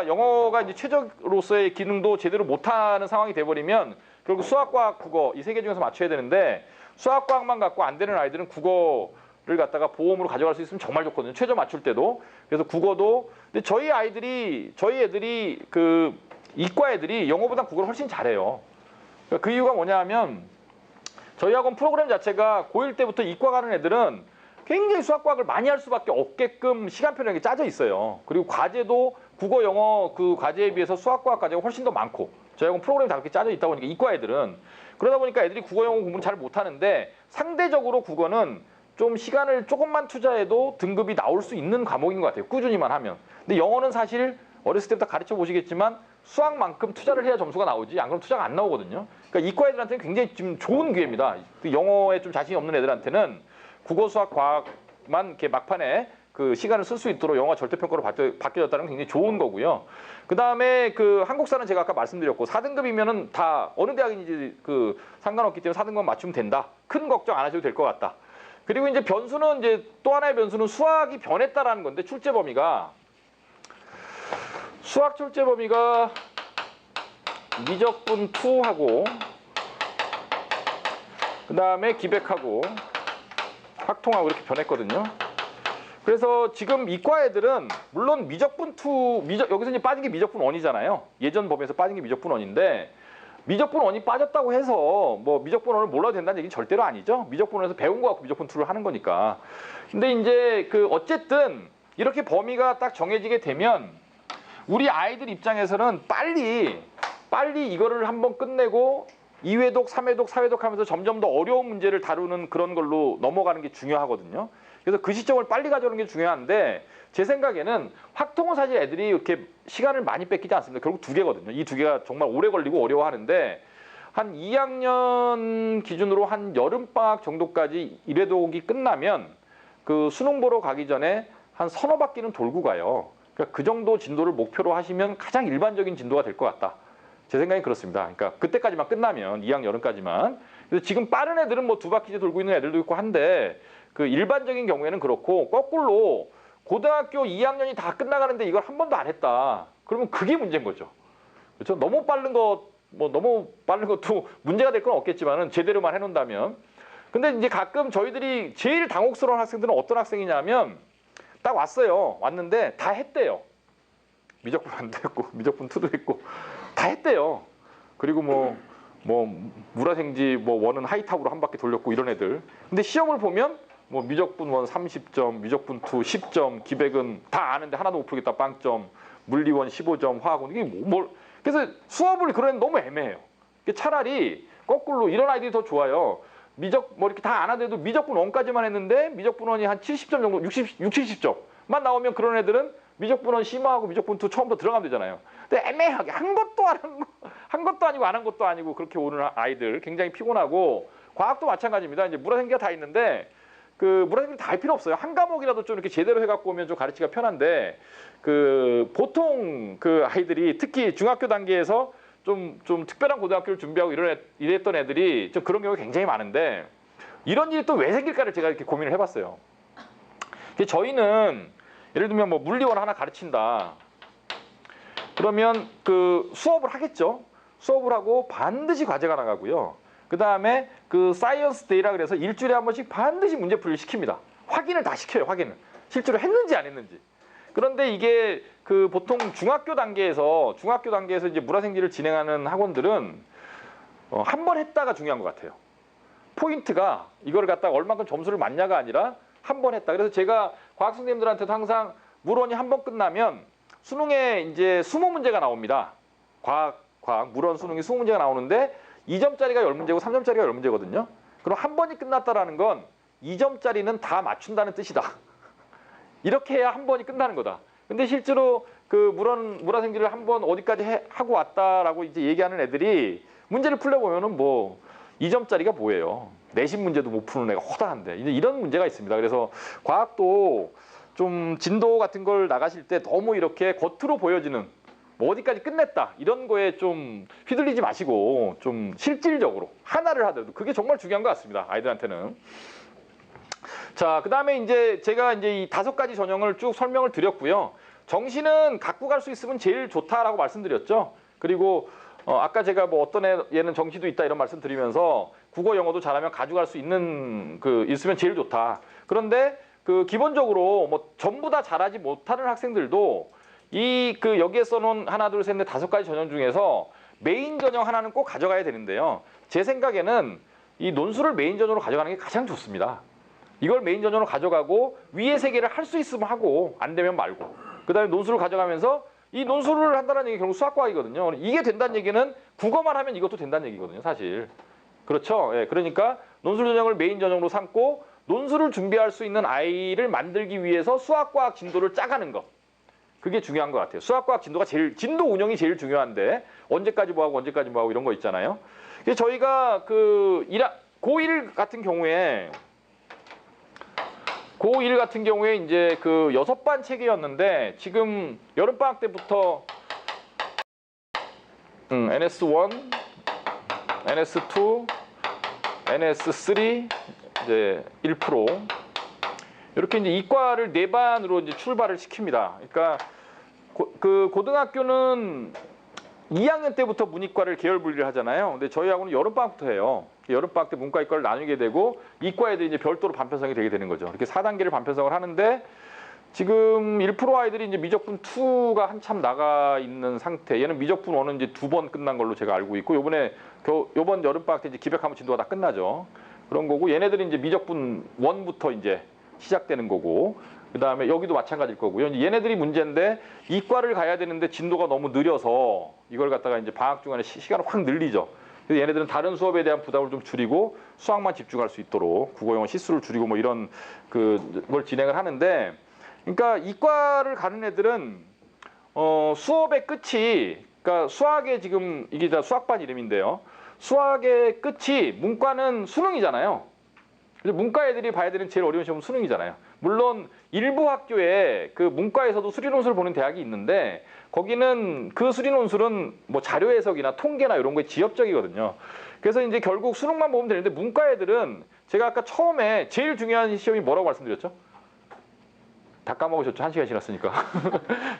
영어가 이제 최저로서의 기능도 제대로 못하는 상황이 돼버리면 결국 수학과학, 국어 이 3개 중에서 맞춰야 되는데 수학과학만 갖고 안 되는 아이들은 국어를 갖다가 보험으로 가져갈 수 있으면 정말 좋거든요. 최저 맞출 때도. 그래서 국어도. 근데 저희 애들이 그 이과 애들이 영어보다 국어를 훨씬 잘해요. 그러니까 그 이유가 뭐냐 하면 저희 학원 프로그램 자체가 고1 때부터 이과 가는 애들은 굉장히 수학과학을 많이 할 수밖에 없게끔 시간표가 짜져 있어요. 그리고 과제도 국어, 영어 그 과제에 비해서 수학과학 과제가 훨씬 더 많고 저희 학원 프로그램이 다 그렇게 짜져 있다 보니까 이과 애들은 그러다 보니까 애들이 국어, 영어 공부를 잘 못하는데 상대적으로 국어는 좀 시간을 조금만 투자해도 등급이 나올 수 있는 과목인 것 같아요. 꾸준히만 하면. 근데 영어는 사실 어렸을 때부터 가르쳐 보시겠지만 수학만큼 투자를 해야 점수가 나오지, 안 그러면 투자가 안 나오거든요. 그러니까 이과 애들한테는 굉장히 좀 좋은 기회입니다. 영어에 좀 자신이 없는 애들한테는 국어, 수학, 과학만 이렇게 막판에 그 시간을 쓸 수 있도록 영어가 절대평가로 바뀌어졌다는 건 굉장히 좋은 거고요. 그 다음에 그 한국사는 제가 아까 말씀드렸고 4등급이면은 다 어느 대학인지 그 상관없기 때문에 4등급 맞추면 된다. 큰 걱정 안 하셔도 될 것 같다. 그리고 이제 변수는 이제 또 하나의 변수는 수학이 변했다라는 건데 출제 범위가 수학 출제 범위가 미적분 2하고 그 다음에 기백하고 확통하고 이렇게 변했거든요. 그래서 지금 이과 애들은 물론 미적분 2, 여기서 이제 빠진 게 미적분 1이잖아요. 예전 법에서 빠진 게 미적분 1인데 미적분 1이 빠졌다고 해서 뭐 미적분 1을 몰라도 된다는 얘기는 절대로 아니죠. 미적분 1에서 배운 거 갖고 미적분 2를 하는 거니까. 근데 이제 그 어쨌든 이렇게 범위가 딱 정해지게 되면 우리 아이들 입장에서는 빨리 이거를 한번 끝내고 2회독, 3회독, 4회독 하면서 점점 더 어려운 문제를 다루는 그런 걸로 넘어가는 게 중요하거든요. 그래서 그 시점을 빨리 가져오는 게 중요한데 제 생각에는 확통은 사실 애들이 이렇게 시간을 많이 뺏기지 않습니다. 결국 2개거든요. 이 2개가 정말 오래 걸리고 어려워하는데 한 2학년 기준으로 한 여름방학 정도까지 1회독이 끝나면 그 수능 보러 가기 전에 한 서너 바퀴는 돌고 가요. 그러니까 그 정도 진도를 목표로 하시면 가장 일반적인 진도가 될 것 같다. 제 생각이 그렇습니다. 그러니까 그때까지만 끝나면 2학년 여름까지만. 그래서 지금 빠른 애들은 뭐 2바퀴째 돌고 있는 애들도 있고 한데 그 일반적인 경우에는 그렇고 거꾸로 고등학교 2학년이 다 끝나가는데 이걸 한 번도 안 했다. 그러면 그게 문제인 거죠. 그렇죠? 너무 빠른 것도 문제가 될 건 없겠지만은 제대로만 해놓는다면. 근데 이제 가끔 저희들이 제일 당혹스러운 학생들은 어떤 학생이냐면 딱 왔는데 다 했대요. 미적분 안 됐고 미적분 2도 했고 다 했대요. 그리고 뭐 물화생지 뭐 원은 하이탑으로 한 바퀴 돌렸고 이런 애들. 근데 시험을 보면 뭐 미적분 1 30점, 미적분 2 10점, 기백은 다 아는데 하나도 못 풀겠다 빵점, 물리원 15점, 화학원 이게 그래서 수업을 그러면 너무 애매해요. 차라리 거꾸로 이런 아이들이 더 좋아요. 이렇게 다 안 하는데도 미적분 1까지만 했는데 미적분 1이 한 70점 정도, 60, 70점만 나오면 그런 애들은 미적분 1 심화하고 미적분 2 처음부터 들어가면 되잖아요. 근데 애매하게 한 것도 아니고 안 한 것도 아니고 그렇게 오는 아이들 굉장히 피곤하고 과학도 마찬가지입니다. 이제 물화생기가 다 있는데 그 물화생기 다 할 필요 없어요. 한 과목이라도 좀 이렇게 제대로 해갖고 오면 좀 가르치기가 편한데 그 보통 그 아이들이 특히 중학교 단계에서 좀 특별한 고등학교를 준비하고 이랬던 애들이 좀 그런 경우가 굉장히 많은데 이런 일이 또 왜 생길까를 제가 이렇게 고민을 해봤어요. 저희는 예를 들면 뭐 물리원 하나 가르친다. 그러면 그 수업을 하겠죠. 수업을 하고 반드시 과제가 나가고요. 그 다음에 그 사이언스 데이라 그래서 일주일에 한 번씩 반드시 문제풀이를 시킵니다. 확인을 다 시켜요. 확인을. 실제로 했는지 안 했는지. 그런데 이게 그 보통 중학교 단계에서 이제 물화생지를 진행하는 학원들은 한 번 했다가 중요한 것 같아요. 포인트가 이걸 갖다가 얼만큼 점수를 맞냐가 아니라 한 번 했다. 그래서 제가 과학 선생님들한테도 항상 물원이 한 번 끝나면 수능에 이제 20문제가 나옵니다. 과학 물원 수능이 20문제가 나오는데 2점짜리가 10문제고 3점짜리가 10문제거든요. 그럼 한 번이 끝났다라는 건 2점짜리는 다 맞춘다는 뜻이다. 이렇게 해야 한 번이 끝나는 거다. 근데 실제로 그 물화생지를 한 번 어디까지 하고 왔다라고 이제 얘기하는 애들이 문제를 풀려보면은 뭐 2점짜리가 뭐예요. 내신 문제도 못 푸는 애가 허다한데 이제 이런 문제가 있습니다. 그래서 과학도 좀 진도 같은 걸 나가실 때 너무 이렇게 겉으로 보여지는 뭐 어디까지 끝냈다 이런 거에 좀 휘둘리지 마시고 좀 실질적으로 하나를 하더라도 그게 정말 중요한 것 같습니다. 아이들한테는. 자, 그 다음에 이제 제가 이제 이 5가지 전형을 쭉 설명을 드렸고요. 정시는 갖고 갈 수 있으면 제일 좋다라고 말씀드렸죠. 그리고 아까 제가 뭐 어떤 얘는 정시도 있다 이런 말씀 드리면서 국어 영어도 잘하면 가져갈 수 있는 있으면 제일 좋다. 그런데 그 기본적으로 뭐 전부 다 잘하지 못하는 학생들도 여기에 써놓은 하나, 둘, 셋, 넷 5가지 전형 중에서 메인 전형 하나는 꼭 가져가야 되는데요. 제 생각에는 이 논술을 메인 전형으로 가져가는 게 가장 좋습니다. 이걸 메인 전형으로 가져가고 위에 3개를 할 수 있으면 하고 안 되면 말고 그 다음에 논술을 가져가면서 이 논술을 한다는 얘기 결국 수학과학이거든요. 이게 된다는 얘기는 국어만 하면 이것도 된다는 얘기거든요. 사실. 그렇죠. 예, 그러니까 논술 전형을 메인 전형으로 삼고 논술을 준비할 수 있는 아이를 만들기 위해서 수학과학 진도를 짜가는 것. 그게 중요한 것 같아요. 수학과학 진도 운영이 제일 중요한데 언제까지 뭐 하고 언제까지 뭐 하고 이런 거 있잖아요. 그래서 저희가 고1 같은 경우에 이제 그 6반 체계였는데 지금 여름방학 때부터 NS1, NS2, NS3 이제 1% 이렇게 이제 이과를 4반으로 이제 출발을 시킵니다. 그러니까 고등학교는 2학년 때부터 문이과를 계열 분리를 하잖아요. 근데 저희 학원은 여름방학부터 해요. 여름방학 때 문과 이과를 나누게 되고 이과 애들이 이제 별도로 반편성이 되게 되는 거죠. 이렇게 4단계를 반편성을 하는데 지금 1% 아이들이 이제 미적분 2가 한참 나가 있는 상태. 얘는 미적분 1은 이제 2번 끝난 걸로 제가 알고 있고 요번 여름방학 때 이제 기백하면 진도가 다 끝나죠. 그런 거고 얘네들이 이제 미적분 1부터 이제 시작되는 거고 그다음에 여기도 마찬가지일 거고요. 얘네들이 문제인데 이과를 가야 되는데 진도가 너무 느려서 이걸 갖다가 이제 방학 중간에 시간을 확 늘리죠. 그래서 얘네들은 다른 수업에 대한 부담을 좀 줄이고 수학만 집중할 수 있도록 국어, 영어, 시수를 줄이고 뭐 이런 걸 진행을 하는데 그러니까 이과를 가는 애들은 수업의 끝이 그러니까 수학의 지금 이게 다 수학반 이름인데요. 수학의 끝이 문과는 수능이잖아요. 그래서 문과 애들이 봐야 되는 제일 어려운 시험은 수능이잖아요. 물론 일부 학교에 그 문과에서도 수리논술을 보는 대학이 있는데 거기는 그 수리논술은 뭐 자료 해석이나 통계나 이런 거에 지엽적이거든요. 그래서 이제 결국 수능만 보면 되는데 문과 애들은 제가 아까 처음에 제일 중요한 시험이 뭐라고 말씀드렸죠? 다 까먹으셨죠? 1시간 지났으니까.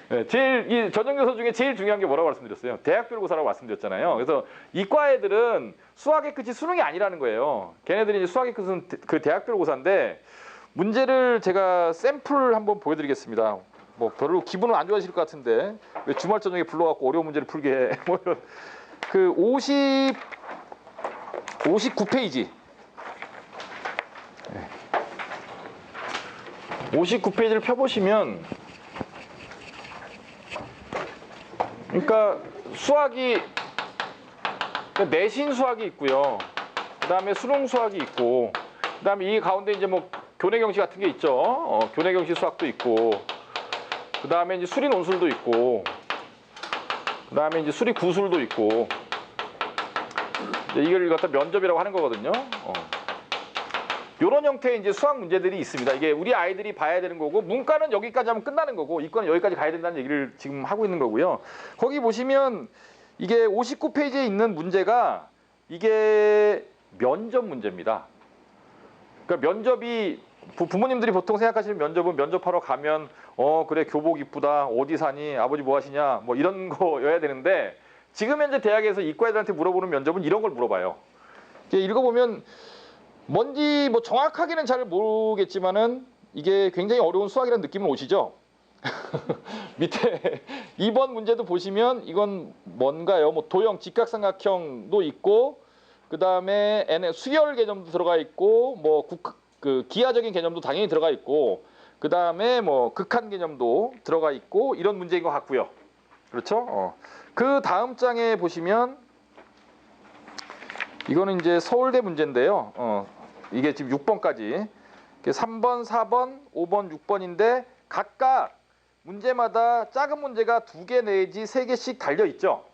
네, 이 전형요소 중에 제일 중요한 게 뭐라고 말씀드렸어요? 대학별고사라고 말씀드렸잖아요. 그래서 이과 애들은 수학의 끝이 수능이 아니라는 거예요. 걔네들이 이제 수학의 끝은 그 대학별고사인데 문제를 제가 샘플 한번 보여드리겠습니다. 뭐 별로 기분은 안 좋아하실 것 같은데 왜 주말 저녁에 불러갖고 어려운 문제를 풀게 해. 뭐 이런 59페이지. 59페이지를 펴보시면 그러니까 수학이 내신 수학이 있고요. 그 다음에 수능 수학이 있고 그 다음에 이 가운데 이제 뭐 교내경시 같은 게 있죠. 교내경시 수학도 있고 그 다음에 이제 수리 논술도 있고 그 다음에 이제 수리 구술도 있고 이걸 갖다 면접이라고 하는 거거든요. 이런 형태의 이제 수학 문제들이 있습니다. 이게 우리 아이들이 봐야 되는 거고 문과는 여기까지 하면 끝나는 거고 이과는 여기까지 가야 된다는 얘기를 지금 하고 있는 거고요. 거기 보시면 이게 59페이지에 있는 문제가 이게 면접 문제입니다. 그러니까 면접이 부모님들이 보통 생각하시는 면접은 면접하러 가면 그래 교복 이쁘다 어디 사니 아버지 뭐 하시냐 뭐 이런 거여야 되는데 지금 현재 대학에서 이과 애들한테 물어보는 면접은 이런 걸 물어봐요. 읽어보면 뭔지 뭐 정확하게는 잘 모르겠지만은 이게 굉장히 어려운 수학이라는 느낌은 오시죠? 밑에 2번 문제도 보시면 이건 뭔가요? 뭐 도형 직각삼각형도 있고 그 다음에 수열 개념도 들어가 있고 뭐 기하적인 개념도 당연히 들어가 있고 그 다음에 뭐 극한 개념도 들어가 있고 이런 문제인 것 같고요. 그렇죠? 그 다음 장에 보시면 이거는 이제 서울대 문제인데요. 이게 지금 6번까지 3번, 4번, 5번, 6번인데 각각 문제마다 작은 문제가 2개 내지 3개씩 달려 있죠.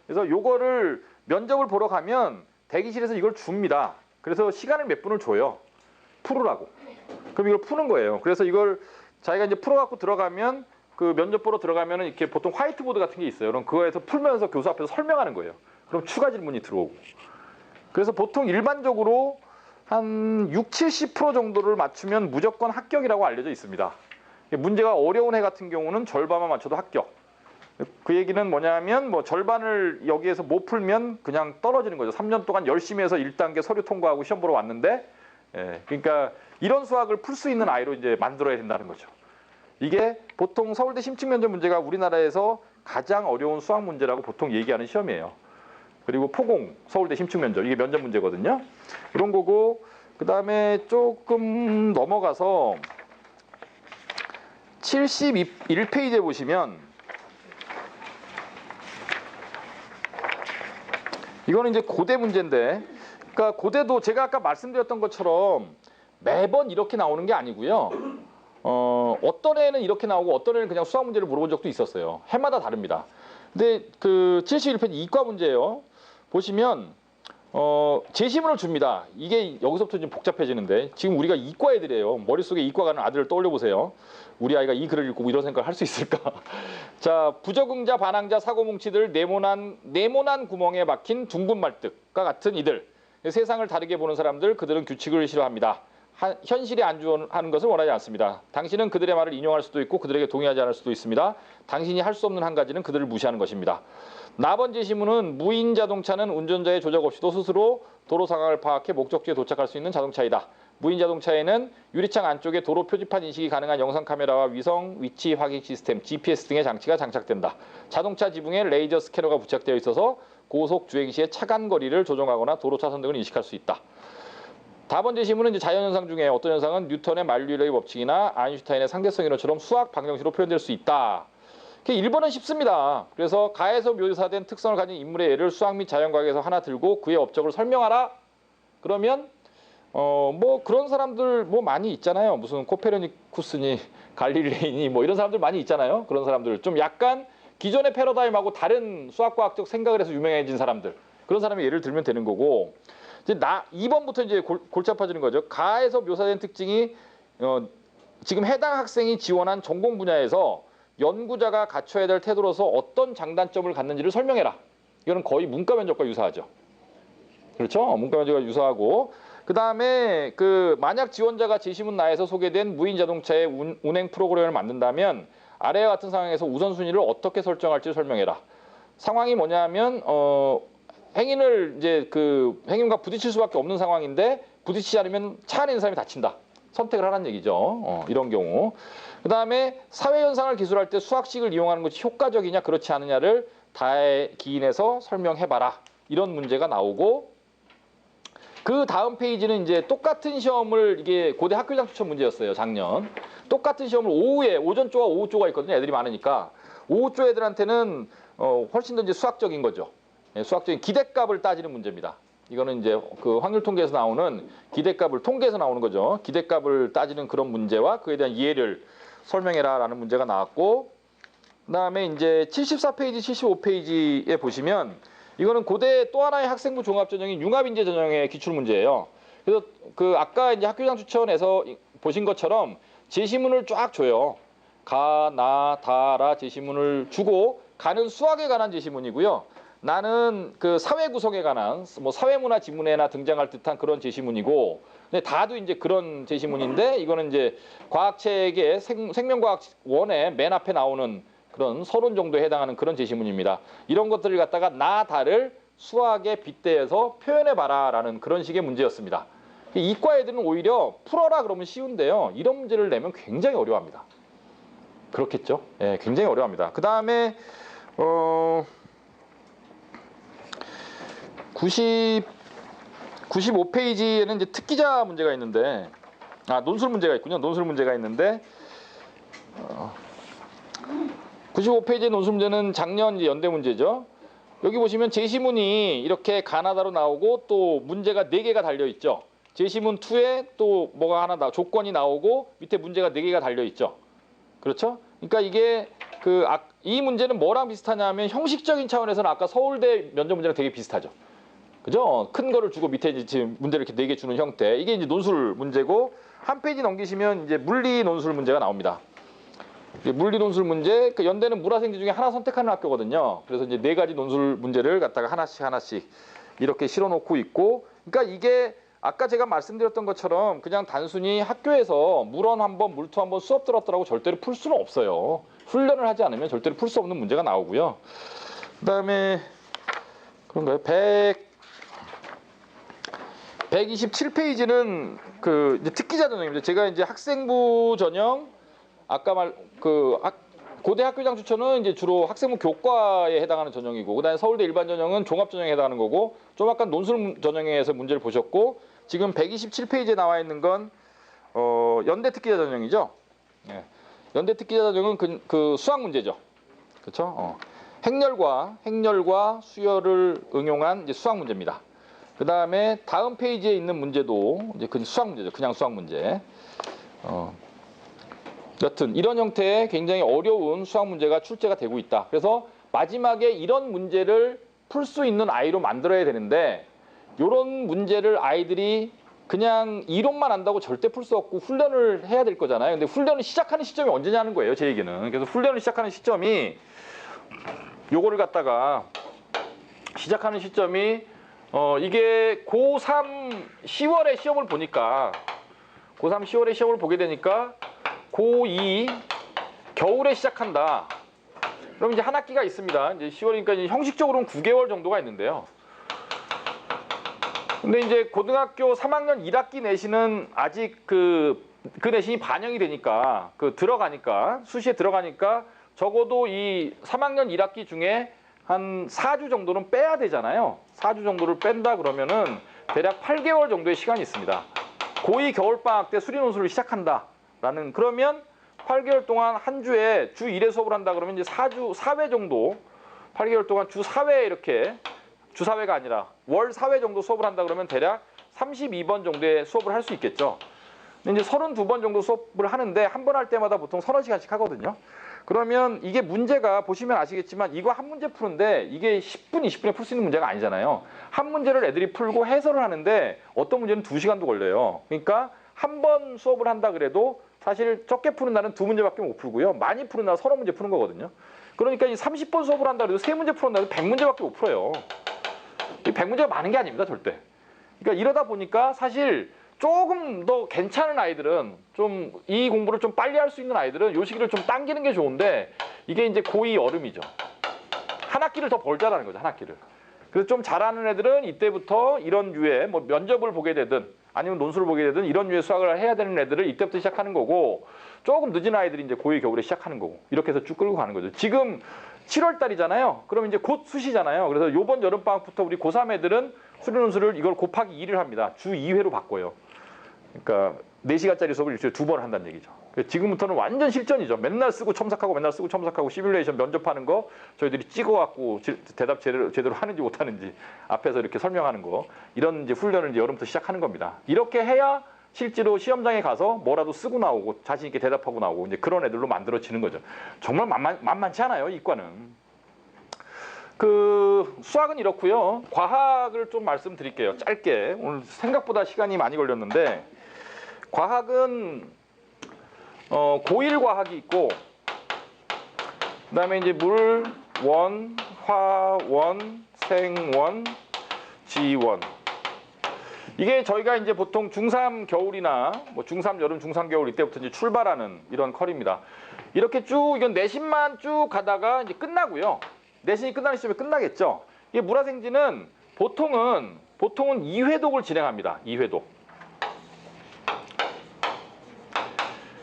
그래서 요거를 면접을 보러 가면 대기실에서 이걸 줍니다. 그래서 시간을 몇 분을 줘요. 풀으라고. 그럼 이걸 푸는 거예요. 그래서 이걸 자기가 이제 풀어갖고 들어가면 그 면접 보러 들어가면은 이렇게 보통 화이트보드 같은 게 있어요. 그럼 그거에서 풀면서 교수 앞에서 설명하는 거예요. 그럼 추가 질문이 들어오고. 그래서 보통 일반적으로 한 60-70% 정도를 맞추면 무조건 합격이라고 알려져 있습니다. 문제가 어려운 해 같은 경우는 절반만 맞춰도 합격. 그 얘기는 뭐냐면 뭐 절반을 여기에서 못 풀면 그냥 떨어지는 거죠. 3년 동안 열심히 해서 1단계 서류 통과하고 시험 보러 왔는데 그러니까 이런 수학을 풀 수 있는 아이로 이제 만들어야 된다는 거죠. 이게 보통 서울대 심층면접 문제가 우리나라에서 가장 어려운 수학 문제라고 보통 얘기하는 시험이에요. 그리고 포공 서울대 심층면접 이게 면접 문제거든요. 이런 거고 그 다음에 조금 넘어가서 71페이지에 보시면 이거는 이제 고대 문제인데 그러니까 고대도 제가 아까 말씀드렸던 것처럼 매번 이렇게 나오는 게 아니고요. 어떤 애는 이렇게 나오고 어떤 애는 그냥 수학 문제를 물어본 적도 있었어요. 해마다 다릅니다. 근데 그 71페이지 이과 문제예요. 보시면 제시문을 줍니다. 이게 여기서부터 좀 복잡해지는데 지금 우리가 이과 애들이에요. 머릿속에 이과 가는 아들을 떠올려 보세요. 우리 아이가 이 글을 읽고 이런 생각을 할 수 있을까? 자, 부적응자, 반항자, 사고뭉치들, 네모난 구멍에 막힌 둥근 말뜻과 같은 이들. 세상을 다르게 보는 사람들, 그들은 규칙을 싫어합니다. 현실에 안주하는 것을 원하지 않습니다. 당신은 그들의 말을 인용할 수도 있고 그들에게 동의하지 않을 수도 있습니다. 당신이 할 수 없는 한 가지는 그들을 무시하는 것입니다. 나번 제시문은 무인 자동차는 운전자의 조작 없이도 스스로 도로 상황을 파악해 목적지에 도착할 수 있는 자동차이다. 무인 자동차에는 유리창 안쪽에 도로 표지판 인식이 가능한 영상 카메라와 위성 위치 확인 시스템, GPS 등의 장치가 장착된다. 자동차 지붕에 레이저 스캐너가 부착되어 있어서 고속 주행 시에 차간 거리를 조정하거나 도로 차선 등을 인식할 수 있다. 다번 제시문은 이제 자연현상 중에 어떤 현상은 뉴턴의 만류의 법칙이나 아인슈타인의 상대성 이론처럼 수학 방정식으로 표현될 수 있다. 1번은 쉽습니다. 그래서 가에서 묘사된 특성을 가진 인물의 예를 수학 및 자연과학에서 하나 들고 그의 업적을 설명하라. 그러면 뭐 그런 사람들 뭐 많이 있잖아요. 무슨 코페르니쿠스니 갈릴레이니 뭐 이런 사람들 많이 있잖아요. 그런 사람들 좀 약간 기존의 패러다임하고 다른 수학과학적 생각을 해서 유명해진 사람들, 그런 사람의 예를 들면 되는 거고, 이제 2번부터 이제 골치 아파지는 거죠. 가에서 묘사된 특징이 지금 해당 학생이 지원한 전공 분야에서 연구자가 갖춰야 될 태도로서 어떤 장단점을 갖는지를 설명해라. 이거는 거의 문과 면접과 유사하죠. 그렇죠? 문과 면접과 유사하고, 그 다음에 만약 지원자가 제시문 나에서 소개된 무인 자동차의 운행 프로그램을 만든다면 아래와 같은 상황에서 우선순위를 어떻게 설정할지 설명해라. 상황이 뭐냐면 행인을 이제 행인과 부딪힐 수밖에 없는 상황인데 부딪히지 않으면 차 안에 있는 사람이 다친다. 선택을 하라는 얘기죠. 이런 경우. 그 다음에 사회현상을 기술할 때 수학식을 이용하는 것이 효과적이냐 그렇지 않느냐를 다의 기인해서 설명해봐라. 이런 문제가 나오고, 그 다음 페이지는 이제 똑같은 시험을, 이게 고대 학교장 추천 문제였어요. 작년. 똑같은 시험을 오후에, 오전 조와 오후 조가 있거든요. 애들이 많으니까. 오후 조 애들한테는 훨씬 더 이제 수학적인 거죠. 수학적인 기대값을 따지는 문제입니다. 이거는 이제 확률 통계에서 나오는 기대값을 통계에서 나오는 거죠. 기대값을 따지는 그런 문제와 그에 대한 이해를 설명해라라는 문제가 나왔고, 그다음에 이제 74페이지, 75페이지에 보시면 이거는 고대 또 하나의 학생부 종합 전형인 융합인재 전형의 기출 문제예요. 그래서 아까 이제 학교장 추천에서 보신 것처럼 제시문을 쫙 줘요. 가, 나, 다라 제시문을 주고, 가는 수학에 관한 제시문이고요. 나는 사회 구성에 관한 뭐 사회문화 지문에나 등장할 듯한 그런 제시문이고, 근데 다도 이제 그런 제시문인데, 이거는 이제 과학책의 생명과학 원의 맨 앞에 나오는 그런 서론 정도에 해당하는 그런 제시문입니다. 이런 것들을 갖다가 나, 다를 수학에 빗대어서 표현해봐라라는 그런 식의 문제였습니다. 이과 애들은 오히려 풀어라 그러면 쉬운데요. 이런 문제를 내면 굉장히 어려워합니다. 그렇겠죠? 예, 굉장히 어려워합니다. 그 다음에 95페이지에는 이제 특기자 문제가 있는데, 논술 문제가 있군요. 논술 문제가 있는데, 95페이지의 논술 문제는 작년 이제 연대 문제죠. 여기 보시면 제시문이 이렇게 가나다로 나오고 또 문제가 4개가 달려 있죠. 제시문 2에 또 뭐가 하나 조건이 나오고 밑에 문제가 4개가 달려 있죠. 그렇죠? 그러니까 이게 이 문제는 뭐랑 비슷하냐면 형식적인 차원에서는 아까 서울대 면접 문제랑 되게 비슷하죠. 그죠? 큰 거를 주고 밑에 이제 지금 문제를 이렇게 4개 주는 형태. 이게 이제 논술 문제고, 한 페이지 넘기시면 이제 물리 논술 문제가 나옵니다. 물리 논술 문제, 연대는 물화생지 중에 하나 선택하는 학교거든요. 그래서 이제 4가지 논술 문제를 갖다가 하나씩 이렇게 실어놓고 있고, 그러니까 이게 아까 제가 말씀드렸던 것처럼 그냥 단순히 학교에서 물원 한번, 물투 한번 수업 들었더라고 절대로 풀 수는 없어요. 훈련을 하지 않으면 절대로 풀 수 없는 문제가 나오고요. 그다음에 그런가요? 127페이지는 이제 특기자 전형입니다. 제가 이제 학생부 전형, 아까 고대 학교장 추천은 이제 주로 학생부 교과에 해당하는 전형이고, 그다음에 서울대 일반 전형은 종합 전형에 해당하는 거고, 좀 약간 논술 전형에서 문제를 보셨고, 지금 127페이지에 나와 있는 건 연대 특기자 전형이죠. 예. 연대 특기자 전형은 수학 문제죠. 그렇죠? 행렬과 수열을 응용한 이제 수학 문제입니다. 그 다음에 다음 페이지에 있는 문제도 이제 수학 문제죠. 그냥 수학 문제. 여튼 이런 형태의 굉장히 어려운 수학 문제가 출제가 되고 있다. 그래서 마지막에 이런 문제를 풀 수 있는 아이로 만들어야 되는데 이런 문제를 아이들이 그냥 이론만 안다고 절대 풀 수 없고 훈련을 해야 될 거잖아요. 근데 훈련을 시작하는 시점이 언제냐는 거예요, 제 얘기는. 그래서 훈련을 시작하는 시점이 요거를 갖다가 시작하는 시점이 이게 고3 10월에 시험을 보니까 고3 10월에 시험을 보게 되니까 고2 겨울에 시작한다. 그럼 이제 한 학기가 있습니다. 이제 10월이니까 이제 형식적으로는 9개월 정도가 있는데요. 근데 이제 고등학교 3학년 1학기 내신은 아직 그 내신이 반영이 되니까 들어가니까 수시에 들어가니까 적어도 이 3학년 1학기 중에 한 4주 정도는 빼야 되잖아요. 4주 정도를 뺀다 그러면은 대략 8개월 정도의 시간이 있습니다. 고2 겨울방학 때 수리논술을 시작한다라는 그러면 8개월 동안 한 주에 주 1회 수업을 한다 그러면 이제 4회 정도 8개월 동안 주 4회 이렇게 주 4회가 아니라 월 4회 정도 수업을 한다 그러면 대략 32번 정도의 수업을 할 수 있겠죠. 근데 이제 32번 정도 수업을 하는데 한 번 할 때마다 보통 서너 시간씩 하거든요. 그러면 이게 문제가 보시면 아시겠지만 이거 한 문제 푸는데 이게 10분, 20분에 풀 수 있는 문제가 아니잖아요. 한 문제를 애들이 풀고 해설을 하는데 어떤 문제는 2시간도 걸려요. 그러니까 한 번 수업을 한다 그래도 사실 적게 푸는 날은 2문제밖에 못 풀고요. 많이 푸는 날은 서너 문제 푸는 거거든요. 그러니까 이 30번 수업을 한다 그래도 3문제 푸는 날은 100문제밖에 못 풀어요. 이 100문제가 많은 게 아닙니다, 절대. 그러니까 이러다 보니까 사실 조금 더 괜찮은 아이들은 좀 이 공부를 좀 빨리 할 수 있는 아이들은 요 시기를 좀 당기는 게 좋은데 이게 이제 고2 여름이죠. 한 학기를 더 벌자라는 거죠, 한 학기를. 그래서 좀 잘하는 애들은 이때부터 이런 류의 뭐 면접을 보게 되든 아니면 논술을 보게 되든 이런 류의 수학을 해야 되는 애들을 이때부터 시작하는 거고 조금 늦은 아이들이 이제 고2 겨울에 시작하는 거고 이렇게 해서 쭉 끌고 가는 거죠. 지금 7월 달이잖아요. 그럼 이제 곧 수시잖아요. 그래서 요번 여름방학부터 우리 고3 애들은 수리논술을 이걸 곱하기 2를 합니다. 주 2회로 바꿔요. 그러니까 4시간짜리 수업을 일주일에 2번을 한다는 얘기죠. 지금부터는 완전 실전이죠. 맨날 쓰고 첨삭하고 맨날 쓰고 첨삭하고 시뮬레이션 면접하는 거 저희들이 찍어갖고 대답 제대로 하는지 못하는지 앞에서 이렇게 설명하는 거 이런 이제 훈련을 이제 여름부터 시작하는 겁니다. 이렇게 해야 실제로 시험장에 가서 뭐라도 쓰고 나오고 자신 있게 대답하고 나오고 이제 그런 애들로 만들어지는 거죠. 정말 만만치 않아요, 이과는. 수학은 이렇고요. 과학을 좀 말씀드릴게요. 짧게. 오늘 생각보다 시간이 많이 걸렸는데 과학은 고1 과학이 있고 그다음에 이제 물, 원, 화, 원, 생원, 지원. 이게 저희가 이제 보통 중3 겨울이나 뭐 중3 여름, 중3 겨울 이때부터 이제 출발하는 이런 컬입니다. 이렇게 쭉 이건 내신만 쭉 가다가 이제 끝나고요. 내신이 끝나는 시점에 끝나겠죠. 이게 물화생지는 보통은 2회독을 진행합니다. 2회독.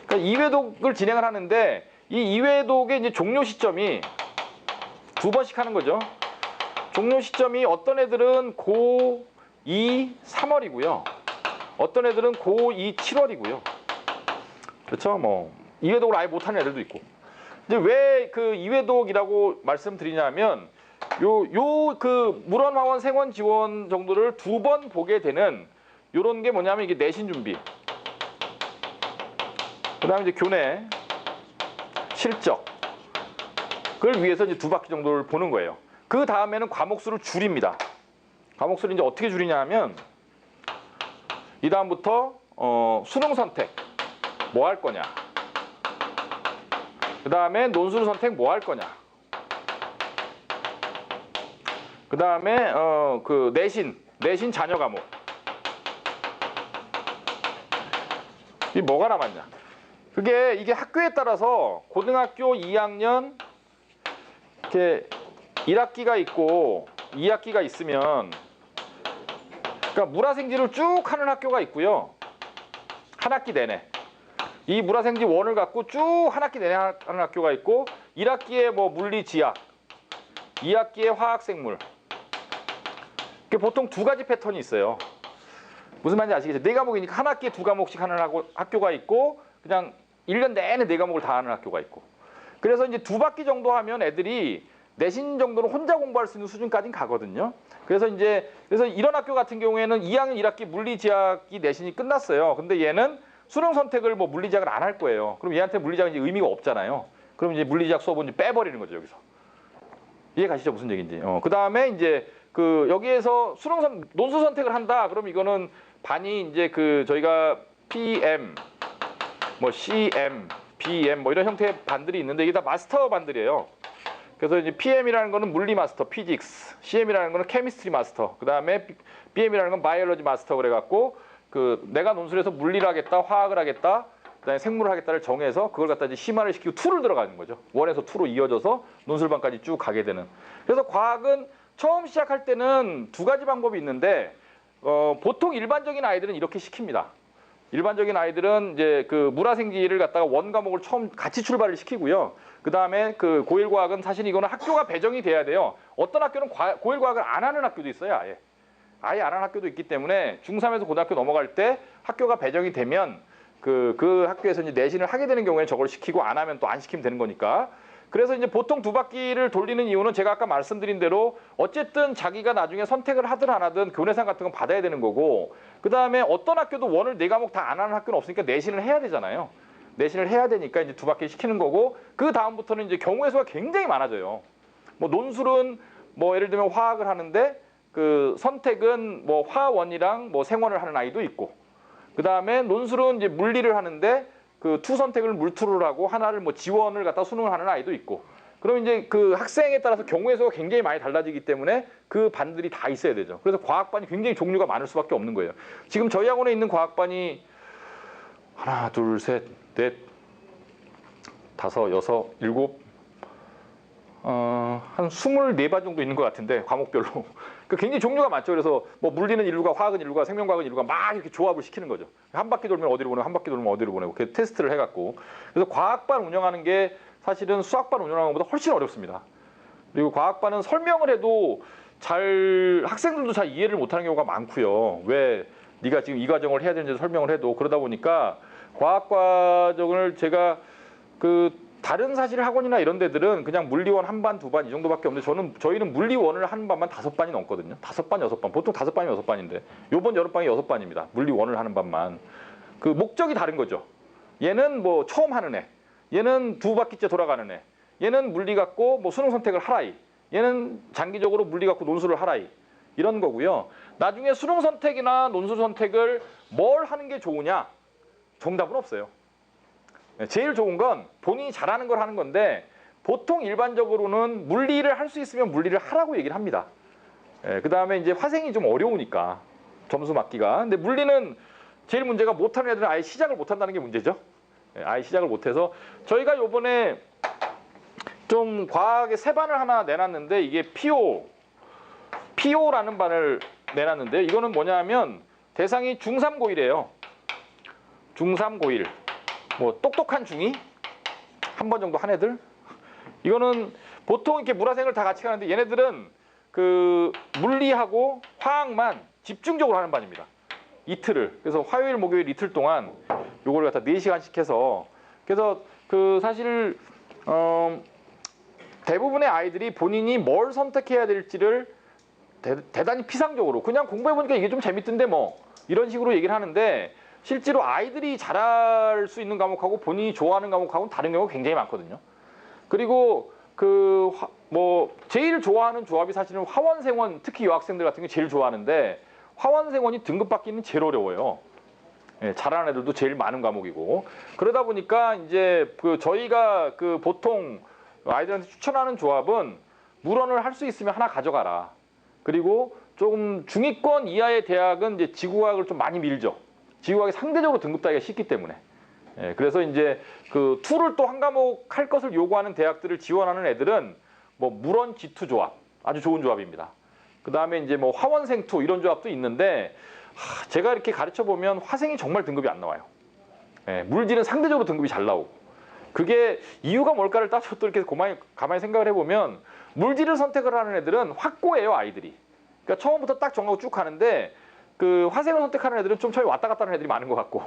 그러니까 2회독을 진행을 하는데 이 2회독의 이제 종료 시점이 2번씩 하는 거죠. 종료 시점이 어떤 애들은 고2 3월이고요. 어떤 애들은 고2 7월이고요. 그렇죠? 뭐 2회독을 아예 못하는 애들도 있고. 이제 왜 그 2회독이라고 말씀드리냐면 물원, 화원, 생원, 지원 정도를 2번 보게 되는 요런 게 뭐냐면 이게 내신 준비. 그다음에 이제 교내, 실적을 위해서 이제 2바퀴 정도를 보는 거예요. 그 다음에는 과목 수를 줄입니다. 과목 수를 이제 어떻게 줄이냐면 이 다음부터 수능 선택 뭐 할 거냐. 그 다음에 논술 선택 뭐 할 거냐. 그 다음에 내신 자녀 과목. 이 뭐가 남았냐. 이게 학교에 따라서 고등학교 2학년 이렇게 1학기가 있고 2학기가 있으면 그러니까 물화생지를 쭉 하는 학교가 있고요. 한 학기 내내. 이 물화생지 1을 갖고 쭉 한 학기 내내 하는 학교가 있고 1학기에 뭐 물리, 지학, 2학기에 화학, 생물. 이게 보통 2가지 패턴이 있어요. 무슨 말인지 아시겠죠? 4과목이니까 한 학기에 2과목씩 하는 학교가 있고 그냥 1년 내내 4과목을 다 하는 학교가 있고. 그래서 이제 2바퀴 정도 하면 애들이 내신 정도는 혼자 공부할 수 있는 수준까지는 가거든요. 그래서 이런 학교 같은 경우에는 2학년 1학기 물리, 지학이 내신이 끝났어요. 근데 얘는 수능 선택을 뭐 물리작을 안 할 거예요. 그럼 얘한테 물리작은 이제 의미가 없잖아요. 그럼 이제 물리작 수업은 이제 빼버리는 거죠, 여기서. 이해 가시죠, 무슨 얘기인지. 그 다음에 이제 그 여기에서 논술 선택을 한다. 그럼 이거는 반이 이제 그 저희가 PM, 뭐 CM, BM 뭐 이런 형태의 반들이 있는데 이게 다 마스터 반들이에요. 그래서 이제 PM이라는 거는 물리 마스터, 피직스, CM이라는 거는 케미스트리 마스터, 그 다음에 BM이라는 건 바이올로지 마스터 그래갖고 그 내가 논술에서 물리를 하겠다, 화학을 하겠다, 그다음에 생물을 하겠다를 정해서 그걸 갖다 이제 심화를 시키고 2를 들어가는 거죠. 1에서 2로 이어져서 논술반까지 쭉 가게 되는. 그래서 과학은 처음 시작할 때는 2가지 방법이 있는데 보통 일반적인 아이들은 이렇게 시킵니다. 일반적인 아이들은 이제 그 물화생지를 갖다가 원 과목을 처음 같이 출발을 시키고요. 그 다음에 그 고1 과학은 사실 이거는 학교가 배정이 돼야 돼요. 어떤 학교는 고1 과학을 안 하는 학교도 있어요, 아예. 아예 안 하는 학교도 있기 때문에 중3에서 고등학교 넘어갈 때 학교가 배정이 되면 그 학교에서 이제 내신을 하게 되는 경우에 저걸 시키고 안 하면 또 안 시키면 되는 거니까. 그래서 이제 보통 2바퀴를 돌리는 이유는 제가 아까 말씀드린 대로 어쨌든 자기가 나중에 선택을 하든 안 하든 교내상 같은 건 받아야 되는 거고, 그 다음에 어떤 학교도 원을 4과목 다 안 하는 학교는 없으니까 내신을 해야 되잖아요. 내신을 해야 되니까 이제 2바퀴 시키는 거고, 그 다음부터는 이제 경우의 수가 굉장히 많아져요. 뭐 논술은 뭐 예를 들면 화학을 하는데 그 선택은 뭐 화원이랑 뭐 생원을 하는 아이도 있고, 그 다음에 논술은 이제 물리를 하는데 그 투 선택을 물투를 하고 하나를 뭐 지원을 갖다 수능을 하는 아이도 있고. 그럼 이제 그 학생에 따라서 경우의 수가 굉장히 많이 달라지기 때문에 그 반들이 다 있어야 되죠. 그래서 과학반이 굉장히 종류가 많을 수밖에 없는 거예요. 지금 저희 학원에 있는 과학반이 하나, 둘, 셋, 넷, 다섯, 여섯, 일곱, 한 24반 정도 있는 것 같은데 과목별로. 굉장히 종류가 많죠. 그래서 뭐 물리는 인류가, 화학은 인류가, 생명과학은 인류가 막 이렇게 조합을 시키는 거죠. 한 바퀴 돌면 어디로 보내고 한 바퀴 돌면 어디로 보내고 그 테스트를 해갖고. 그래서 과학반 운영하는 게 사실은 수학반 운영하는 것보다 훨씬 어렵습니다. 그리고 과학반은 설명을 해도 학생들도 잘 이해를 못하는 경우가 많고요. 왜 네가 지금 이 과정을 해야 되는지 설명을 해도. 그러다 보니까 과학 과정을 제가 다른 사실 학원이나 이런 데들은 그냥 물리원 한 반, 2반 이 정도밖에 없는데 저희는 물리원을 한 반만 5반이 넘거든요. 5반, 6반. 보통 5반이면 6반인데 요번 여름방이 6반입니다. 물리원을 하는 반만. 그 목적이 다른 거죠. 얘는 뭐 처음 하는 애, 얘는 2바퀴째 돌아가는 애, 얘는 물리 갖고 뭐 수능 선택을 하라이, 얘는 장기적으로 물리 갖고 논술을 하라이, 이런 거고요. 나중에 수능 선택이나 논술 선택을 뭘 하는 게 좋으냐? 정답은 없어요. 제일 좋은 건 본인이 잘하는 걸 하는 건데, 보통 일반적으로는 물리를 할 수 있으면 물리를 하라고 얘기를 합니다. 그 다음에 이제 화생이 좀 어려우니까 점수 맞기가. 근데 물리는 제일 문제가 못하는 애들은 아예 시작을 못한다는 게 문제죠. 아예 시작을 못해서 저희가 요번에 좀 과학의 3반을 하나 내놨는데, 이게 PO라는 반을 내놨는데, 이거는 뭐냐면 대상이 중3 고1이에요. 중3 고1. 뭐 똑똑한 중2 한 번 정도 한 애들. 이거는 보통 이렇게 물화생을 다 같이 가는데 얘네들은 그 물리하고 화학만 집중적으로 하는 반입니다. 이틀을. 그래서 화요일 목요일 이틀 동안 요걸 갖다 4시간씩 해서. 그래서 그 사실 대부분의 아이들이 본인이 뭘 선택해야 될지를 대단히 피상적으로 그냥 공부해보니까 이게 좀 재밌던데 뭐 이런 식으로 얘기를 하는데, 실제로 아이들이 잘할 수 있는 과목하고 본인이 좋아하는 과목하고는 다른 경우가 굉장히 많거든요. 그리고 제일 좋아하는 조합이 사실은 화원생원, 특히 여학생들 같은 게 제일 좋아하는데, 화원생원이 등급 받기는 제일 어려워요. 잘하는 애들도 제일 많은 과목이고. 그러다 보니까 이제 저희가 보통 아이들한테 추천하는 조합은 물원을 할 수 있으면 하나 가져가라. 그리고 조금 중위권 이하의 대학은 이제 지구과학을 좀 많이 밀죠. 지구과학이 상대적으로 등급 따기가 쉽기 때문에. 그래서 이제 투를 또 한 과목 할 것을 요구하는 대학들을 지원하는 애들은 뭐 물원 G2 조합, 아주 좋은 조합입니다. 그 다음에 이제 뭐 화원생 투 이런 조합도 있는데, 제가 이렇게 가르쳐 보면 화생이 정말 등급이 안 나와요. 물질은 상대적으로 등급이 잘 나오고. 그게 이유가 뭘까를 따져 또 이렇게 가만히 생각을 해보면, 물질을 선택을 하는 애들은 확고해요, 아이들이. 그러니까 처음부터 딱 정하고 쭉 가는데, 화생을 선택하는 애들은 좀 처음에 왔다 갔다 하는 애들이 많은 것 같고,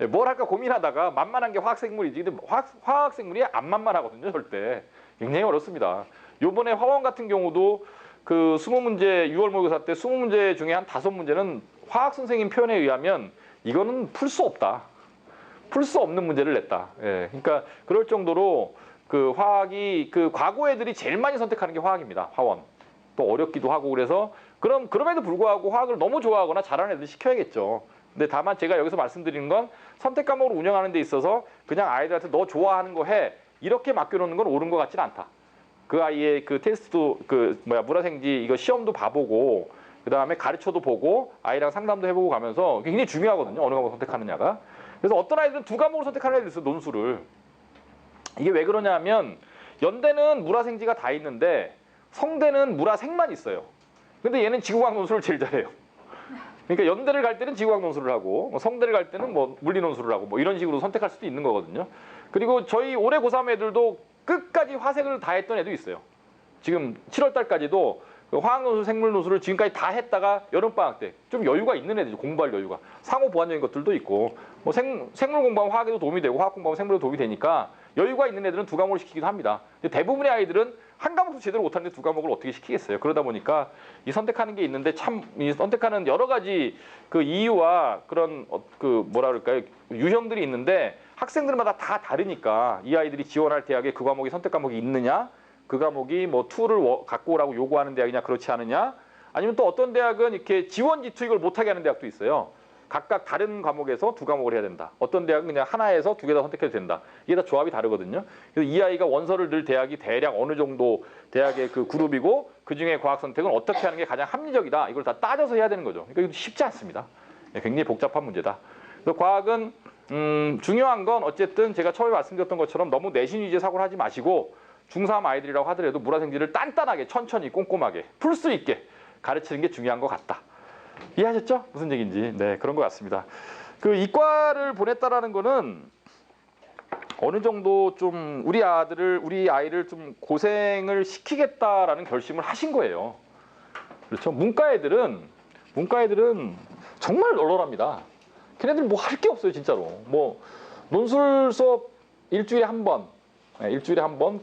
뭘 할까 고민하다가 만만한 게 화학생물이지. 근데 화학생물이 안 만만하거든요, 절대. 굉장히 어렵습니다. 요번에 화원 같은 경우도 20문제 6월 모의고사 때 20문제 중에 한 5문제는 화학 선생님 표현에 의하면 이거는 풀 수 없다. 풀 수 없는 문제를 냈다. 예, 그러니까 그럴 정도로 그 화학이 그 과거 애들이 제일 많이 선택하는 게 화학입니다. 화원. 또 어렵기도 하고 그래서 그럼에도 불구하고 화학을 너무 좋아하거나 잘하는 애들 시켜야겠죠. 근데 다만 제가 여기서 말씀드리는 건 선택 과목을 운영하는 데 있어서 그냥 아이들한테 너 좋아하는 거 해 이렇게 맡겨놓는 건 옳은 것 같지는 않다. 그 아이의 그 테스트도 물화생지 이거 시험도 봐보고 그 다음에 가르쳐도 보고 아이랑 상담도 해보고 가면서 굉장히 중요하거든요. 어느 과목을 선택하느냐가. 그래서 어떤 아이들은 두 과목을 선택하는 애들이 있어요. 논술을. 이게 왜 그러냐면 연대는 물화생지가 다 있는데 성대는 물화생만 있어요. 근데 얘는 지구과학 논술을 제일 잘해요. 그러니까 연대를 갈 때는 지구과학 논술을 하고 성대를 갈 때는 뭐 물리 논술을 하고 뭐 이런 식으로 선택할 수도 있는 거거든요. 그리고 저희 올해 고3 애들도 끝까지 화생을 다 했던 애도 있어요. 지금 7월 달까지도 화학 논술, 생물 논술을 지금까지 다 했다가 여름방학 때 좀 여유가 있는 애들이 공부할 여유가 상호 보완적인 것들도 있고 뭐 생물 공부하면 화학에도 도움이 되고 화학 공부하면 생물에도 도움이 되니까 여유가 있는 애들은 두 과목을 시키기도 합니다. 근데 대부분의 아이들은 한 과목도 제대로 못하는데 두 과목을 어떻게 시키겠어요. 그러다 보니까 이 선택하는 게 있는데 참 이 선택하는 여러 가지 그 이유와 그런 그 뭐라 그럴까요 유형들이 있는데 학생들마다 다 다르니까 이 아이들이 지원할 대학에 그 과목이 선택 과목이 있느냐 그 과목이 뭐 툴을 갖고 오라고 요구하는 대학이냐 그렇지 않느냐 아니면 또 어떤 대학은 이렇게 지원지 투입을 못하게 하는 대학도 있어요. 각각 다른 과목에서 두 과목을 해야 된다. 어떤 대학은 그냥 하나에서 두 개 다 선택해도 된다. 이게 다 조합이 다르거든요. 그래서 이 아이가 원서를 늘 대학이 대략 어느 정도 대학의 그 그룹이고 그중에 과학 선택은 어떻게 하는 게 가장 합리적이다. 이걸 다 따져서 해야 되는 거죠. 그러니까 이거 쉽지 않습니다. 굉장히 복잡한 문제다. 그래서 과학은 중요한 건 어쨌든 제가 처음에 말씀드렸던 것처럼 너무 내신 위주의 사고를 하지 마시고 중3 아이들이라고 하더라도 물화생지를 단단하게 천천히 꼼꼼하게 풀 수 있게 가르치는 게 중요한 것 같다. 이해하셨죠? 무슨 얘기인지. 네, 그런 것 같습니다. 그 이과를 보냈다라는 거는 어느 정도 좀 우리 아이를 좀 고생을 시키겠다라는 결심을 하신 거예요. 그렇죠? 문과 애들은 정말 널널합니다. 걔네들 뭐 할 게 없어요, 진짜로. 뭐 논술 수업 일주일에 한 번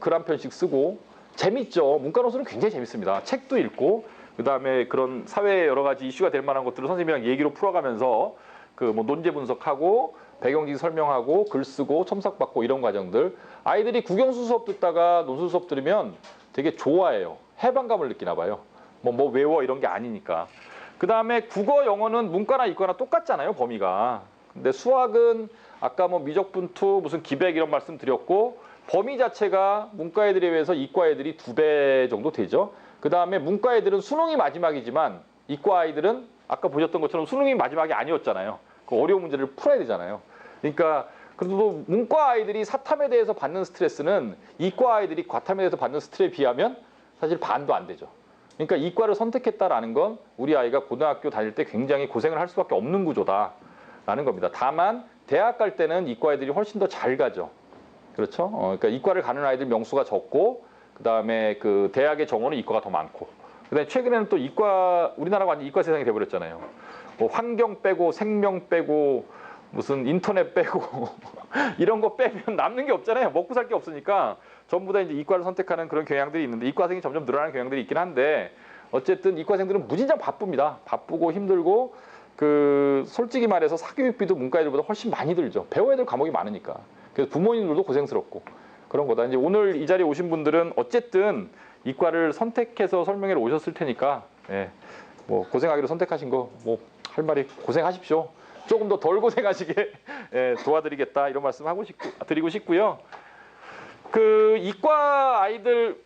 글 한 편씩 쓰고 재밌죠. 문과 논술은 굉장히 재밌습니다. 책도 읽고 그다음에 그런 사회에 여러 가지 이슈가 될 만한 것들을 선생님이랑 얘기로 풀어가면서 그 뭐 논제 분석하고 배경지 설명하고 글 쓰고 첨삭받고 이런 과정들 아이들이 국영수 수업 듣다가 논술 수업 들으면 되게 좋아해요. 해방감을 느끼나 봐요. 뭐 외워 이런 게 아니니까. 그다음에 국어 영어는 문과나 이과나 똑같잖아요, 범위가. 근데 수학은 아까 뭐 미적분투 무슨 기백 이런 말씀 드렸고 범위 자체가 문과 애들에 비해서 이과 애들이 2배 정도 되죠. 그 다음에 문과 애들은 수능이 마지막이지만 이과 아이들은 아까 보셨던 것처럼 수능이 마지막이 아니었잖아요. 그 어려운 문제를 풀어야 되잖아요. 그러니까 그래도 문과 아이들이 사탐에 대해서 받는 스트레스는 이과 아이들이 과탐에 대해서 받는 스트레스에 비하면 사실 반도 안 되죠. 그러니까 이과를 선택했다라는 건 우리 아이가 고등학교 다닐 때 굉장히 고생을 할 수밖에 없는 구조다라는 겁니다. 다만 대학 갈 때는 이과 애들이 훨씬 더 잘 가죠. 그렇죠? 그러니까 이과를 가는 아이들 명수가 적고 그다음에 그 대학의 정원은 이과가 더 많고 그다음에 최근에는 또 우리나라가 완전 이과 세상이 돼버렸잖아요. 뭐 환경 빼고 생명 빼고 무슨 인터넷 빼고 이런 거 빼면 남는 게 없잖아요. 먹고 살 게 없으니까 전부 다 이제 이과를 선택하는 그런 경향들이 있는데 이과생이 점점 늘어나는 경향들이 있긴 한데 어쨌든 이과생들은 무진장 바쁩니다. 바쁘고 힘들고 그 솔직히 말해서 사교육비도 문과 애들보다 훨씬 많이 들죠. 배워야 될 과목이 많으니까. 그래서 부모님들도 고생스럽고 그런 거다. 이제 오늘 이 자리에 오신 분들은 어쨌든 이과를 선택해서 설명회를 오셨을 테니까 예, 뭐 고생하기로 선택하신 거 뭐 할 말이 고생하십시오. 조금 더 덜 고생하시게 예, 도와드리겠다 이런 말씀 드리고 싶고요. 그 이과 아이들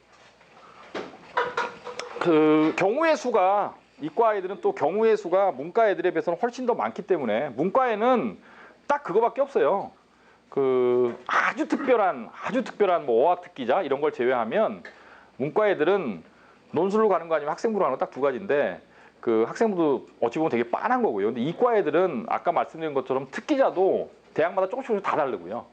그 경우의 수가 이과 아이들은 또 경우의 수가 문과 애들에 비해서는 훨씬 더 많기 때문에 문과에는 딱 그거밖에 없어요. 그 아주 특별한 뭐 어학 특기자 이런 걸 제외하면 문과 애들은 논술로 가는 거 아니면 학생부로 가는 거 딱 두 가지인데 그 학생부도 어찌 보면 되게 빤한 거고요. 근데 이과 애들은 아까 말씀드린 것처럼 특기자도 대학마다 조금씩 다 다르고요.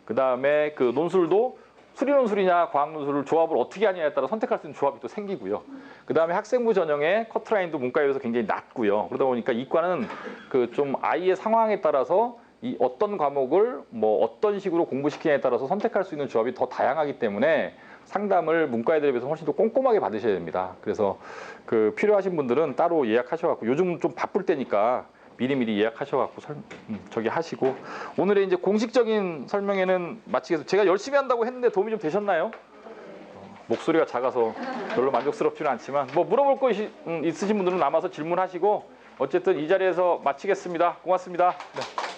그 다음에 그 논술도 수리논술이냐 과학논술을 조합을 어떻게 하냐에 따라 선택할 수 있는 조합이 또 생기고요. 그 다음에 학생부 전형의 커트라인도 문과에 비해서 굉장히 낮고요. 그러다 보니까 이과는 그 좀 아이의 상황에 따라서 이 어떤 과목을 뭐 어떤 식으로 공부시키냐에 따라서 선택할 수 있는 조합이 더 다양하기 때문에 상담을 문과 애들에 비해서 훨씬 더 꼼꼼하게 받으셔야 됩니다. 그래서 그 필요하신 분들은 따로 예약하셔갖고 요즘 좀 바쁠 때니까 미리미리 예약하셔갖고 저기 하시고 오늘의 이제 공식적인 설명회는 마치겠습니다. 제가 열심히 한다고 했는데 도움이 좀 되셨나요? 목소리가 작아서 별로 만족스럽지는 않지만 뭐 물어볼 거 있으신 분들은 남아서 질문하시고 어쨌든 이 자리에서 마치겠습니다. 고맙습니다. 네.